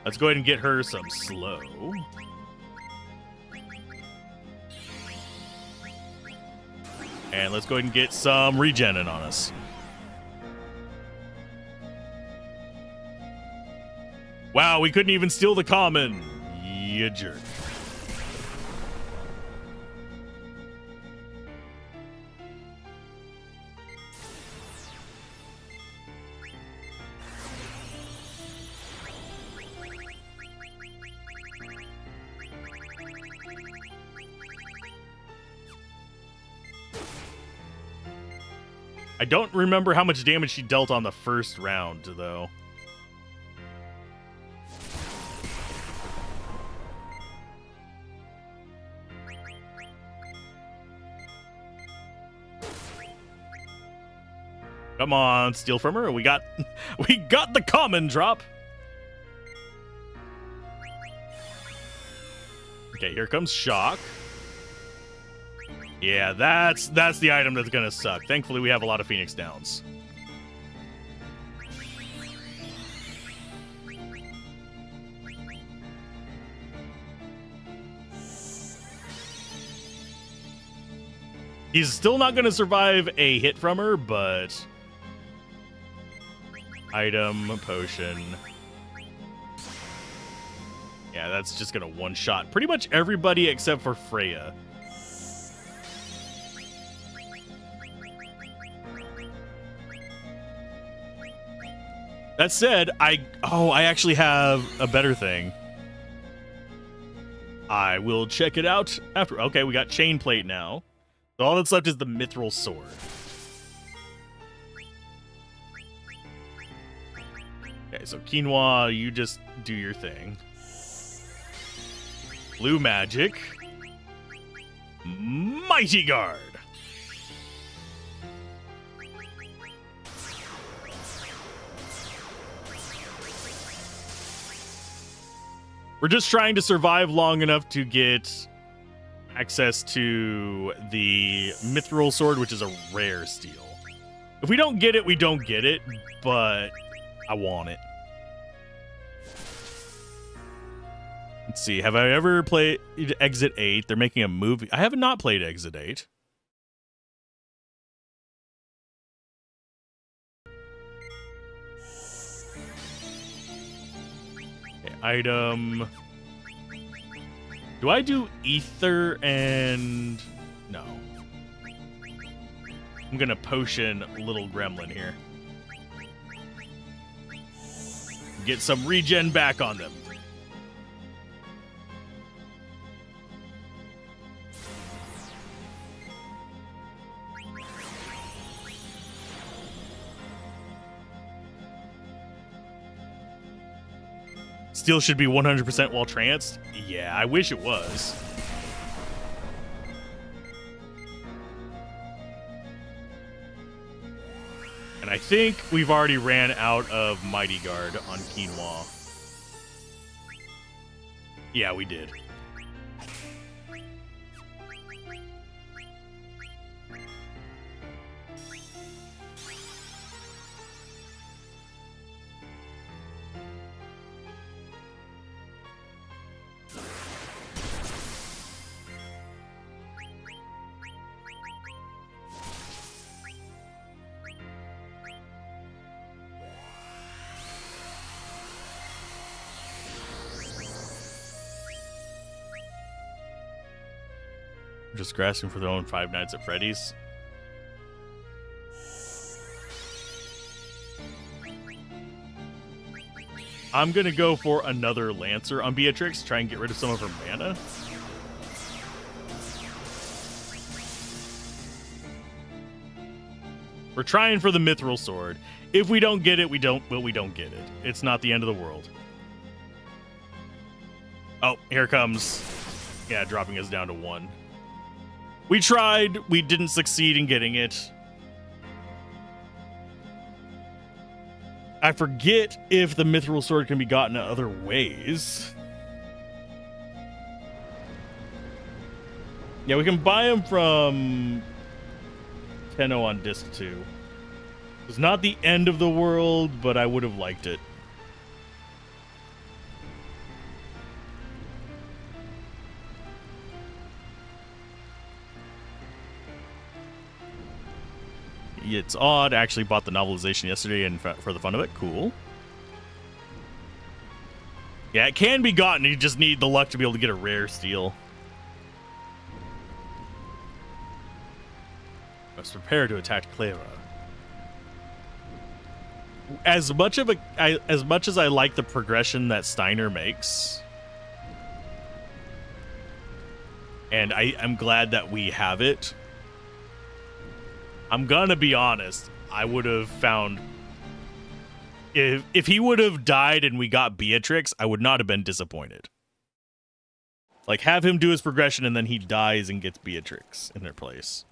Let's go ahead and get her some slow. And let's go ahead and get some regenin on us. Wow, we couldn't even steal the common. You jerk. I don't remember how much damage she dealt on the first round, though. Come on, steal from her. We got the common drop. Okay, here comes shock. Yeah, that's the item that's gonna suck. Thankfully, we have a lot of Phoenix Downs. He's still not gonna survive a hit from her, but item, potion. Yeah, that's just gonna one-shot pretty much everybody except for Freya. That said, I actually have a better thing. I will check it out after. Okay, we got chain plate now. So all that's left is the mithril sword. Okay, so quinoa, you just do your thing. Blue magic. Mighty guard. We're just trying to survive long enough to get access to the mithril sword, which is a rare steal. If we don't get it, we don't get it, but I want it. Let's see. Have I ever played Exit 8? They're making a movie. I have not played Exit 8. Okay, item. Do I do ether and... No. I'm gonna potion little gremlin here. Get some regen back on them. Steel should be 100% while tranced? Yeah, I wish it was. And I think we've already ran out of Mighty Guard on Quinoa. Yeah, we did. Just grasping for their own Five Nights at Freddy's. I'm gonna go for another Lancer on Beatrix, try and get rid of some of her mana. We're trying for the Mithril Sword. If we don't get it, we don't get it. It's not the end of the world. Oh, here comes. Yeah, dropping us down to 1. We tried. We didn't succeed in getting it. I forget if the Mithril Sword can be gotten other ways. Yeah, we can buy them from Tenno on Disc 2. It's not the end of the world, but I would have liked it. It's odd. I actually bought the novelization yesterday and for the fun of it. Cool. Yeah, it can be gotten. You just need the luck to be able to get a rare steel. Let's prepare to attack Clara. As much as I like the progression that Steiner makes, and I'm glad that we have it. I'm gonna be honest. I would have found if he would have died and we got Beatrix, I would not have been disappointed. Like, have him do his progression and then he dies and gets Beatrix in their place.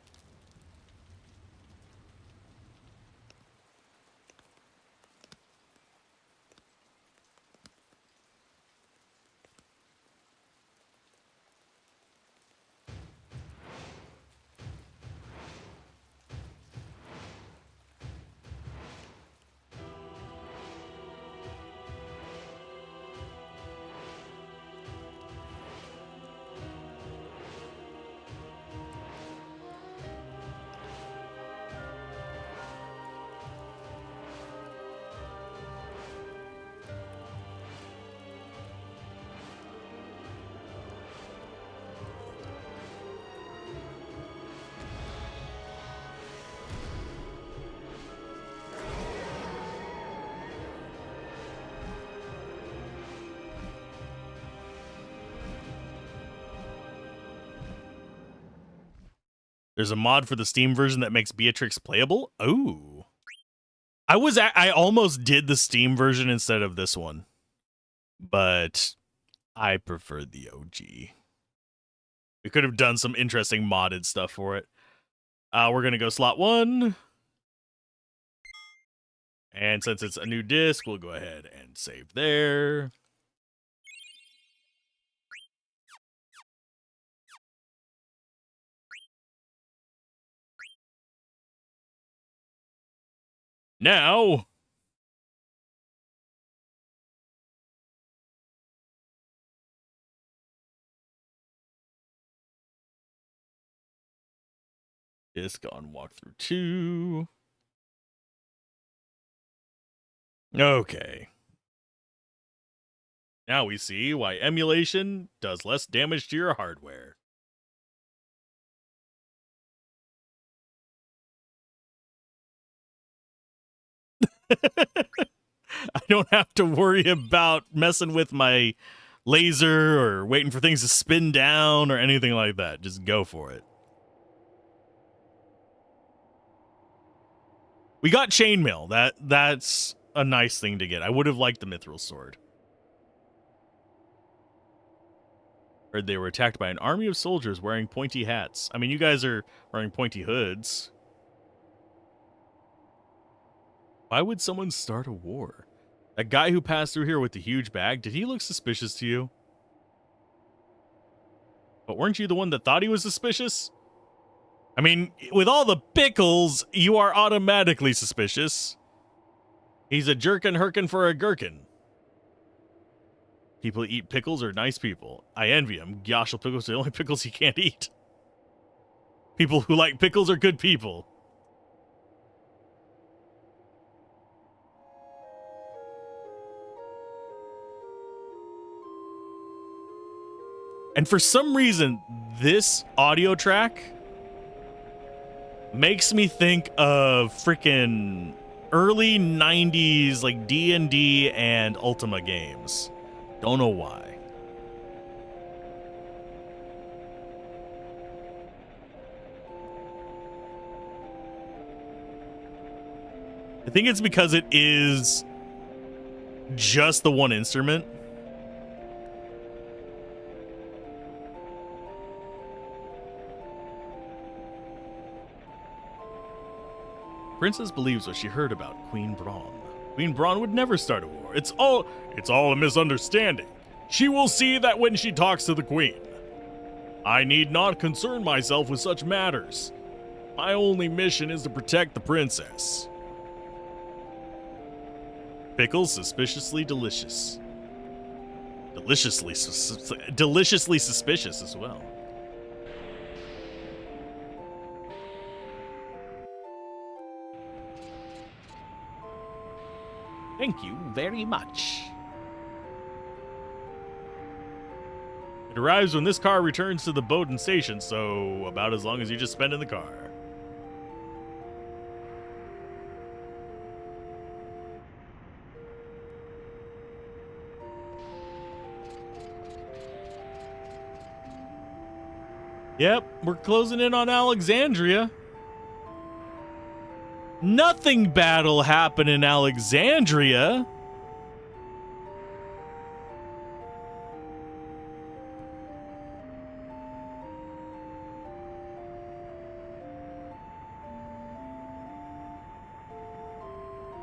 There's a mod for the Steam version that makes Beatrix playable. Oh, I almost did the Steam version instead of this one, but I prefer the OG. We could have done some interesting modded stuff for it. We're gonna go slot 1, and since it's a new disc, we'll go ahead and save there. Now, disc on walkthrough 2. Okay. Now we see why emulation does less damage to your hardware. I don't have to worry about messing with my laser or waiting for things to spin down or anything like that. Just go for it. We got chainmail. That's a nice thing to get. I would have liked the Mithril Sword. Heard they were attacked by an army of soldiers wearing pointy hats. I mean, you guys are wearing pointy hoods. Why would someone start a war? That guy who passed through here with the huge bag, did he look suspicious to you? But weren't you the one that thought he was suspicious? I mean, with all the pickles, you are automatically suspicious. He's a jerkin herkin for a gherkin. People who eat pickles are nice people. I envy him. Gyashal pickles are the only pickles he can't eat. People who like pickles are good people. And for some reason, this audio track makes me think of freaking early 90s like D&D and Ultima games. Don't know why. I think it's because it is just the one instrument. Princess believes what she heard about Queen Braun. Queen Braun would never start a war. It's all a misunderstanding. She will see that when she talks to the queen. I need not concern myself with such matters. My only mission is to protect the princess. Pickles suspiciously delicious. Deliciously suspicious as well. Thank you very much. It arrives when this car returns to the Bowden station, so about as long as you just spend in the car. Yep, we're closing in on Alexandria. Nothing bad will happen in Alexandria.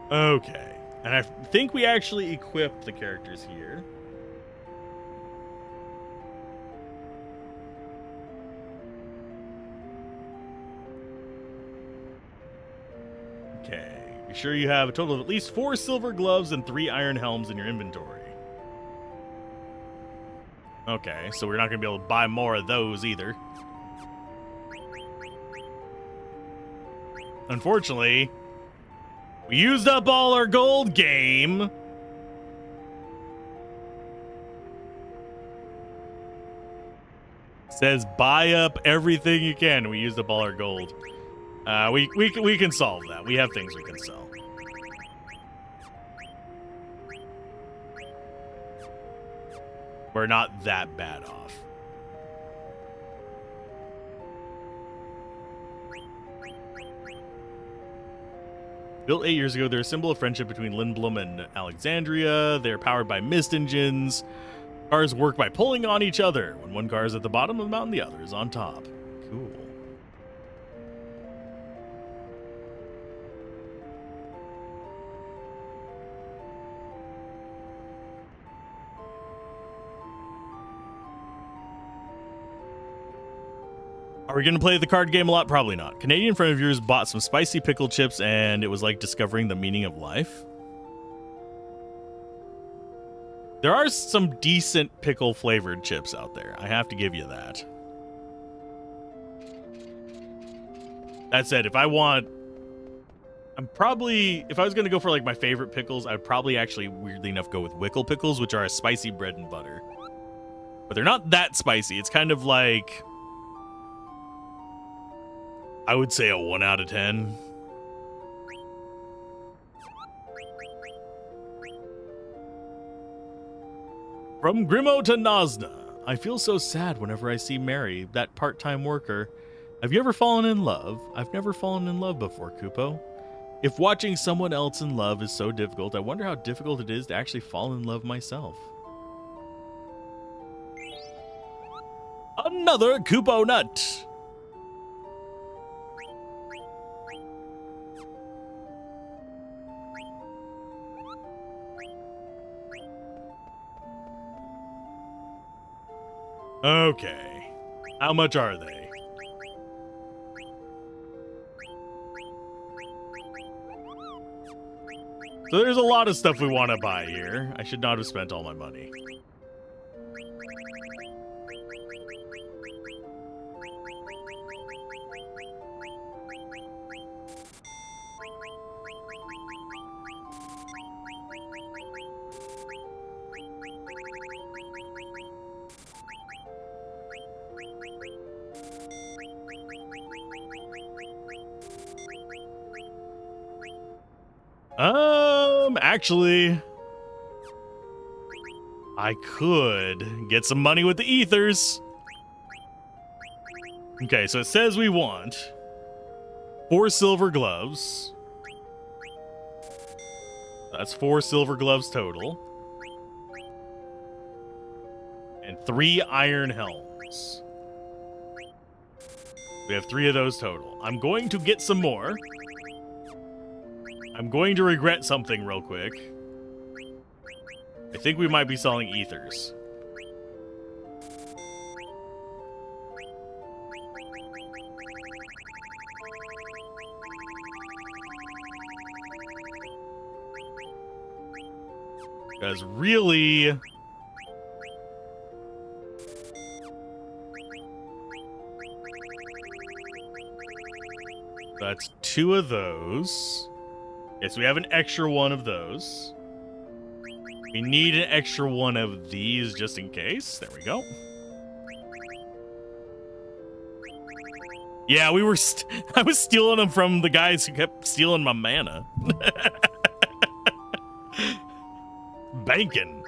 Okay. And I think we actually equipped the characters here. Okay. Be sure you have a total of at least 4 silver gloves and 3 iron helms in your inventory. Okay, so we're not going to be able to buy more of those either. Unfortunately, we used up all our gold game. Says buy up everything you can. We used up all our gold. We can solve that. We have things we can sell. We're not that bad off. Built 8 years ago, they're a symbol of friendship between Lindblom and Alexandria. They're powered by mist engines. Cars work by pulling on each other. When one car is at the bottom of the mountain, the other is on top. Cool. Are we going to play the card game a lot? Probably not. Canadian friend of yours bought some spicy pickle chips, and it was like discovering the meaning of life. There are some decent pickle flavored chips out there. I have to give you that. That said, if I was going to go for like my favorite pickles, I'd probably actually, weirdly enough, go with Wickle pickles, which are a spicy bread and butter. But they're not that spicy. It's kind of like, I would say a 1 out of 10. From Grimo to Nazna. I feel so sad whenever I see Mary, that part-time worker. Have you ever fallen in love? I've never fallen in love before, Kupo. If watching someone else in love is so difficult, I wonder how difficult it is to actually fall in love myself. Another Kupo nut. Okay. How much are they? So there's a lot of stuff we want to buy here. I should not have spent all my money. Actually, I could get some money with the ethers. Okay, so it says we want 4 silver gloves. That's 4 silver gloves total. And 3 iron helms. We have 3 of those total. I'm going to get some more. I'm going to regret something real quick. I think we might be selling ethers. Because really... that's 2 of those. Okay, so we have an extra 1 of those. We need an extra 1 of these just in case. There we go. Yeah, we were. I was stealing them from the guys who kept stealing my mana. Banking.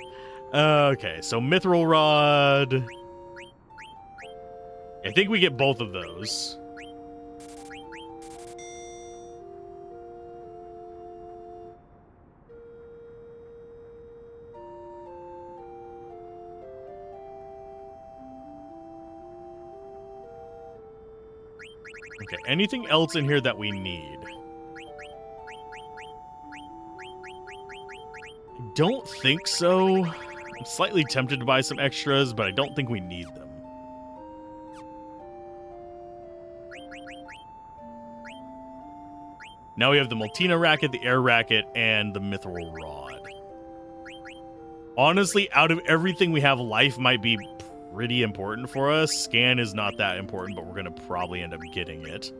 Okay, so mithril rod. I think we get both of those. Okay, anything else in here that we need? I don't think so. I'm slightly tempted to buy some extras, but I don't think we need them. Now we have the Multina racket, the air racket, and the mithril rod. Honestly, out of everything we have, life might be pretty important for us. Scan is not that important, but we're going to probably end up getting it.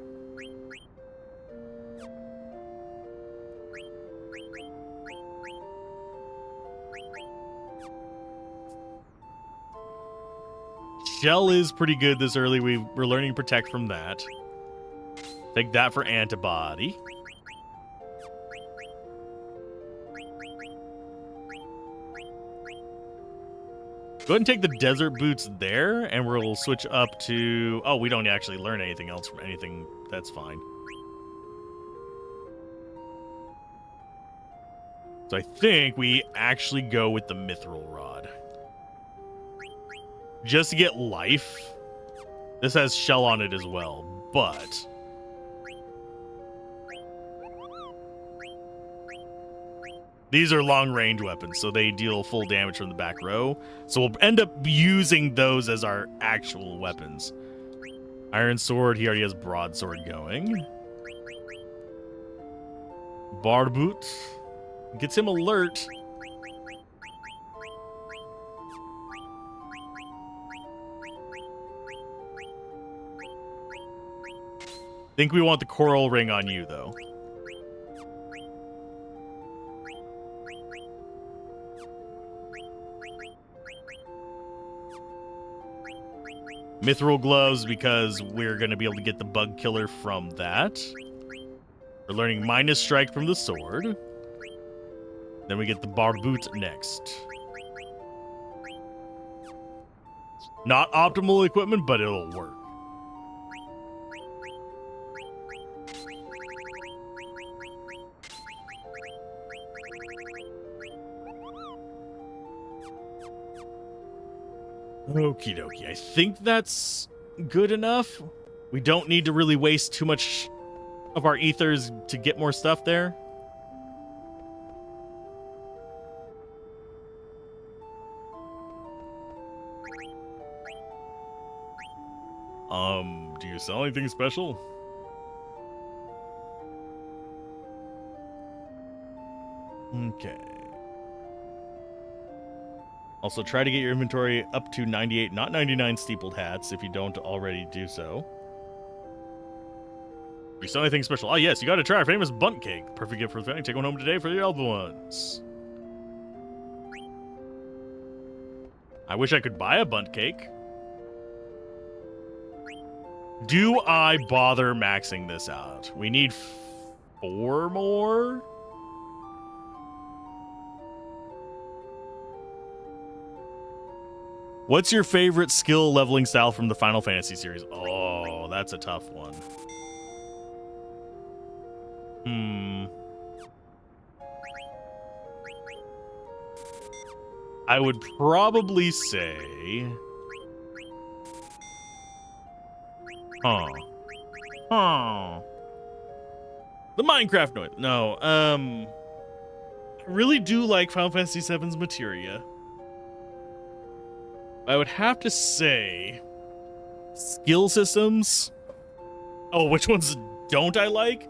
Shell is pretty good this early. We're learning Protect from that. Take that for antibody. Go ahead and take the desert boots there, and we'll switch up to... oh, we don't actually learn anything else from anything. That's fine. So I think we actually go with the mithril rod. Just to get life. This has shell on it as well, but... these are long-range weapons, so they deal full damage from the back row. So we'll end up using those as our actual weapons. Iron sword, he already has broadsword going. Bar boot. Gets him alert. Think we want the coral ring on you, though. Mithril gloves, because we're going to be able to get the bug killer from that. We're learning minus strike from the sword. Then we get the bar boot next. Not optimal equipment, but it'll work. Okie dokie. I think that's good enough. We don't need to really waste too much of our ethers to get more stuff there. Do you sell anything special? Okay. Also, try to get your inventory up to 98, not 99 steepled hats if you don't already do so. Do you sell anything special? Ah, yes, you gotta try our famous bunt cake. Perfect gift for the family. Take one home today for your other ones. I wish I could buy a bunt cake. Do I bother maxing this out? We need 4 more? What's your favorite skill leveling style from the Final Fantasy series? Oh, that's a tough one. I would probably say... The Minecraft noise. No, I really do like Final Fantasy VII's materia. I would have to say skill systems. Oh, which ones don't I like?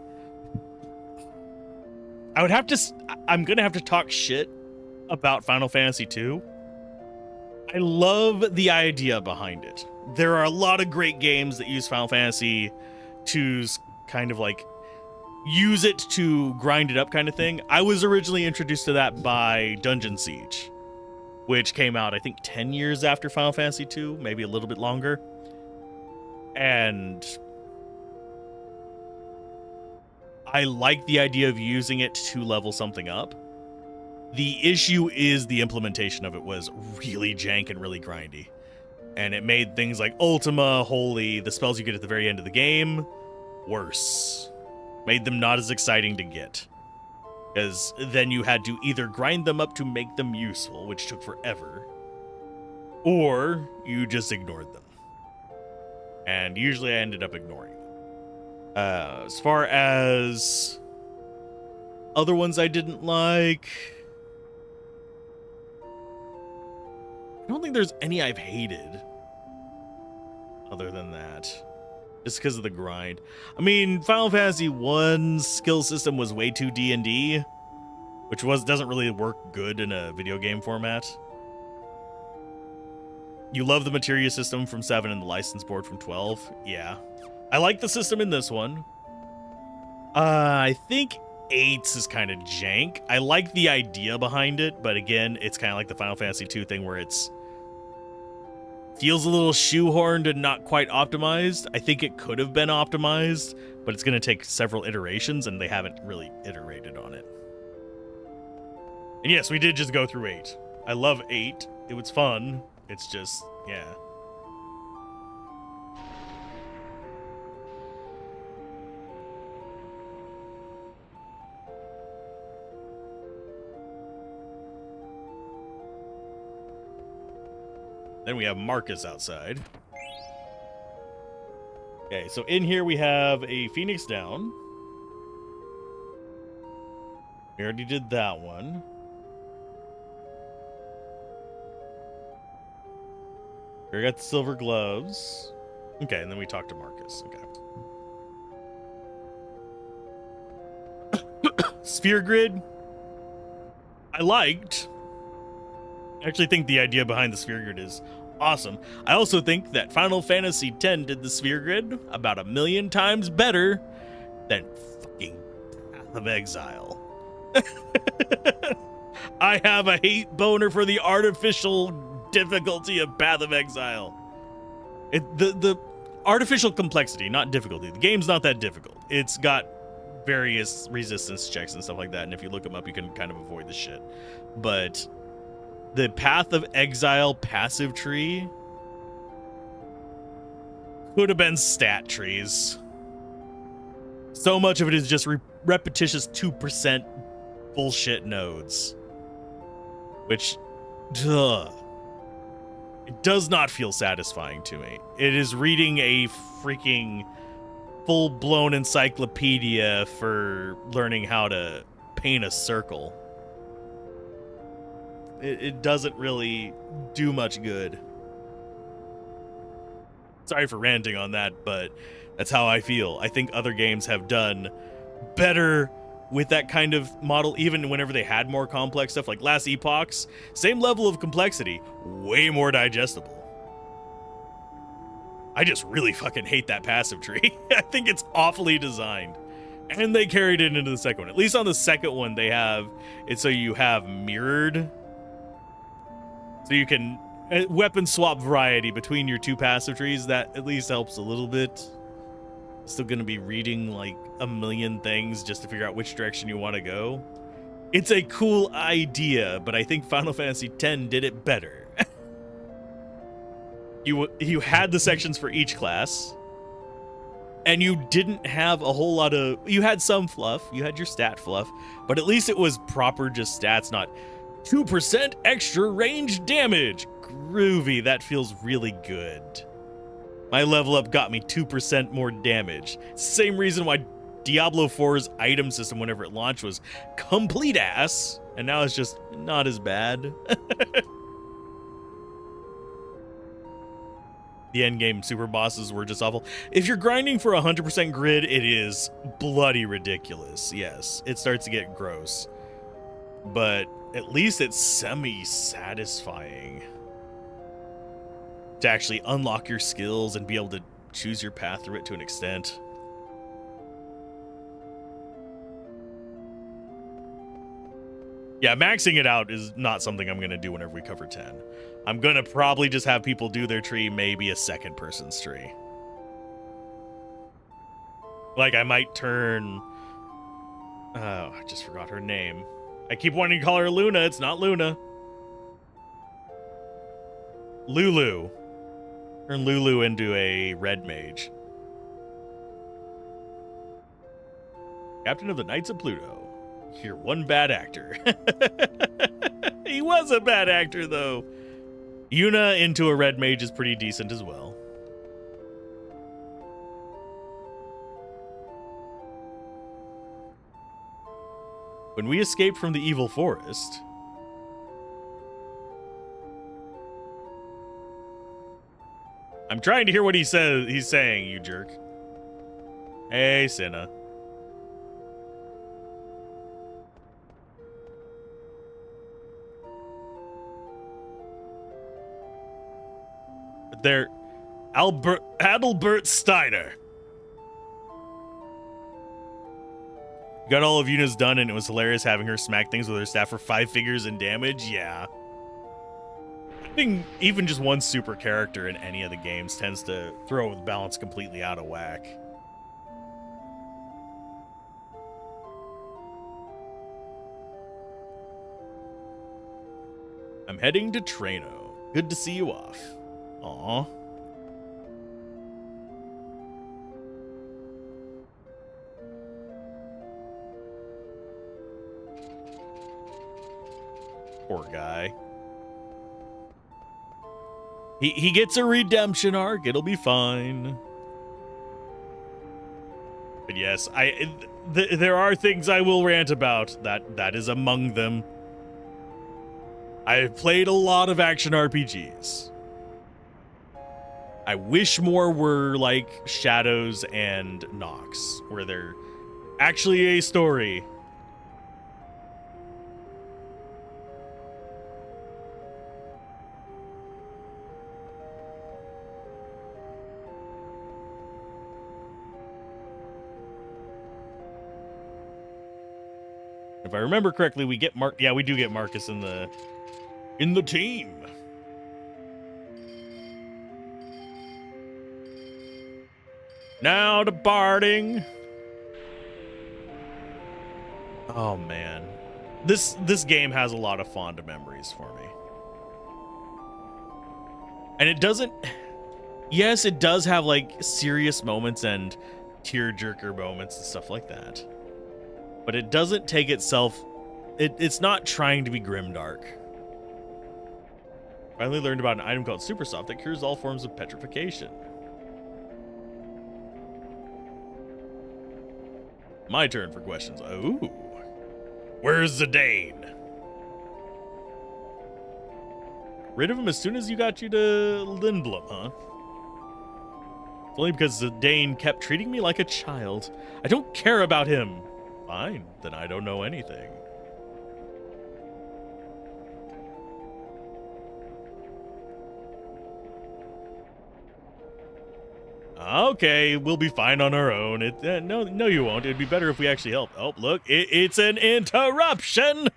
I would have to... I'm gonna have to talk shit about Final Fantasy II. I love the idea behind it. There are a lot of great games that use Final Fantasy II's kind of like use it to grind it up kind of thing. I was originally introduced to that by Dungeon Siege, which came out, I think, 10 years after Final Fantasy II, maybe a little bit longer. And I like the idea of using it to level something up. The issue is the implementation of it was really jank and really grindy. And it made things like Ultima, Holy, the spells you get at the very end of the game, worse. Made them not as exciting to get. Because then you had to either grind them up to make them useful, which took forever, or you just ignored them. And usually I ended up ignoring them. As far as other ones I didn't like, I don't think there's any I've hated other than that. Just because of the grind. I mean, Final Fantasy 1's skill system was way too D&D, which doesn't really work good in a video game format. You love the materia system from 7 and the license board from 12. Yeah. I like the system in this one. I think 8's is kind of jank. I like the idea behind it, but again, it's kind of like the Final Fantasy 2 thing where it's feels a little shoehorned and not quite optimized. I think it could have been optimized, but it's going to take several iterations, and they haven't really iterated on it. And yes, we did just go through 8. I love 8. It was fun. It's just, yeah. Then we have Marcus outside. Okay, so in here we have a Phoenix down. We already did that one. We got the silver gloves. Okay, and then we talked to Marcus. Okay. Sphere grid. I liked. I actually think the idea behind the sphere grid is awesome. I also think that Final Fantasy X did the sphere grid about 1,000,000 times better than fucking Path of Exile. I have a hate boner for the artificial difficulty of Path of Exile. The artificial complexity, not difficulty. The game's not that difficult. It's got various resistance checks and stuff like that, and if you look them up, you can kind of avoid the shit. But the Path of Exile passive tree could have been stat trees. So much of it is just repetitious 2% bullshit nodes. Which, It does not feel satisfying to me. It is reading a freaking full-blown encyclopedia for learning how to paint a circle. It doesn't really do much good. Sorry for ranting on that, but that's how I feel. I think other games have done better with that kind of model, even whenever they had more complex stuff, like Last Epochs, same level of complexity, way more digestible. I just really fucking hate that passive tree. I think it's awfully designed. And they carried it into the second one. At least on the second one, they have it so you have mirrored. So you can weapon swap variety between your two passive trees. That at least helps a little bit. Still going to be reading like a million things just to figure out which direction you want to go. It's a cool idea, but I think Final Fantasy X did it better. You had the sections for each class, and you didn't have a whole lot of... You had some fluff, you had your stat fluff, but at least it was proper just stats, not 2% extra range damage. Groovy, that feels really good. My level up got me 2% more damage. Same reason why Diablo 4's item system whenever it launched was complete ass, and now it's just not as bad. The endgame super bosses were just awful. If you're grinding for 100% grid, it is bloody ridiculous. Yes, it starts to get gross. But at least it's semi-satisfying to actually unlock your skills and be able to choose your path through it to an extent. Yeah, maxing it out is not something I'm going to do whenever we cover 10. I'm going to probably just have people do their tree, maybe a second person's tree. Like, I might turn... Oh, I just forgot her name. I keep wanting to call her Luna. It's not Luna. Lulu. Turn Lulu into a red mage. Captain of the Knights of Pluto. You're one bad actor. He was a bad actor, though. Yuna into a red mage is pretty decent as well. When we escaped from the evil forest... I'm trying to hear what he's saying, you jerk. Hey, Cinna. They're Adalbert Steiner. Got all of Yuna's done, and it was hilarious having her smack things with her staff for 5 figures in damage. Yeah. I think even just one super character in any of the games tends to throw the balance completely out of whack. I'm heading to Trano. Good to see you off. Aw. Poor guy. He gets a redemption arc. It'll be fine. But yes, there are things I will rant about. That is among them. I've played a lot of action RPGs. I wish more were like Shadows and Nox, where they're actually a story. If I remember correctly, we get Yeah, we do get Marcus in the team. Now departing. Oh man, this game has a lot of fond memories for me, and it doesn't. Yes, it does have like serious moments and tearjerker moments and stuff like that, but it doesn't take itself. It's not trying to be grimdark. Finally learned about an item called Super Soft that cures all forms of petrification. My turn for questions. Ooh. Where's Zidane? Rid of him as soon as you got you to Lindblom, huh? It's only because Zidane kept treating me like a child. I don't care about him. Fine, then I don't know anything. Okay, we'll be fine on our own. No, you won't. It'd be better if we actually helped. Oh, look, it's an interruption.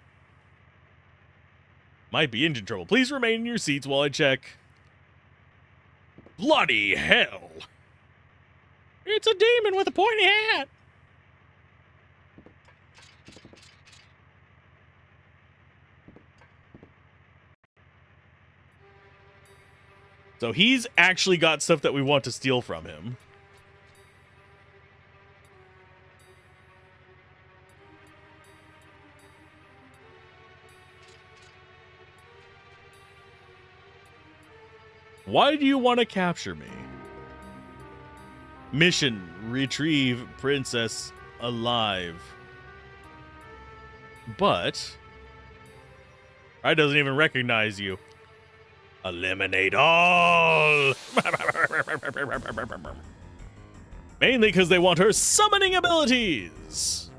Might be engine trouble. Please remain in your seats while I check. Bloody hell! It's a demon with a pointy hat. So he's actually got stuff that we want to steal from him. Why do you want to capture me? Mission: retrieve princess alive. But I doesn't even recognize you. Eliminate all! Mainly because they want her summoning abilities.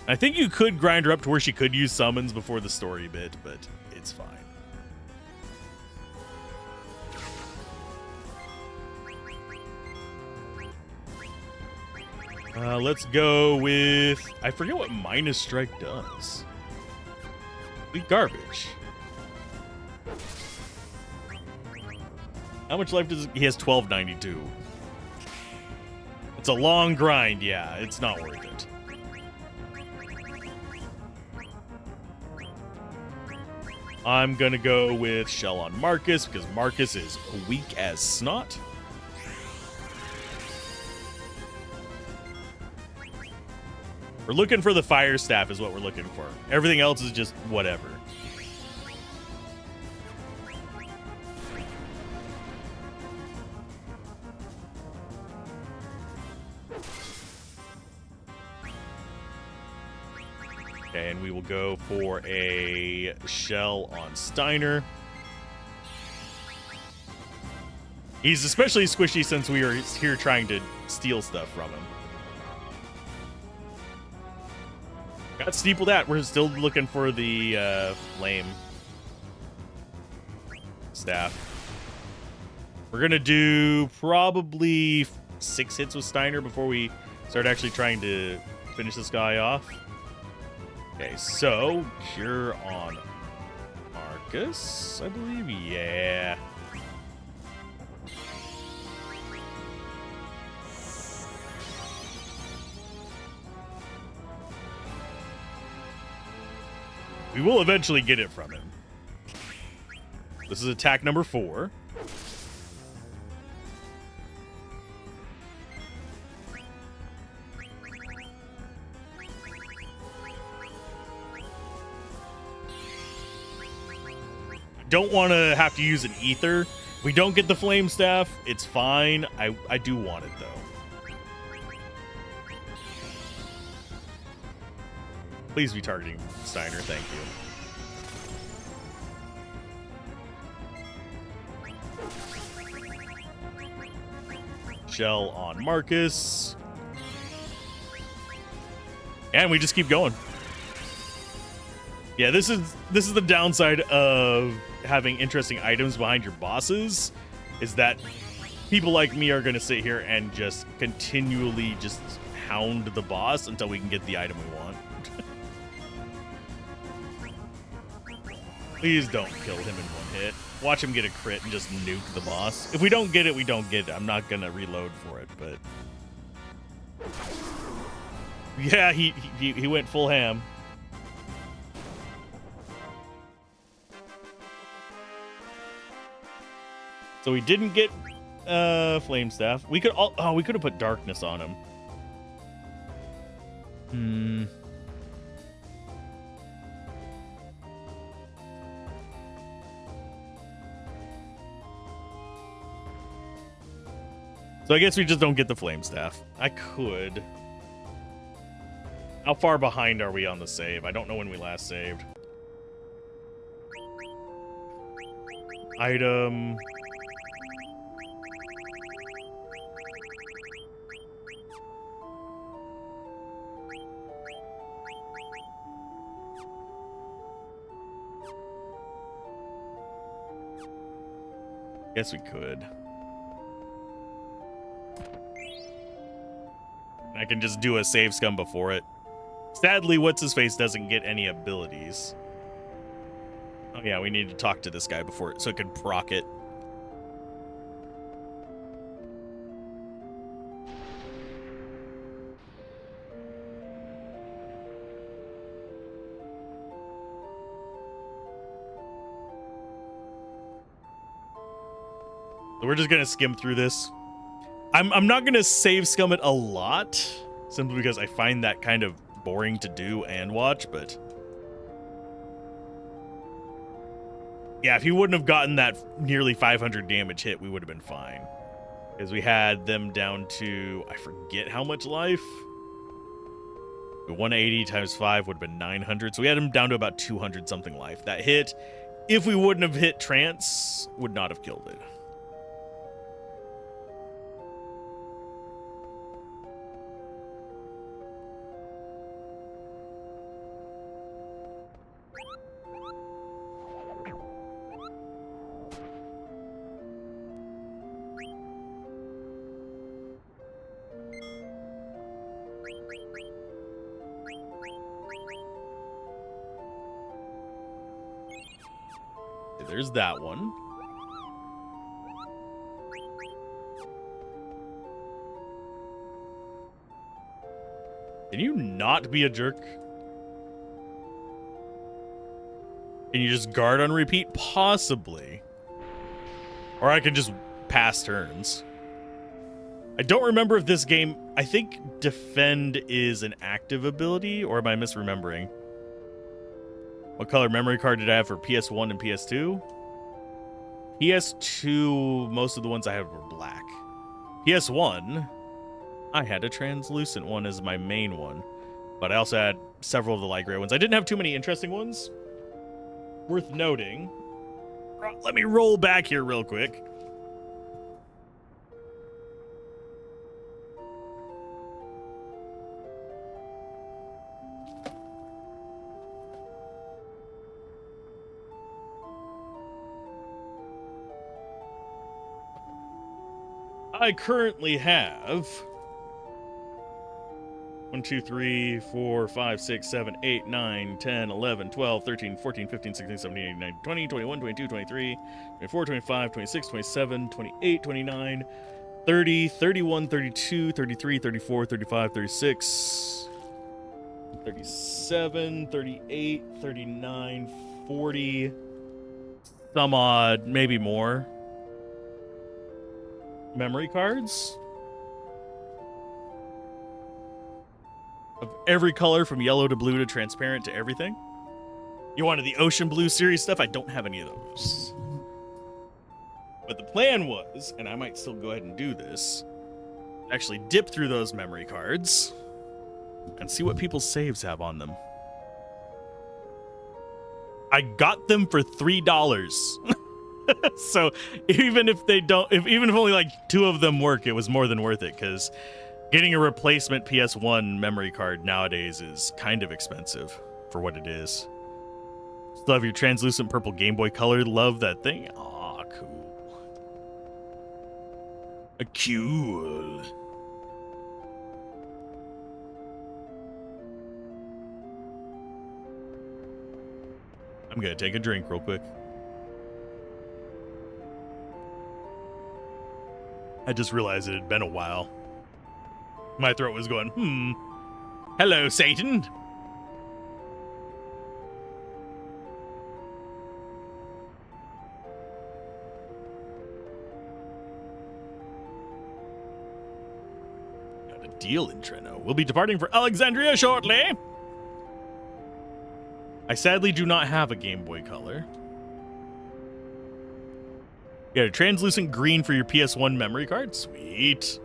I think you could grind her up to where she could use summons before the story bit, but it's fine. Let's go with... I forget what Minus Strike does. We garbage. How much life does he has? 1292. It's a long grind, yeah. It's not worth it. I'm gonna go with Shell on Marcus because Marcus is weak as snot. We're looking for the fire staff is what we're looking for. Everything else is just whatever. Okay, and we will go for a shell on Steiner. He's especially squishy since we are here trying to steal stuff from him. Got steepled at. We're still looking for the flame staff. We're going to do probably 6 hits with Steiner before we start actually trying to finish this guy off. Okay, so cure on Marcus, I believe. Yeah. We will eventually get it from him. This is attack number 4. Don't want to have to use an ether. If we don't get the flame staff, it's fine. I do want it though. Please be targeting Steiner, thank you. Shell on Marcus. And we just keep going. Yeah, this is the downside of having interesting items behind your bosses, is that people like me are going to sit here and just continually just hound the boss until we can get the item we want. Please don't kill him in one hit. Watch him get a crit and just nuke the boss. If we don't get it, we don't get it. I'm not going to reload for it, but... Yeah, he went full ham. So we didn't get flame staff. We could we could have put darkness on him. So I guess we just don't get the flame staff. I could. How far behind are we on the save? I don't know when we last saved. Item. Guess we could. I can just do a save scum before it. Sadly, what's-his-face doesn't get any abilities. Oh yeah, we need to talk to this guy before it so it can proc it. So we're just gonna skim through this. I'm not gonna save scum it a lot, simply because I find that kind of boring to do and watch, but yeah, if he wouldn't have gotten that nearly 500 damage hit, we would have been fine. Because we had them down to, I forget how much life. 180 times 5 would have been 900, so we had him down to about 200 something life. That hit, if we wouldn't have hit trance, would not have killed it. There's that one. Can you not be a jerk? Can you just guard on repeat? Possibly. Or I can just pass turns. I don't remember if this game... I think defend is an active ability, or am I misremembering? What color memory card did I have for PS1 and PS2? PS2, most of the ones I have were black. PS1, I had a translucent one as my main one. But I also had several of the light gray ones. I didn't have too many interesting ones. Worth noting. Let me roll back here real quick. I currently have 1, 2, 3, 4, 5, 6, 7, 8, 9, 10, 11, 12, 13, 14, 15, 16, 17, 18, 19, 20, 21, 22, 23, 24, 25, 26, 27, 28, 29, 30, 31, 32, 33, 34, 35, 36, 37, 38, 39, 40, some odd, maybe more. Memory cards of every color from yellow to blue to transparent to everything. You wanted the ocean blue series stuff? I don't have any of those. But the plan was, and I might still go ahead and do this, actually dip through those memory cards and see what people's saves have on them. I got them for $3. So even if they don't, even if only like 2 of them work, it was more than worth it, because getting a replacement PS1 memory card nowadays is kind of expensive for what it is. Still have your translucent purple Game Boy Color. Love that thing. Aw, cool. Cool. I'm gonna take a drink real quick. I just realized it had been a while. My throat was going, Hello, Satan. Got a deal in Treno. We'll be departing for Alexandria shortly. I sadly do not have a Game Boy Color. You got a translucent green for your PS1 memory card. Sweet.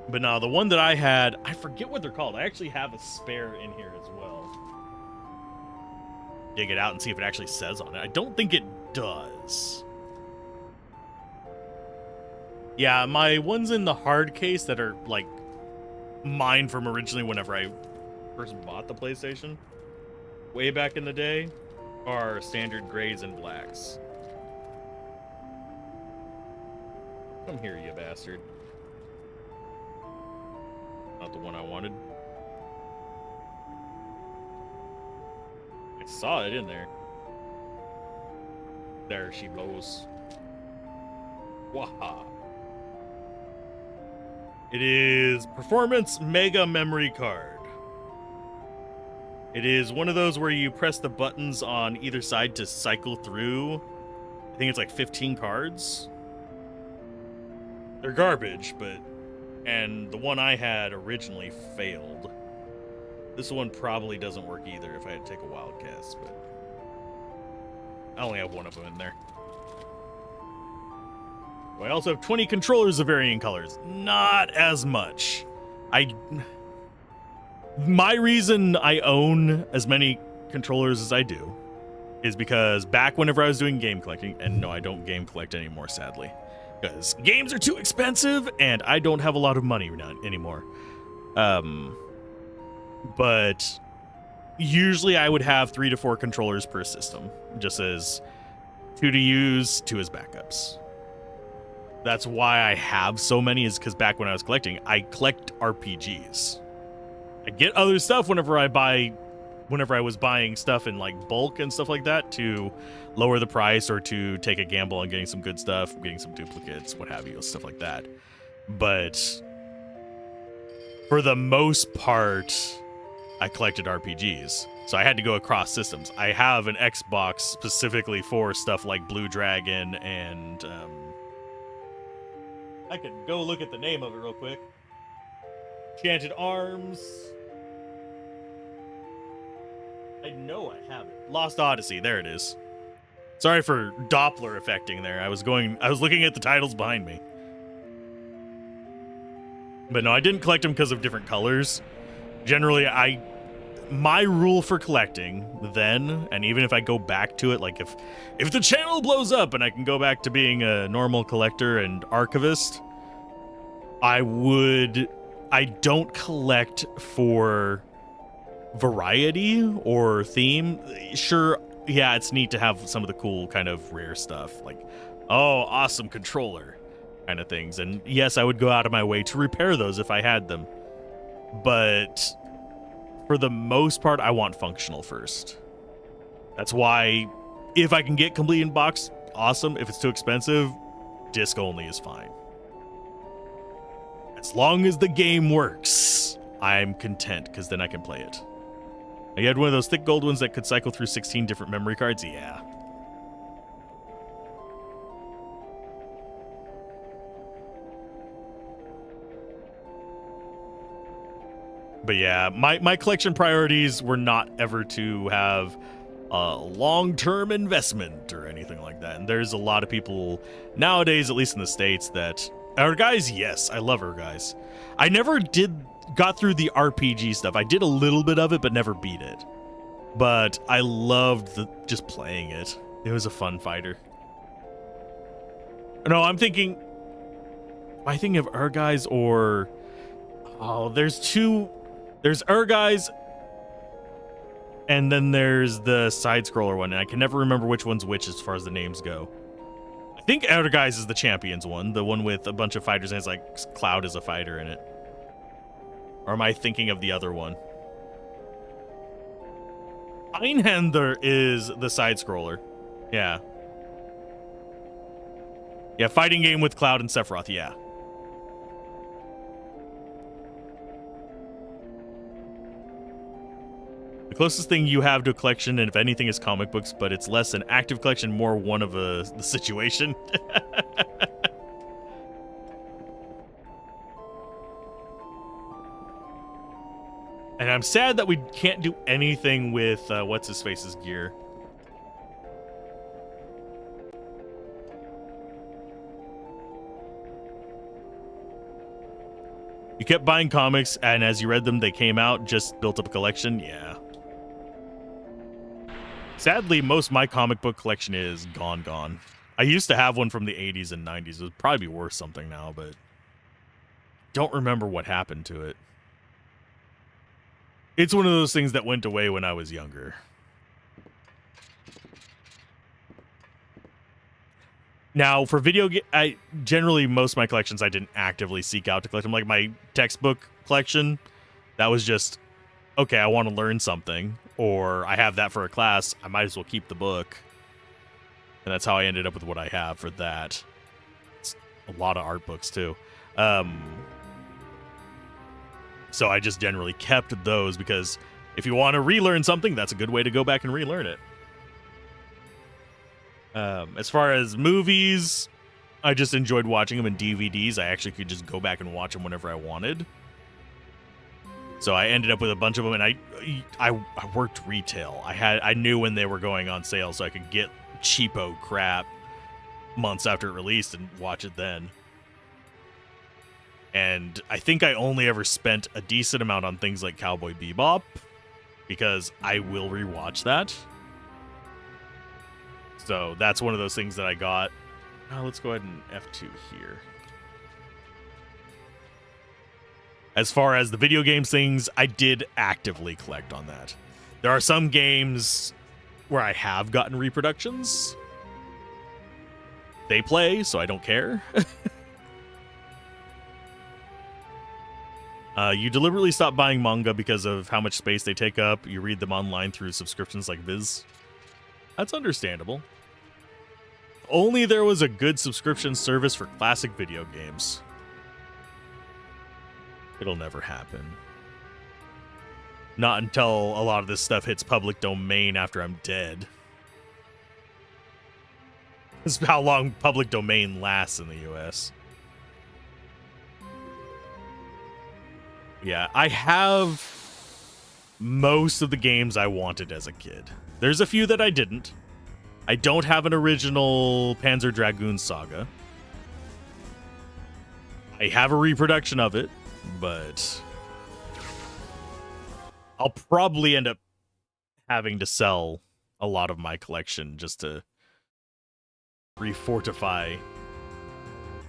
But no, the one that I had, I forget what they're called. I actually have a spare in here as well. Dig it out and see if it actually says on it. I don't think it does. Yeah, my ones in the hard case that are like mine from originally whenever I first bought the PlayStation way back in the day are standard grays and blacks. Come here, you bastard. Not the one I wanted. I saw it in there. There she blows. Waha. It is Performance Mega Memory Card. It is one of those where you press the buttons on either side to cycle through. I think it's like 15 cards. They're garbage, but... And the one I had originally failed. This one probably doesn't work either if I had to take a wild guess, but... I only have one of them in there. I also have 20 controllers of varying colors. Not as much. My reason I own as many controllers as I do is because back whenever I was doing game collecting, and no, I don't game collect anymore, sadly, because games are too expensive and I don't have a lot of money anymore. But usually I would have 3 to 4 controllers per system, just as 2 to use, 2 as backups. That's why I have so many, is because back when I was collecting, I collect RPGs. I get other stuff whenever I was buying stuff in like bulk and stuff like that to lower the price or to take a gamble on getting some good stuff, getting some duplicates, what have you, stuff like that. But for the most part, I collected RPGs. So I had to go across systems. I have an Xbox specifically for stuff like Blue Dragon and I could go look at the name of it real quick. Enchanted Arms. I know I have it. Lost Odyssey, there it is. Sorry for Doppler affecting there. I was looking at the titles behind me. But no, I didn't collect them because of different colors. Generally, my rule for collecting then, and even if I go back to it, like if the channel blows up and I can go back to being a normal collector and archivist, I don't collect for variety or theme. Sure, yeah, it's neat to have some of the cool kind of rare stuff, like, oh, awesome controller kind of things. And yes, I would go out of my way to repair those if I had them. But for the most part, I want functional first. That's why if I can get complete in box, awesome. If it's too expensive, disc only is fine. As long as the game works, I'm content, because then I can play it. You had one of those thick gold ones that could cycle through 16 different memory cards? Yeah. But yeah, my collection priorities were not ever to have a long-term investment or anything like that. And there's a lot of people nowadays, at least in the States, that... Our guys, yes, I love our guys. I never got through the RPG stuff. I did a little bit of it, but never beat it. But I loved just playing it. It was a fun fighter. No, I'm thinking... Am I thinking of our guys or... Oh, there's two... There's our guys, and then there's the side-scroller one, and I can never remember which one's which as far as the names go. I think Outer Guys is the Champions one, the one with a bunch of fighters and it's like Cloud is a fighter in it. Or am I thinking of the other one? Einhander is the side-scroller. Yeah. Yeah, fighting game with Cloud and Sephiroth, yeah. The closest thing you have to a collection, and if anything, is comic books, but it's less an active collection, more one of the situation. And I'm sad that we can't do anything with what's-his-face's gear. You kept buying comics, and as you read them, they came out, just built up a collection? Yeah. Sadly, most of my comic book collection is gone. I used to have one from the 80s and 90s. It would probably be worth something now, but don't remember what happened to it. It's one of those things that went away when I was younger. Now, for video I generally, most of my collections, I didn't actively seek out to collect them. Like my textbook collection, that was just, okay, I want to learn something, or I have that for a class, I might as well keep the book. And that's how I ended up with what I have for that. It's a lot of art books, too. So I just generally kept those because if you want to relearn something, that's a good way to go back and relearn it. As far as movies, I just enjoyed watching them in DVDs. I actually could just go back and watch them whenever I wanted. So I ended up with a bunch of them, and I worked retail. I knew when they were going on sale, so I could get cheapo crap months after it released and watch it then. And I think I only ever spent a decent amount on things like Cowboy Bebop, because I will rewatch that. So that's one of those things that I got. Let's go ahead and F2 here. As far as the video games things, I did actively collect on that. There are some games where I have gotten reproductions. They play, so I don't care. You deliberately stop buying manga because of how much space they take up. You read them online through subscriptions like Viz. That's understandable. Only there was a good subscription service for classic video games. It'll never happen. Not until a lot of this stuff hits public domain after I'm dead. This is how long public domain lasts in the US. Yeah, I have most of the games I wanted as a kid. There's a few that I didn't. I don't have an original Panzer Dragoon Saga. I have a reproduction of it, but I'll probably end up having to sell a lot of my collection just to refortify,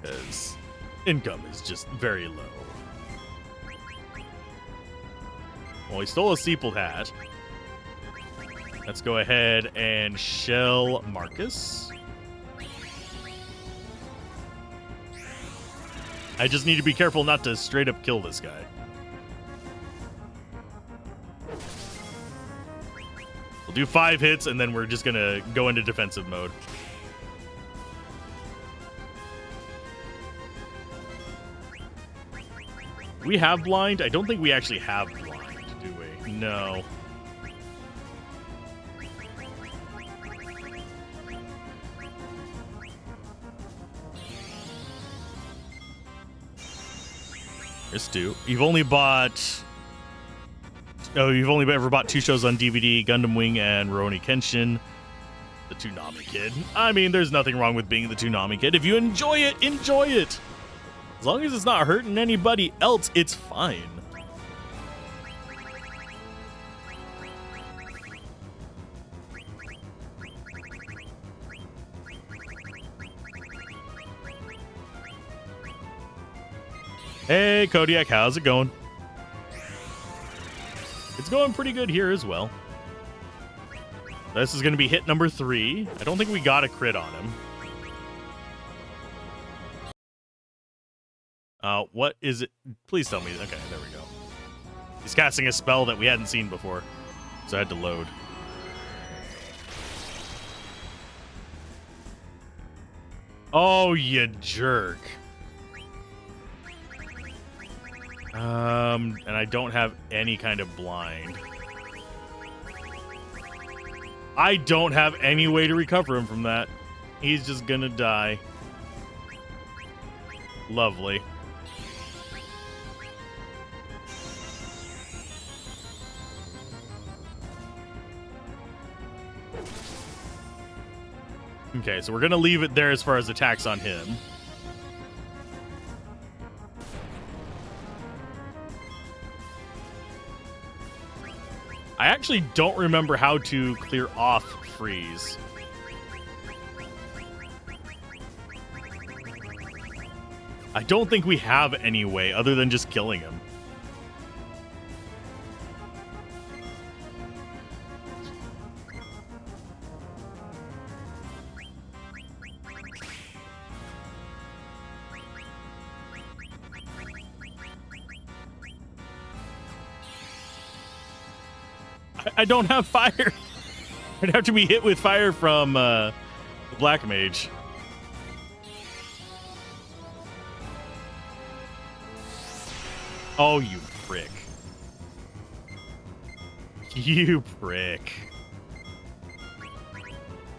because income is just very low. Well, he stole a Seaple hat. Let's go ahead and shell Marcus. I just need to be careful not to straight up kill this guy. We'll do 5 hits, and then we're just going to go into defensive mode. We have blind? I don't think we actually have blind, do we? No. Here's Stu. You've only bought... Oh, you've only ever bought 2 shows on DVD, Gundam Wing and Rurouni Kenshin. The Toonami Kid. I mean, there's nothing wrong with being the Toonami Kid. If you enjoy it, enjoy it. As long as it's not hurting anybody else, it's fine. Hey, Kodiak, how's it going? It's going pretty good here as well. This is going to be hit number 3. I don't think we got a crit on him. What is it? Please tell me. Okay, there we go. He's casting a spell that we hadn't seen before, so I had to load. Oh, you jerk. And I don't have any kind of blind. I don't have any way to recover him from that. He's just gonna die. Lovely. Okay, so we're gonna leave it there as far as attacks on him. actually don't remember how to clear off freeze. I don't think we have any way other than just killing him. I don't have fire. I'd have to be hit with fire from the Black Mage. Oh, you prick. You prick.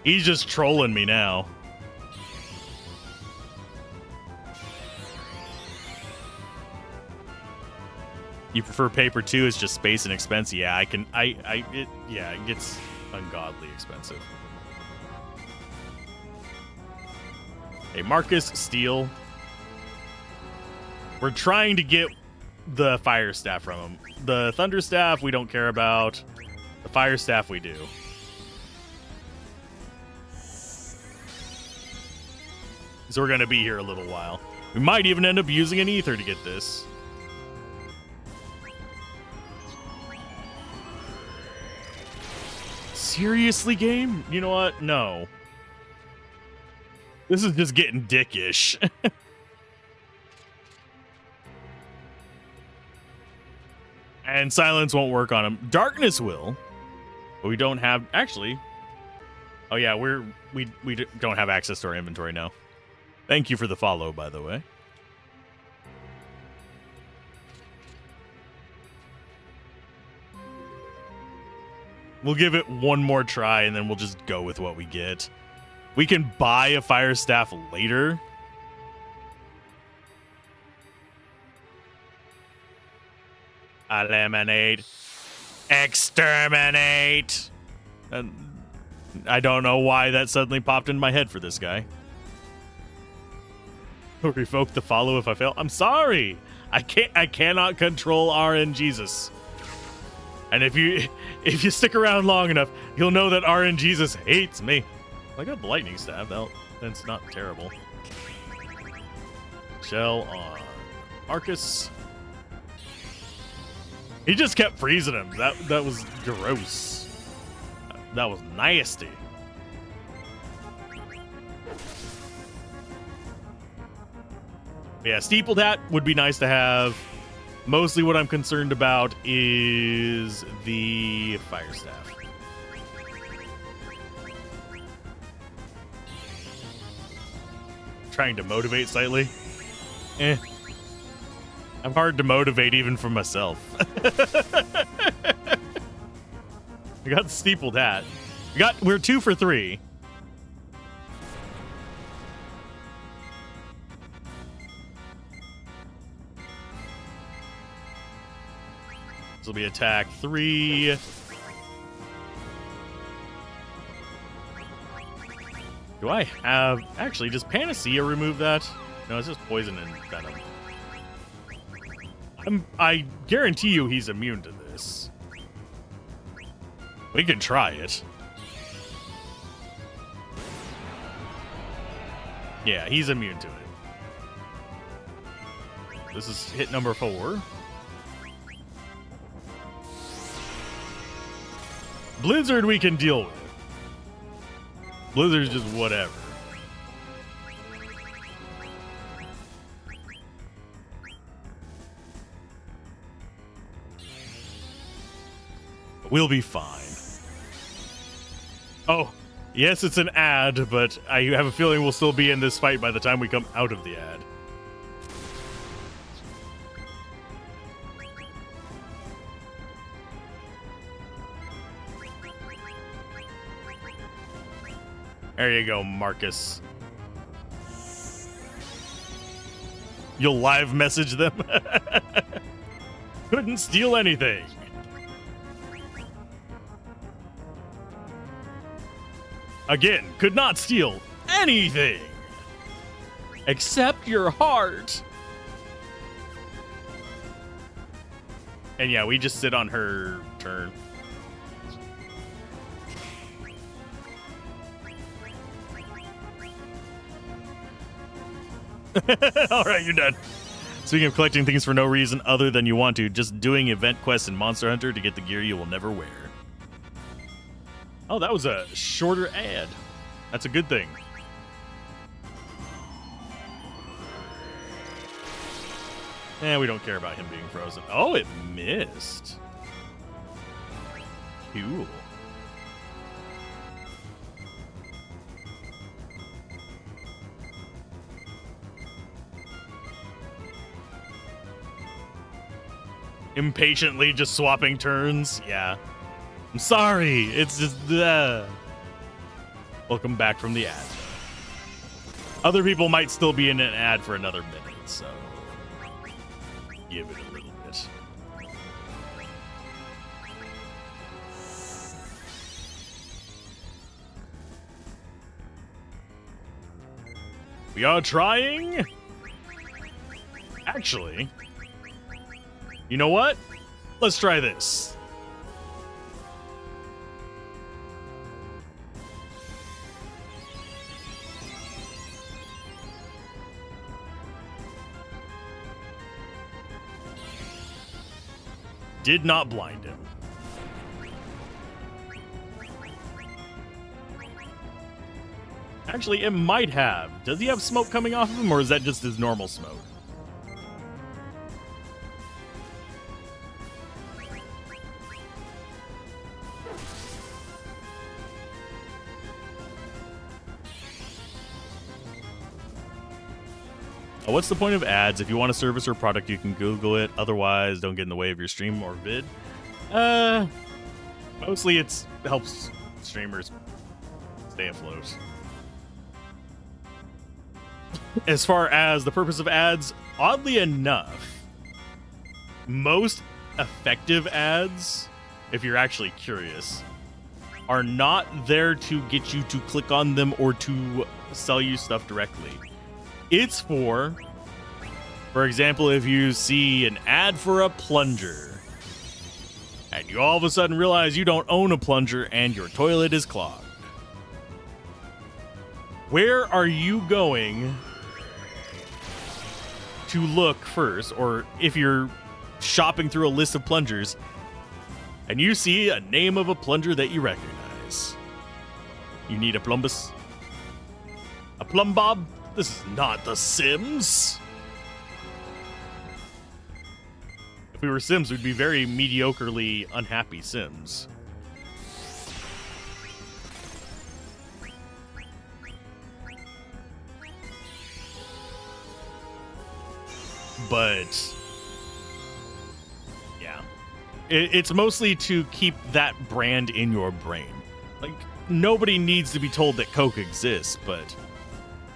He's just trolling me now. You prefer paper too? It's just space and expense. Yeah, it gets ungodly expensive. Hey, Marcus, steal. We're trying to get the fire staff from him. The thunder staff we don't care about. The fire staff we do. So we're gonna be here a little while. We might even end up using an ether to get this. Seriously, game? You know what? No. This is just getting dickish. And silence won't work on him. Darkness will. But we don't have... Actually... Oh yeah, we don't have access to our inventory now. Thank you for the follow, by the way. We'll give it one more try, and then we'll just go with what we get. We can buy a fire staff later. Eliminate. Exterminate. And I don't know why that suddenly popped in my head for this guy. Revoke the follow if I fail. I'm sorry. I cannot control RNGesus. And if you stick around long enough, you'll know that RNGesus hates me. I got the lightning staff. That's not terrible. Shell on Marcus. He just kept freezing him. That was gross. That was nasty. Yeah, steepled hat would be nice to have. Mostly what I'm concerned about is the fire staff. Trying to motivate slightly. I'm hard to motivate even for myself. We got the steepled hat. We're 2 for 3. This will be attack 3. Do I have... Actually, does Panacea remove that? No, it's just poison and venom. I guarantee you he's immune to this. We can try it. Yeah, he's immune to it. This is hit number 4. Blizzard we can deal with. Blizzard's just whatever. We'll be fine. Oh, yes, it's an ad, but I have a feeling we'll still be in this fight by the time we come out of the ad. There you go, Marcus. You'll live message them? Couldn't steal anything. Again, could not steal anything. Except your heart. And yeah, we just sit on her turn. All right, you're done. Speaking of collecting things for no reason other than you want to, just doing event quests in Monster Hunter to get the gear you will never wear. Oh, that was a shorter ad. That's a good thing. We don't care about him being frozen. Oh, it missed. Cool. Impatiently just swapping turns. Yeah. I'm sorry. It's just... Welcome back from the ad. Other people might still be in an ad for another minute, so... give it a little bit. We are trying... Actually... You know what? Let's try this. Did not blind him. Actually, it might have. Does he have smoke coming off of him, or is that just his normal smoke? What's the point of ads? If you want a service or product, you can Google it. Otherwise, don't get in the way of your stream or vid. Mostly it helps streamers stay afloat. As far as the purpose of ads, oddly enough, most effective ads, if you're actually curious, are not there to get you to click on them or to sell you stuff directly. It's for example, if you see an ad for a plunger and you all of a sudden realize you don't own a plunger and your toilet is clogged. Where are you going to look first? Or if you're shopping through a list of plungers and you see a name of a plunger that you recognize. You need a plumbus? A plumbob? This is not The Sims. If we were Sims, we'd be very mediocrely unhappy Sims. But yeah, it's mostly to keep that brand in your brain. Like, nobody needs to be told that Coke exists, but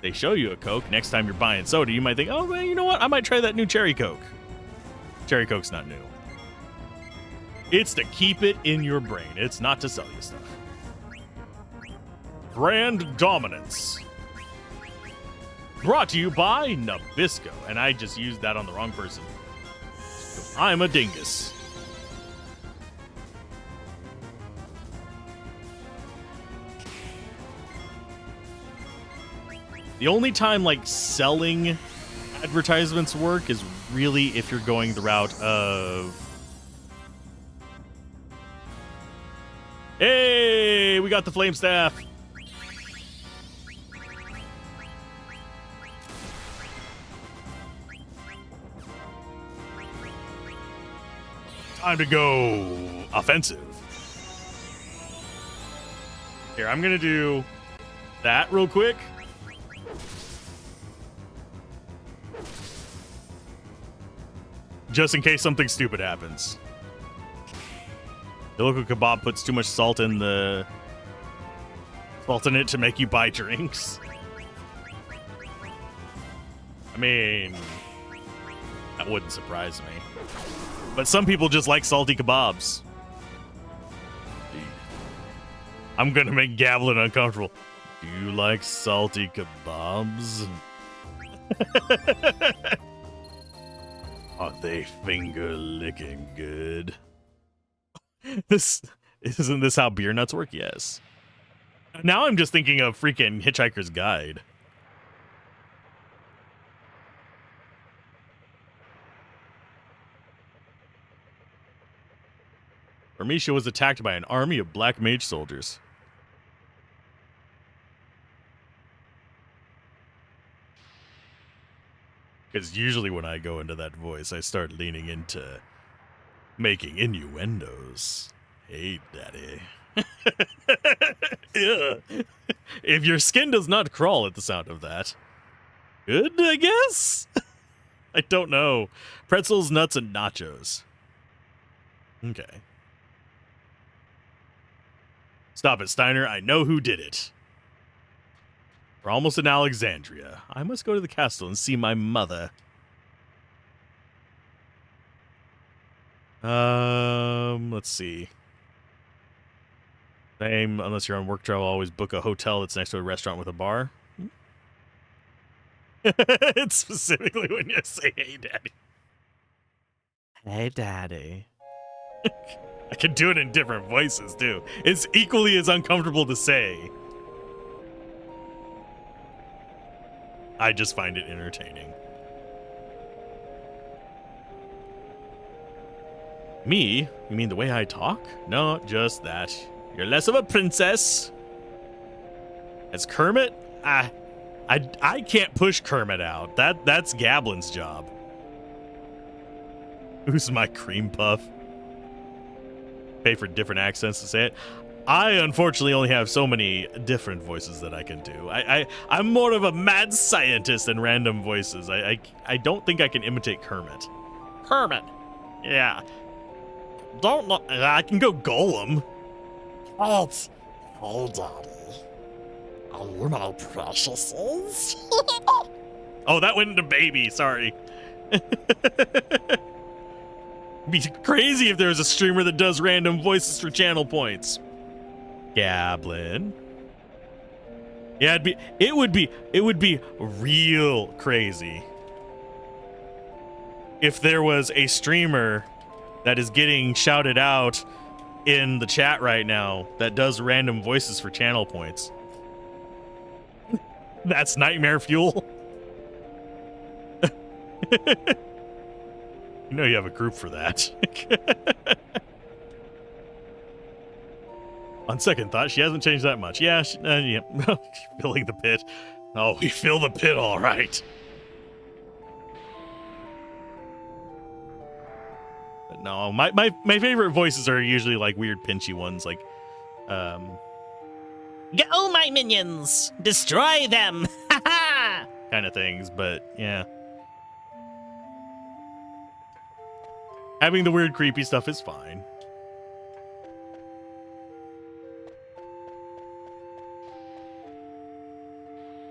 they show you a Coke. Next time you're buying soda, you might think, oh, man, you know what? I might try that new Cherry Coke. Cherry Coke's not new. It's to keep it in your brain. It's not to sell you stuff. Brand dominance. Brought to you by Nabisco. And I just used that on the wrong person. I'm a dingus. The only time, like, selling advertisements work is really if you're going the route of, hey, we got the flame staff. Time to go offensive. Here, I'm gonna do that real quick. Just in case something stupid happens. The local kebab puts too much salt in it to make you buy drinks. I mean, that wouldn't surprise me. But some people just like salty kebabs. I'm gonna make Gavlin uncomfortable. Do you like salty kebabs? Are they finger-licking good? Isn't this how beer nuts work? Yes. Now I'm just thinking of freaking Hitchhiker's Guide. Bermesia was attacked by an army of black mage soldiers. Because usually when I go into that voice, I start leaning into making innuendos. Hey, daddy. If your skin does not crawl at the sound of that, good, I guess? I don't know. Pretzels, nuts, and nachos. Okay. Stop it, Steiner. I know who did it. We're almost in Alexandria. I must go to the castle and see my mother. Let's see. Same, unless you're on work travel, always book a hotel that's next to a restaurant with a bar. It's specifically when you say, hey, daddy. Hey, daddy. I can do it in different voices, too. It's equally as uncomfortable to say. I just find it entertaining. Me? You mean the way I talk? No, just that. You're less of a princess. As Kermit? I can't push Kermit out. That's Gablin's job. Who's my cream puff? Pay for different accents to say it. I unfortunately only have so many different voices that I can do. I'm more of a mad scientist than random voices. I don't think I can imitate Kermit. Kermit. Yeah. Don't know. I can go Golem. What? Hey, Daddy. Are you my preciouses? Oh, that went into baby. Sorry. Be crazy if there was a streamer that does random voices for channel points. Gablin. Yeah, it would be real crazy if there was a streamer that is getting shouted out in the chat right now that does random voices for channel points. That's nightmare fuel. You know you have a group for that. On second thought, she hasn't changed that much. Yeah, yeah. Filling the pit. Oh, we fill the pit all right. But no, my favorite voices are usually like weird pinchy ones, like Go, my minions! Destroy them! Ha ha! kind of things, but yeah. Having the weird creepy stuff is fine.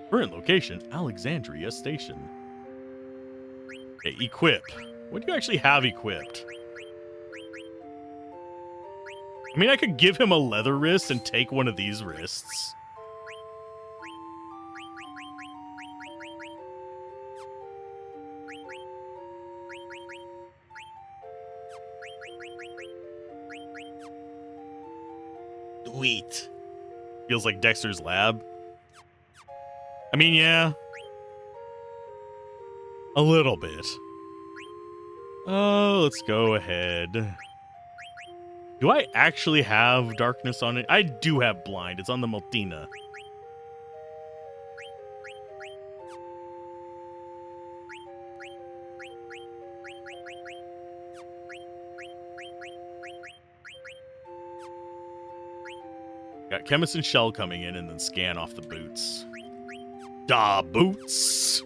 Current location, Alexandria Station. Okay, equip. What do you actually have equipped? I mean, I could give him a leather wrist and take one of these wrists. Sweet. Feels like Dexter's Lab. I mean, yeah. A little bit. Oh, let's go ahead. Do I actually have darkness on it? I do have blind. It's on the Maltina. Got Chemist and Shell coming in and then scan off the boots. Da boots.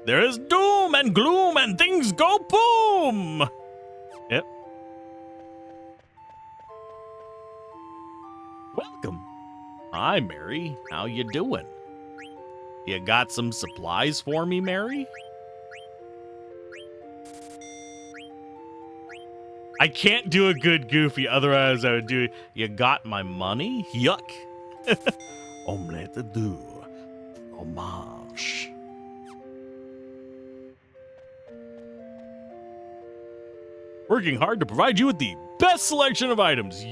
There is doom and gloom and things go boom. Yep. Welcome. Hi, Mary. How you doing? You got some supplies for me, Mary? I can't do a good Goofy, otherwise I would do, you got my money? Yuck. Omelette du fromage. Working hard to provide you with the best selection of items.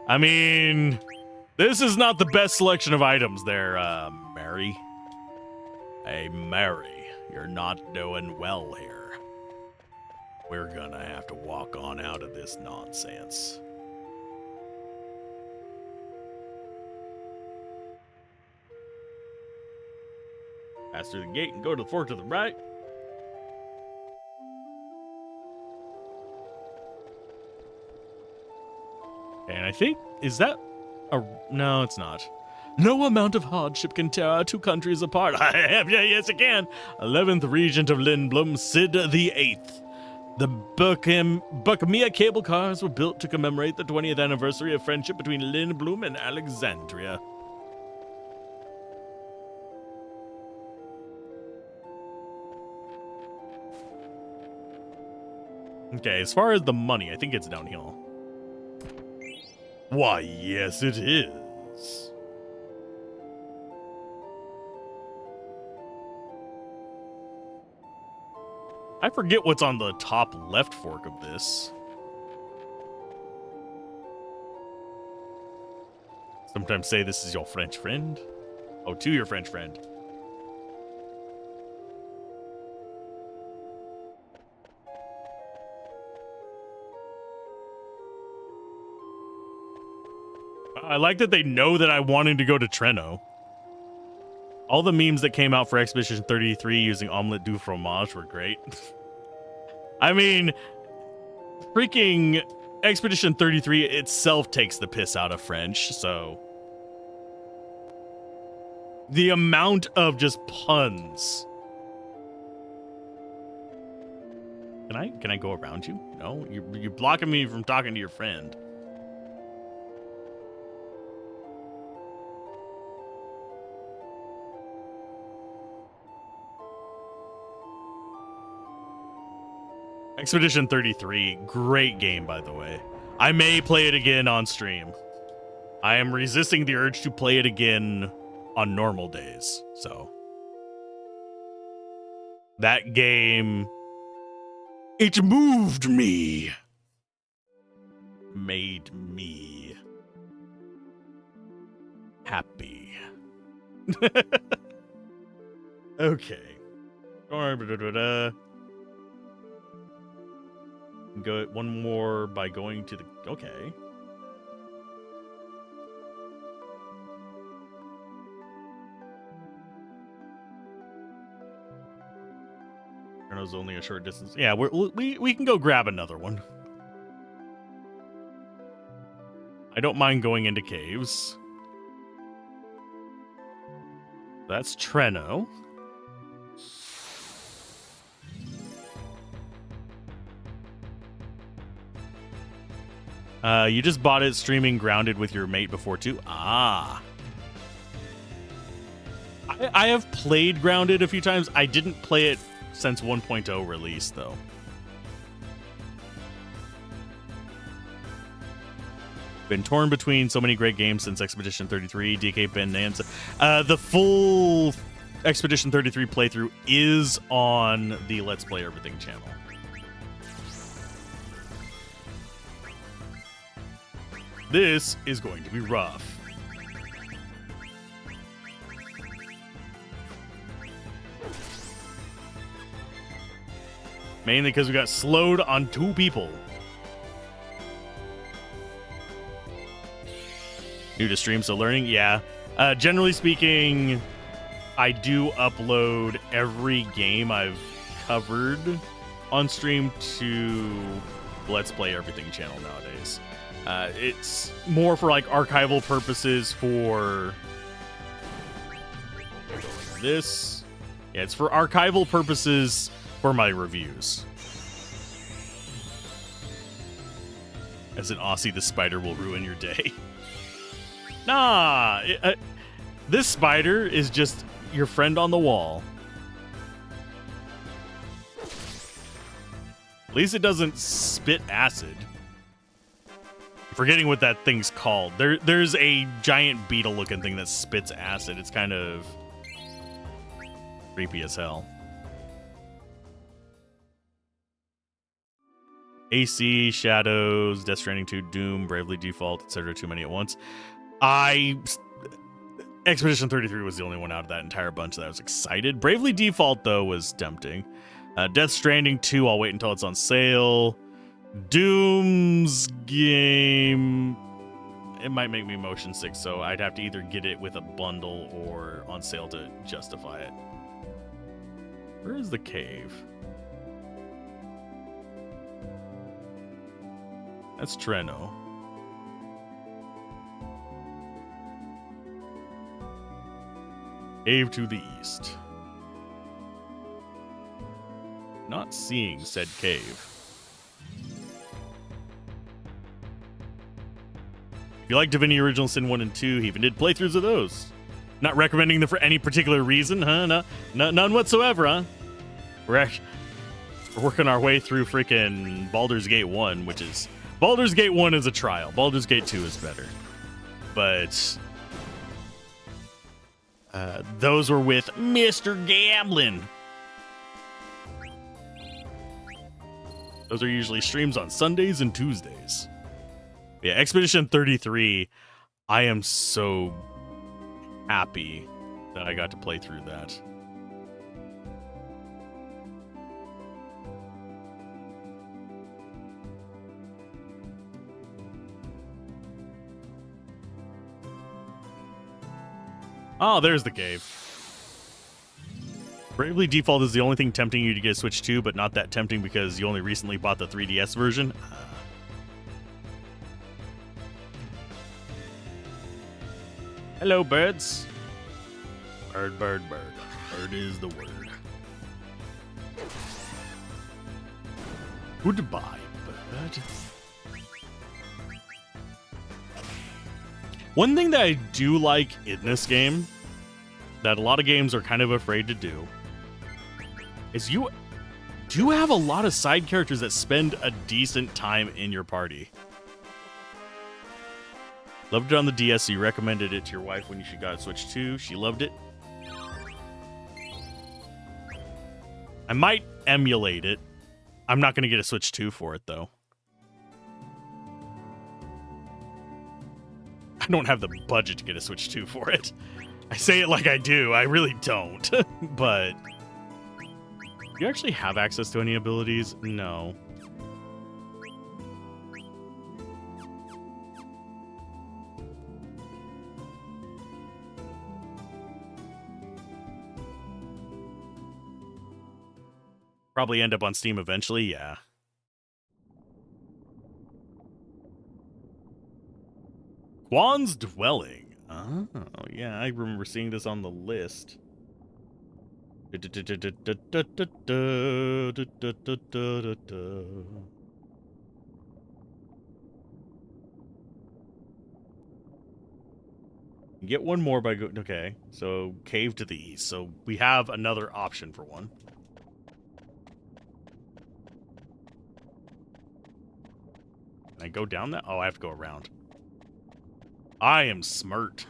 I mean, this is not the best selection of items there, Mary. Hey, Mary, you're not doing well here. We're gonna have to walk on out of this nonsense. Pass through the gate and go to the fort to the right. And I think, is that a... No, it's not. No amount of hardship can tear our two countries apart. Yes, it can. 11th Regent of Lindblom, Sid the 8th. The Buckmere cable cars were built to commemorate the 20th anniversary of friendship between Lindblom and Alexandria. Okay, as far as the money, I think it's downhill. Why, yes, it is. I forget what's on the top left fork of this. Sometimes say this is your French friend. Oh, to your French friend. I like that they know that I wanted to go to Treno. All the memes that came out for Expedition 33 using omelette du fromage were great. I mean, freaking Expedition 33 itself takes the piss out of French, so... The amount of just puns. Can I go around you? No? You're blocking me from talking to your friend. Expedition 33, great game, by the way. I may play it again on stream. I am resisting the urge to play it again on normal days, so. That game, it moved me. Made me happy. Okay. Go one more by going to the... Okay. Treno's only a short distance. Yeah, we can go grab another one. I don't mind going into caves. That's Treno. You just bought it streaming Grounded with your mate before too? Ah. I have played Grounded a few times. I didn't play it since 1.0 release, though. Been torn between so many great games since Expedition 33, DK Bonanza. The full Expedition 33 playthrough is on the Let's Play Everything channel. This is going to be rough. Mainly because we got slowed on 2 people. New to stream, so learning? Yeah. Generally speaking, I do upload every game I've covered on stream to Let's Play Everything channel nowadays. It's more for like archival purposes for this. Yeah, it's for archival purposes for my reviews. As an Aussie, the spider will ruin your day. Nah, this spider is just your friend on the wall. At least it doesn't spit acid. Forgetting what that thing's called. There's a giant beetle-looking thing that spits acid. It's kind of creepy as hell. AC, Shadows, Death Stranding 2, Doom, Bravely Default, etc. Too many at once. Expedition 33 was the only one out of that entire bunch that I was excited. Bravely Default, though, was tempting. Death Stranding 2, I'll wait until it's on sale. Doom's game, it might make me motion sick, so I'd have to either get it with a bundle or on sale to justify it. Where is the cave? That's Treno. Cave to the east. Not seeing said cave. If you like Divinity Original Sin 1 and 2, he even did playthroughs of those. Not recommending them for any particular reason, huh? No, none whatsoever, huh? We're working our way through freaking Baldur's Gate 1, which is... Baldur's Gate 1 is a trial. Baldur's Gate 2 is better. But... those were with Mr. Gamblin'. Those are usually streams on Sundays and Tuesdays. Yeah, Expedition 33, I am so happy that I got to play through that. Oh, there's the cave. Bravely Default is the only thing tempting you to get a Switch 2, but not that tempting because you only recently bought the 3DS version. Hello, birds. Bird, bird, bird. Bird is the word. Goodbye, bird. One thing that I do like in this game, that a lot of games are kind of afraid to do, is you do have a lot of side characters that spend a decent time in your party. Loved it on the DS, so you recommended it to your wife when she got a Switch 2. She loved it. I might emulate it. I'm not going to get a Switch 2 for it, though. I don't have the budget to get a Switch 2 for it. I say it like I do. I really don't. But... do you actually have access to any abilities? No. Probably end up on Steam eventually, yeah. Quan's Dwelling. Oh, yeah, I remember seeing this on the list. Get one more by okay, so Cave to the east. So we have another option for one. Can I go down that? Oh, I have to go around. I am smart.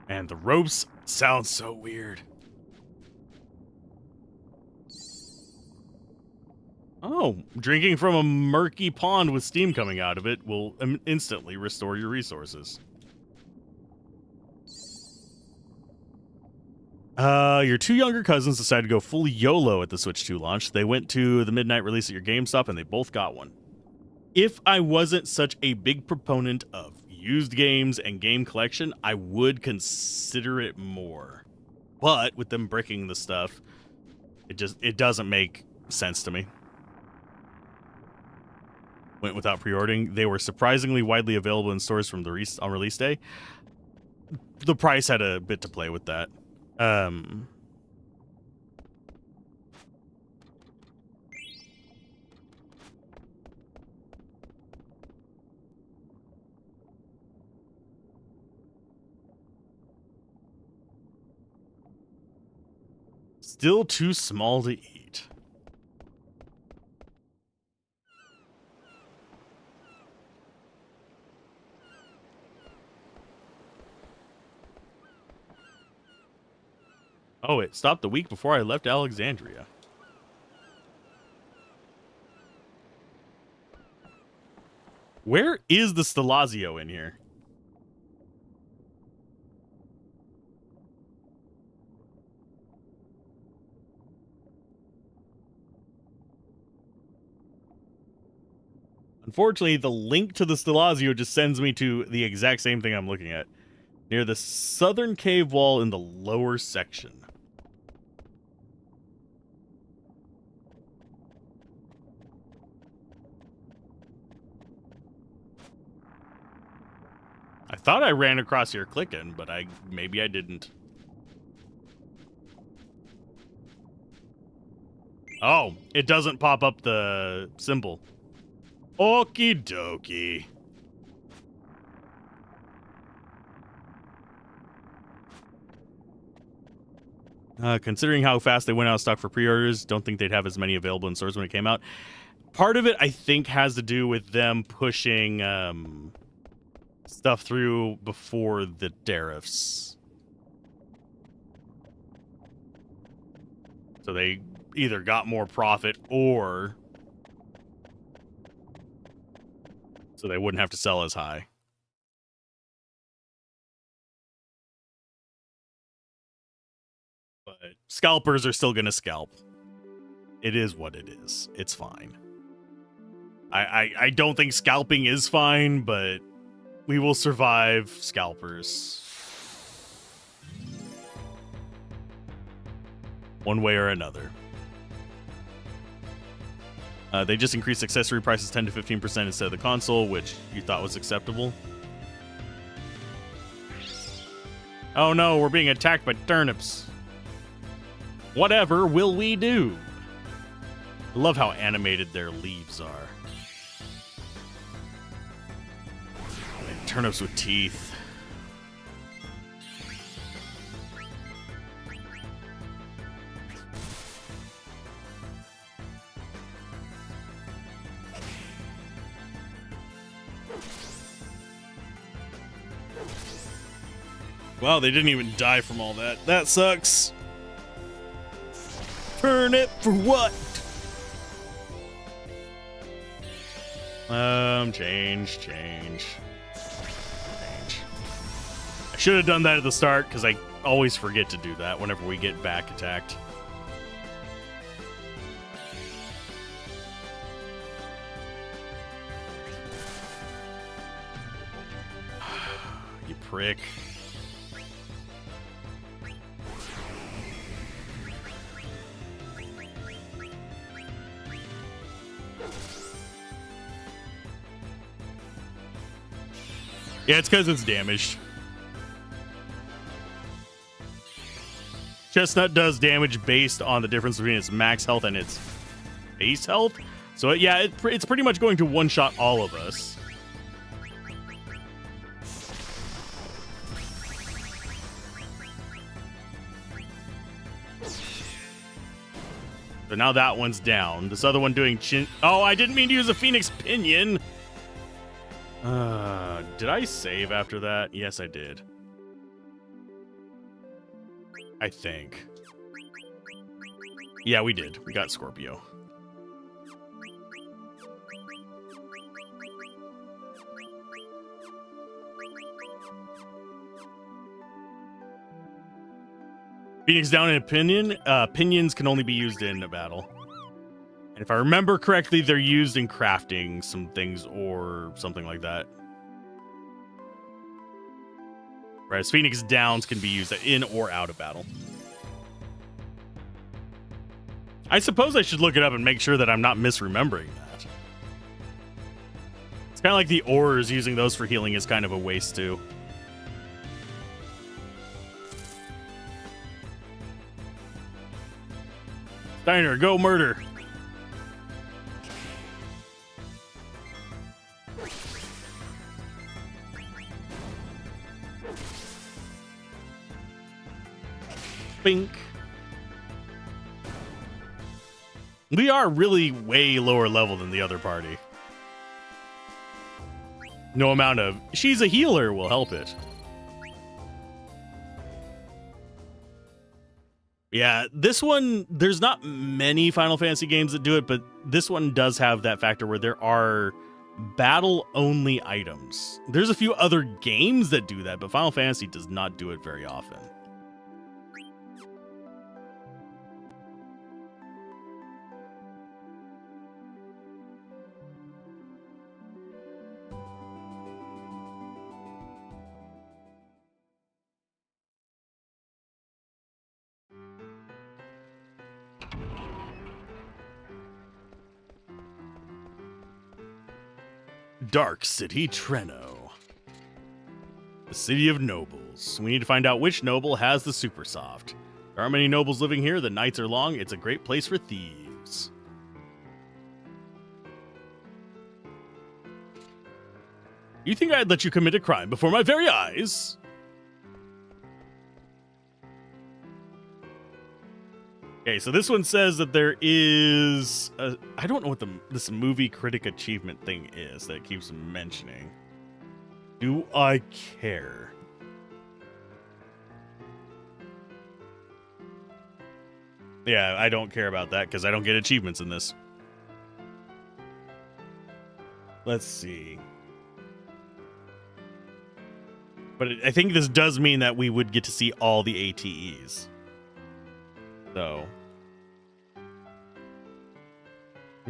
And the ropes sound so weird. Oh, drinking from a murky pond with steam coming out of it will instantly restore your resources. Your two younger cousins decided to go full YOLO at the Switch 2 launch. They went to the midnight release at your GameStop and they both got one. If I wasn't such a big proponent of used games and game collection, I would consider it more. But with them bricking the stuff, it doesn't make sense to me. Went without pre-ordering. They were surprisingly widely available in stores from the on release day. The price had a bit to play with that. Still too small to eat. Oh, it stopped the week before I left Alexandria. Where is the Stelazio in here? Unfortunately, the link to the Stelazio just sends me to the exact same thing I'm looking at. Near the southern cave wall in the lower section. I thought I ran across here clicking, but maybe I didn't. Oh, it doesn't pop up the symbol. Okie dokie. Considering how fast they went out of stock for pre-orders, don't think they'd have as many available in stores when it came out. Part of it, I think, has to do with them pushing stuff through before the tariffs. So they either got more profit or so they wouldn't have to sell as high. But scalpers are still going to scalp. It is what it is. It's fine. I don't think scalping is fine, but we will survive scalpers. One way or another. They just increased accessory prices 10 to 15% instead of the console, which you thought was acceptable. Oh no, we're being attacked by turnips. Whatever will we do? I love how animated their leaves are. And turnips with teeth. Wow, they didn't even die from all that. That sucks. Turnip for what? Change. I should have done that at the start, because I always forget to do that whenever we get back attacked. You prick. Yeah, it's because it's damaged. Chestnut does damage based on the difference between its max health and its base health. So, yeah, it's pretty much going to one-shot all of us. So now that one's down. This other one doing chin... Oh, I didn't mean to use a Phoenix Pinion. Did I save after that? Yes, I did. I think. Yeah, we did. We got Scorpio. Phoenix down in a pinion. Pinions can only be used in a battle. And if I remember correctly, they're used in crafting some things or something like that. Whereas Phoenix Downs can be used in or out of battle. I suppose I should look it up and make sure that I'm not misremembering that. It's kind of like the ores, using those for healing is kind of a waste too. Steiner, go murder. Bink. We are really way lower level than the other party. No amount of she's a healer will help it. Yeah, this one, there's not many Final Fantasy games that do it, but this one does have that factor where there are battle-only items. There's a few other games that do that, but Final Fantasy does not do it very often. Dark City Treno. The city of nobles. We need to find out which noble has the super soft. There aren't many nobles living here. The nights are long. It's a great place for thieves. You think I'd let you commit a crime before my very eyes? Okay, so this one says that there is I don't know what this movie critic achievement thing is that it keeps mentioning. Do I care? Yeah, I don't care about that because I don't get achievements in this. Let's see. But I think this does mean that we would get to see all the ATEs. So,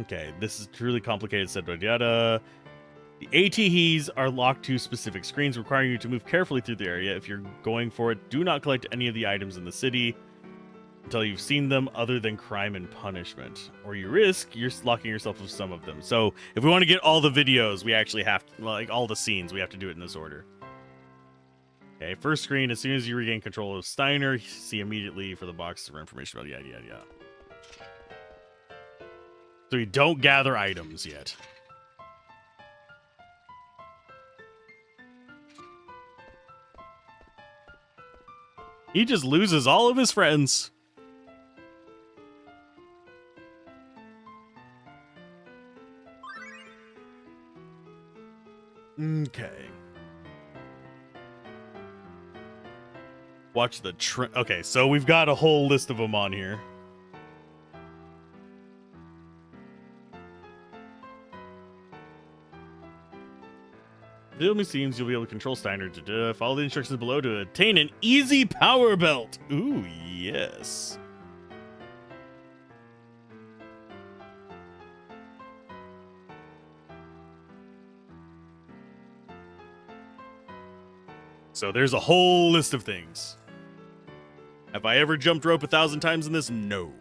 okay, this is truly complicated, said yada. The ATEs are locked to specific screens, requiring you to move carefully through the area. If you're going for it, do not collect any of the items in the city until you've seen them, other than crime and punishment, or you risk you're locking yourself with some of them. So, if we want to get all the videos, we actually have to, like all the scenes, we have to do it in this order. Okay, first screen, as soon as you regain control of Steiner, see immediately for the box for information about yada yada yada. So you don't gather items yet. He just loses all of his friends. Okay. Watch the okay, so we've got a whole list of them on here. It only seems you'll be able to control Steiner to follow the instructions below to attain an easy power belt. Ooh, yes. So there's a whole list of things. Have I ever jumped rope 1,000 times in this? No.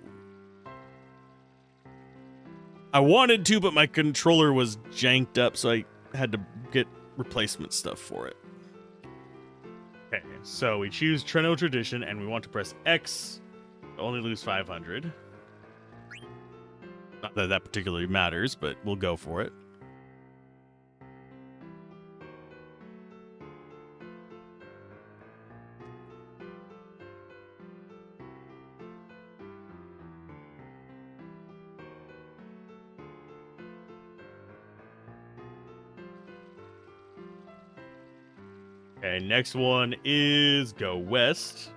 I wanted to, but my controller was janked up, so I had to get replacement stuff for it. Okay, so we choose Treno Tradition, and we want to press X to only lose 500. Not that that particularly matters, but we'll go for it. Okay, next one is go west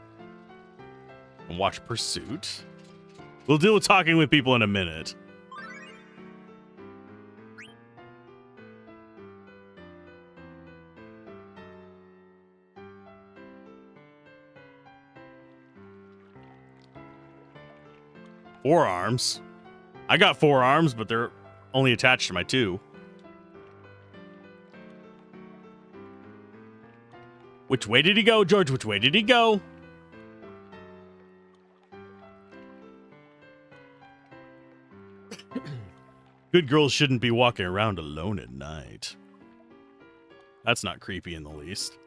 and watch Pursuit. We'll deal with talking with people in a minute. Forearms. I got 4 arms, but they're only attached to my 2. Which way did he go, George? Which way did he go? Good girls shouldn't be walking around alone at night. That's not creepy in the least.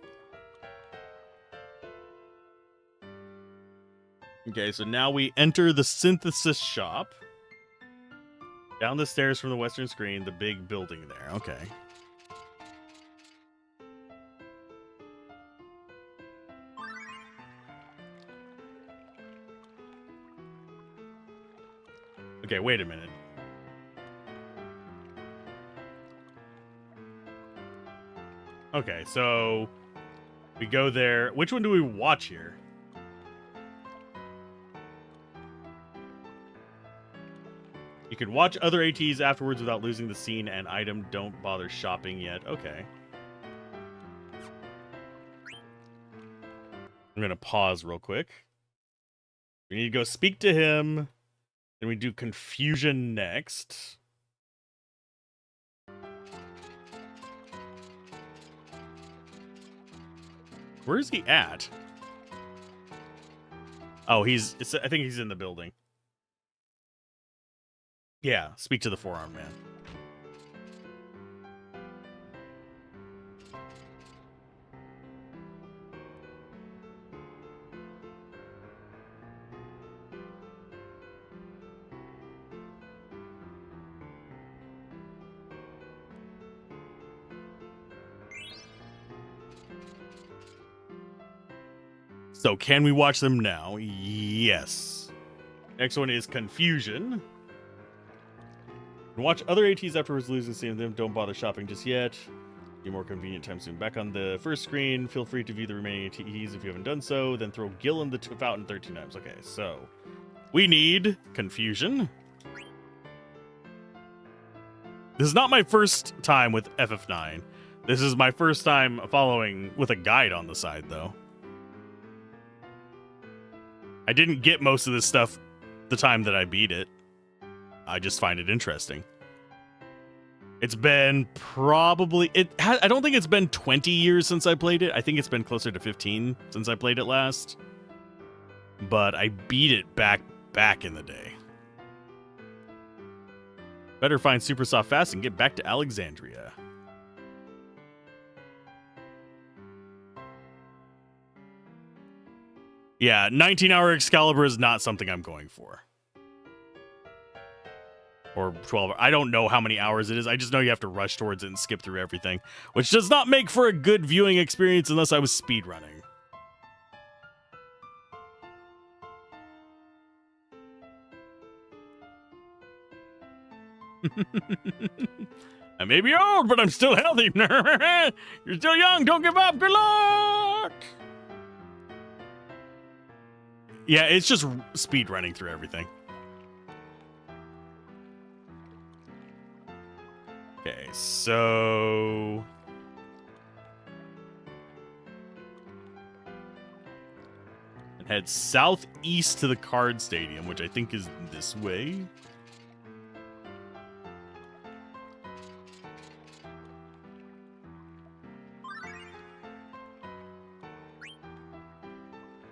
Okay, so now we enter the synthesis shop. Down the stairs from the western screen, the big building there. Okay. Okay, wait a minute. Okay, so we go there. Which one do we watch here? You can watch other ATs afterwards without losing the scene and item. Don't bother shopping yet. Okay. I'm going to pause real quick. We need to go speak to him. Then we do confusion next. Where is he at? Oh, I think he's in the building. Yeah, speak to the forearm man. So can we watch them now? Yes. Next one is confusion. Watch other ATs afterwards, losing seeing them. Don't bother shopping just yet. Be more convenient time soon. Back on the first screen. Feel free to view the remaining ATs if you haven't done so. Then throw Gil in the fountain 13 times. Okay, so we need confusion. This is not my first time with FF9. This is my first time following with a guide on the side, though. I didn't get most of this stuff the time that I beat it. I just find it interesting. It's been probably... I don't think it's been 20 years since I played it. I think it's been closer to 15 since I played it last. But I beat it back in the day. Better find Super Soft fast and get back to Alexandria. Yeah, 19-hour Excalibur is not something I'm going for. Or 12. I don't know how many hours it is. I just know you have to rush towards it and skip through everything, which does not make for a good viewing experience unless I was speedrunning. I may be old, but I'm still healthy. You're still young. Don't give up. Good luck. Yeah, it's just speed running through everything. Okay, so... and head southeast to the card stadium, which I think is this way.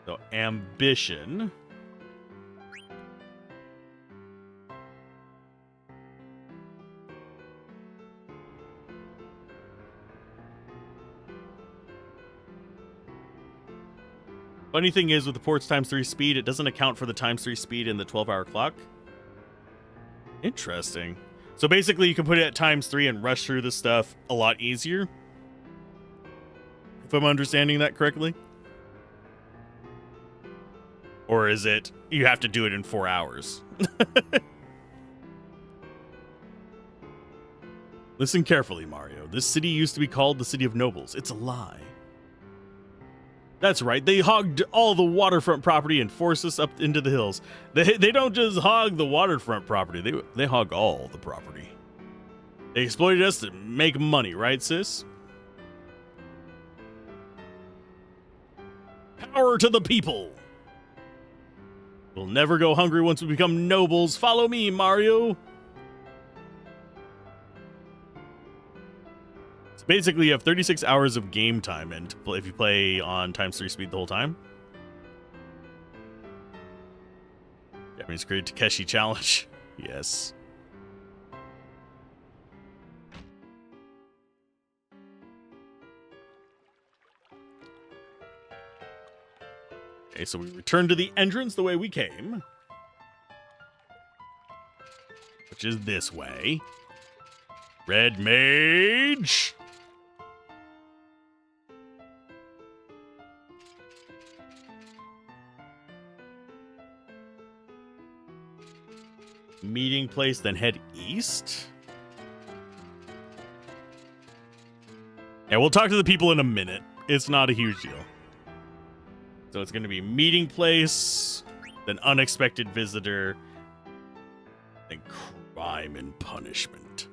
So, ambition. Funny thing is, with the port's ×3 speed, it doesn't account for the ×3 speed in the 12-hour clock. Interesting. So basically, you can put it at ×3 and rush through this stuff a lot easier. If I'm understanding that correctly. Or is it, you have to do it in 4 hours? Listen carefully, Mario. This city used to be called the City of Nobles. It's a lie. That's right. They hogged all the waterfront property and forced us up into the hills. They don't just hog the waterfront property. They hog all the property. They exploited us to make money, right, sis? Power to the people. We'll never go hungry once we become nobles. Follow me, Mario. So basically, you have 36 hours of game time, and if you play on ×3 speed the whole time. Japanese created Takeshi challenge. Yes. Okay, so we return to the entrance the way we came. Which is this way. Red Mage! Meeting place, then head east. Yeah, we'll talk to the people in a minute. It's not a huge deal. So it's going to be meeting place, then unexpected visitor, then Crime and punishment.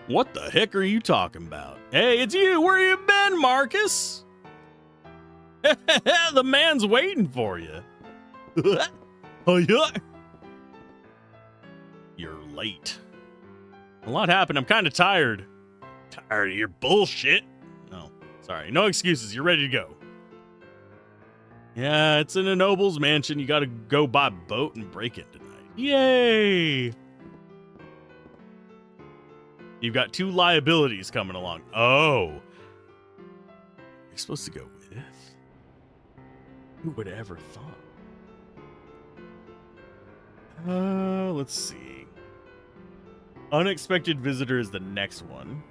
What the heck are you talking about? Hey, it's you. Where you been, Marcus? The man's waiting for you. Oh, yeah. You're late. A lot happened. I'm kind of tired. Tired of your bullshit. No, sorry. No excuses. You're ready to go. Yeah, it's in a noble's mansion. You got to go by boat and break it tonight. Yay! You've got 2 liabilities coming along. Oh. You're supposed to go with? Who would have ever thought? Let's see. Unexpected visitor is the next one.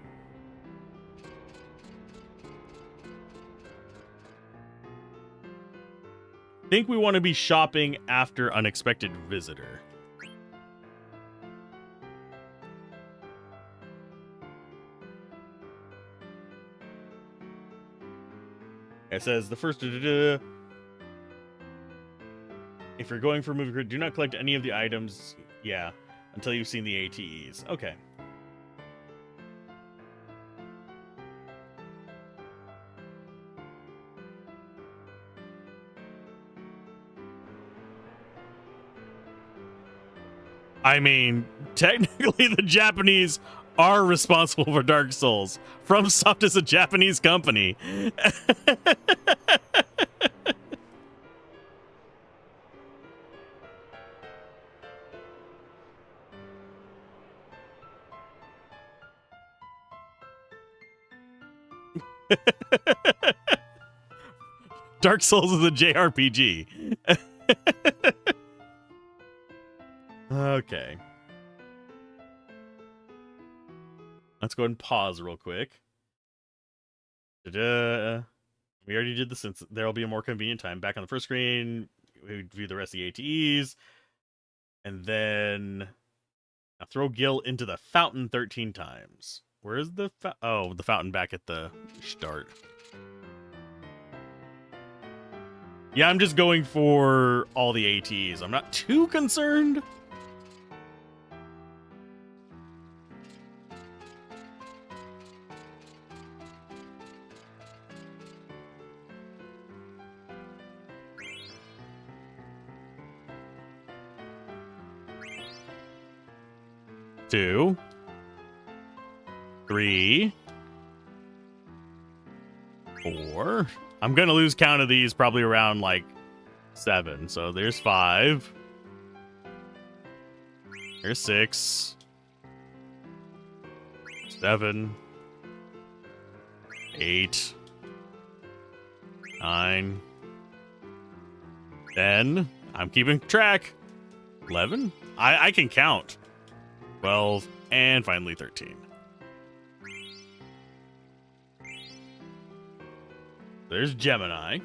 Think we want to be shopping after unexpected visitor. It says the first. If you're going for a movie grid, do not collect any of the items. Yeah, until you've seen the ATEs. Okay. I mean, technically the Japanese are responsible for Dark Souls. FromSoft is a Japanese company. Dark Souls is a JRPG. Okay. Let's go ahead and pause real quick. Ta-da. We already did this, since there'll be a more convenient time. Back on the first screen, we view the rest of the ATEs. And then now throw Gil into the fountain 13 times. Where is the the fountain back at the start. Yeah, I'm just going for all the ATs. I'm not too concerned. Two, 3, 4. I'm gonna lose count of these probably around like 7. So there's 5. There's 6, 7, 8, 9, 10. I'm keeping track. 11. I can count. 12, and finally 13. There's Gemini.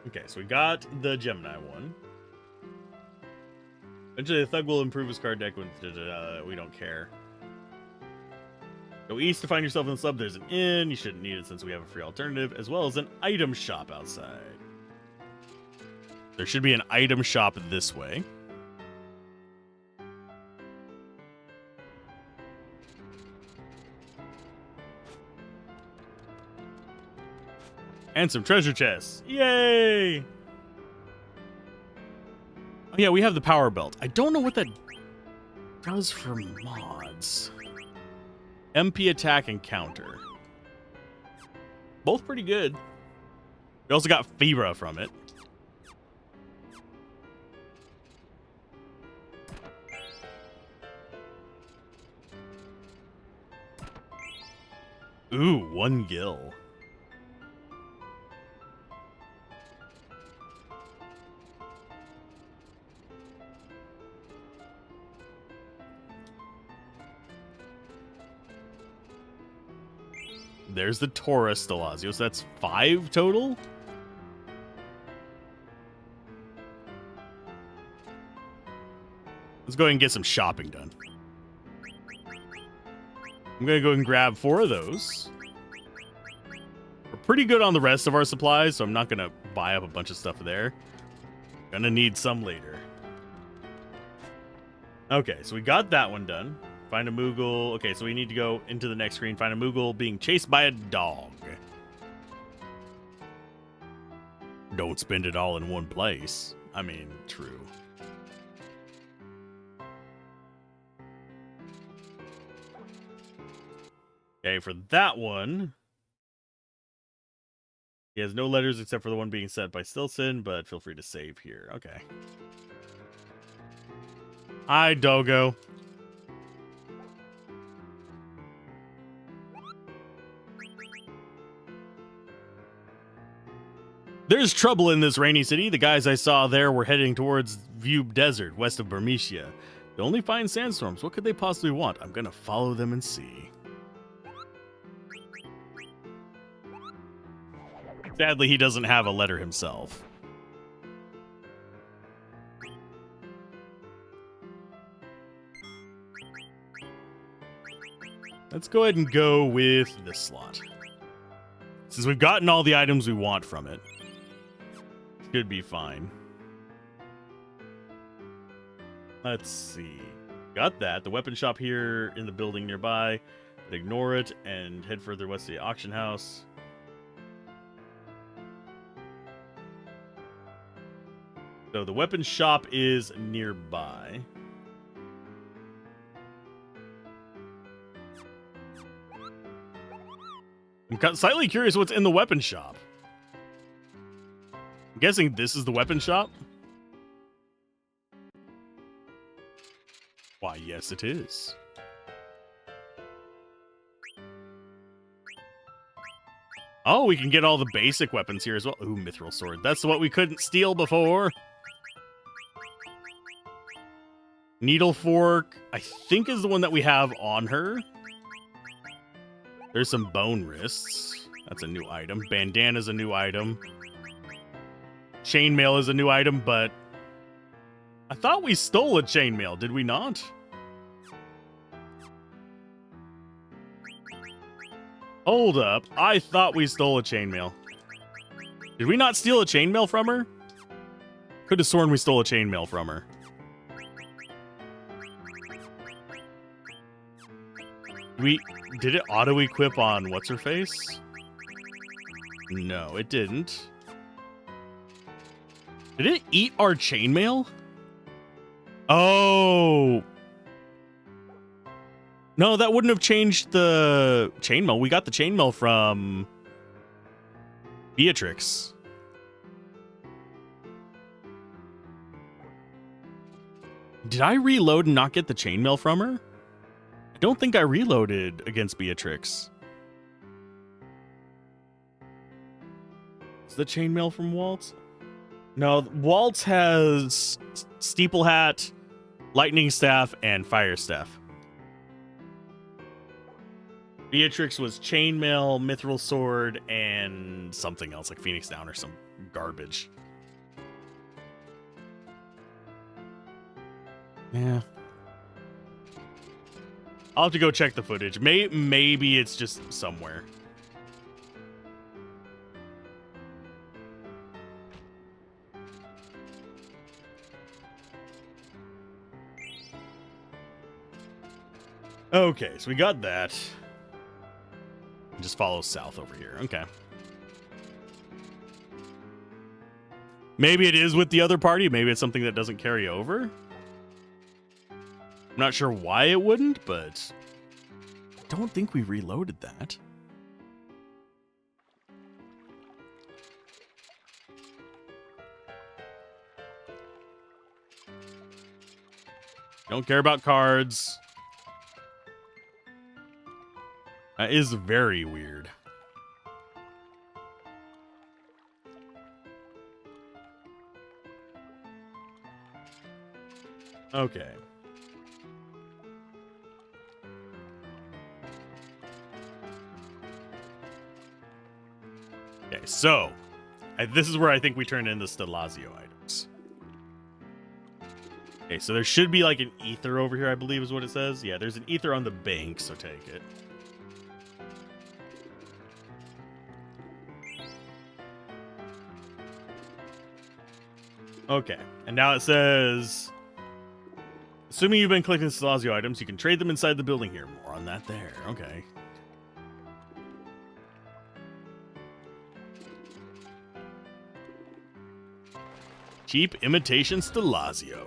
Okay, so we got the Gemini one. Eventually, the Thug will improve his card deck when we don't care. Go east to find yourself in the sub. There's an inn. You shouldn't need it since we have a free alternative, as well as an item shop outside. There should be an item shop this way. And some treasure chests. Yay! Oh yeah, we have the power belt. I don't know what that does for mods. MP attack and counter. Both pretty good. We also got Fibra from it. Ooh, 1 gil. There's the Taurus Stelazio, so that's 5 total? Let's go ahead and get some shopping done. I'm going to go ahead and grab 4 of those. We're pretty good on the rest of our supplies, so I'm not going to buy up a bunch of stuff there. Gonna need some later. Okay, so we got that one done. Find a Moogle. Okay, so we need to go into the next screen. Find a Moogle being chased by a dog. Don't spend it all in one place. I mean, true. Okay, for that one, he has no letters except for the one being sent by Stilson, but feel free to save here. Okay. Hi, Dogo. There's trouble in this rainy city. The guys I saw there were heading towards View Desert, west of Bermesia. They only find sandstorms. What could they possibly want? I'm gonna follow them and see. Sadly, he doesn't have a letter himself. Let's go ahead and go with this slot. Since we've gotten all the items we want from it, should be fine. Let's see. Got that. The weapon shop here in the building nearby. But ignore it and head further west to the auction house. So the weapon shop is nearby. I'm slightly curious what's in the weapon shop. I'm guessing this is the weapon shop? Why, yes, it is. Oh, we can get all the basic weapons here as well. Ooh, mithril sword. That's what we couldn't steal before. Needle fork, I think, is the one that we have on her. There's some bone wrists. That's a new item. Bandana's a new item. Chainmail is a new item, but I thought we stole a chainmail, did we not? Hold up. I thought we stole a chainmail. Did we not steal a chainmail from her? Could have sworn we stole a chainmail from her. Did it auto-equip on what's-her-face? No, it didn't. Did it eat our chainmail? Oh! No, that wouldn't have changed the chainmail. We got the chainmail from Beatrix. Did I reload and not get the chainmail from her? I don't think I reloaded against Beatrix. Is the chainmail from Waltz? No, Waltz has Steeple Hat, Lightning Staff, and Fire Staff. Beatrix was Chainmail, Mithril Sword, and something else like Phoenix Down or some garbage. Yeah. I'll have to go check the footage. Maybe it's just somewhere. Okay, so we got that. Just follow south over here. Okay. Maybe it is with the other party. Maybe it's something that doesn't carry over. I'm not sure why it wouldn't, but I don't think we reloaded that. Don't care about cards. That is very weird. Okay. Okay, so this is where I think we turn in the Stelazio items. Okay, so there should be like an ether over here, I believe is what it says. Yeah, there's an ether on the bank, so take it. Okay, and now it says, assuming you've been collecting Stalazio items, you can trade them inside the building here. More on that there. Okay. Cheap imitation Stalazio.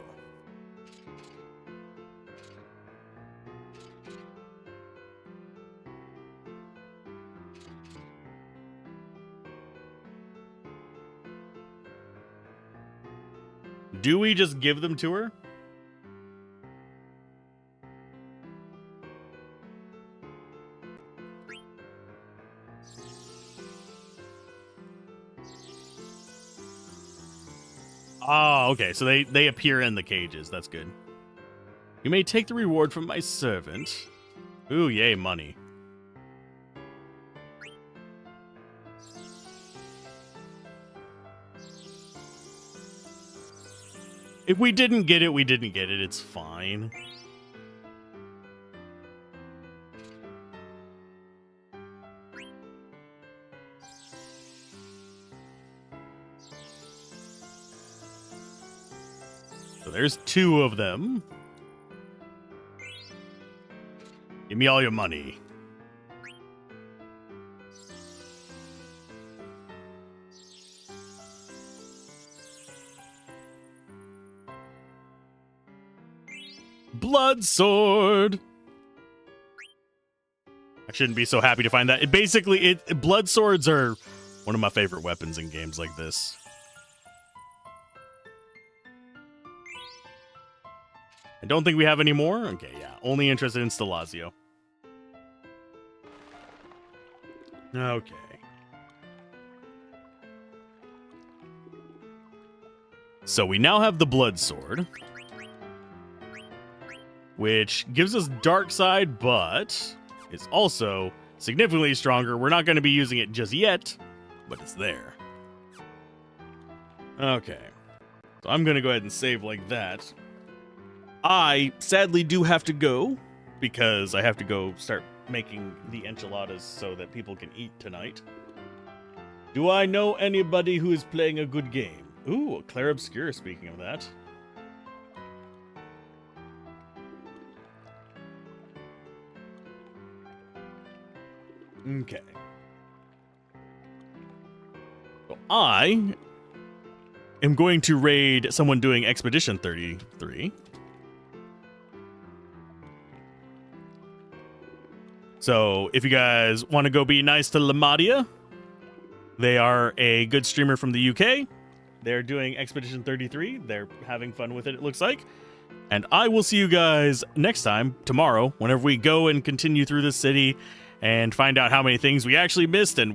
Do we just give them to her? Oh, okay. So they appear in the cages. That's good. You may take the reward from my servant. Ooh, yay, money. If we didn't get it, we didn't get it. It's fine. So there's 2 of them. Give me all your money. Blood sword. I shouldn't be so happy to find that. Blood swords are one of my favorite weapons in games like this. I don't think we have any more. Okay, yeah. Only interested in Stalazio. Okay. So we now have the blood sword, which gives us dark side, but is also significantly stronger. We're not going to be using it just yet, but it's there. Okay. So I'm going to go ahead and save like that. I sadly do have to go because I have to go start making the enchiladas so that people can eat tonight. Do I know anybody who is playing a good game? Ooh, Claire Obscure, speaking of that. Okay. So I am going to raid someone doing Expedition 33. So if you guys want to go be nice to Lamadia, they are a good streamer from the UK. They're doing Expedition 33. They're having fun with it, it looks like. And I will see you guys next time, tomorrow, whenever we go and continue through the city and find out how many things we actually missed and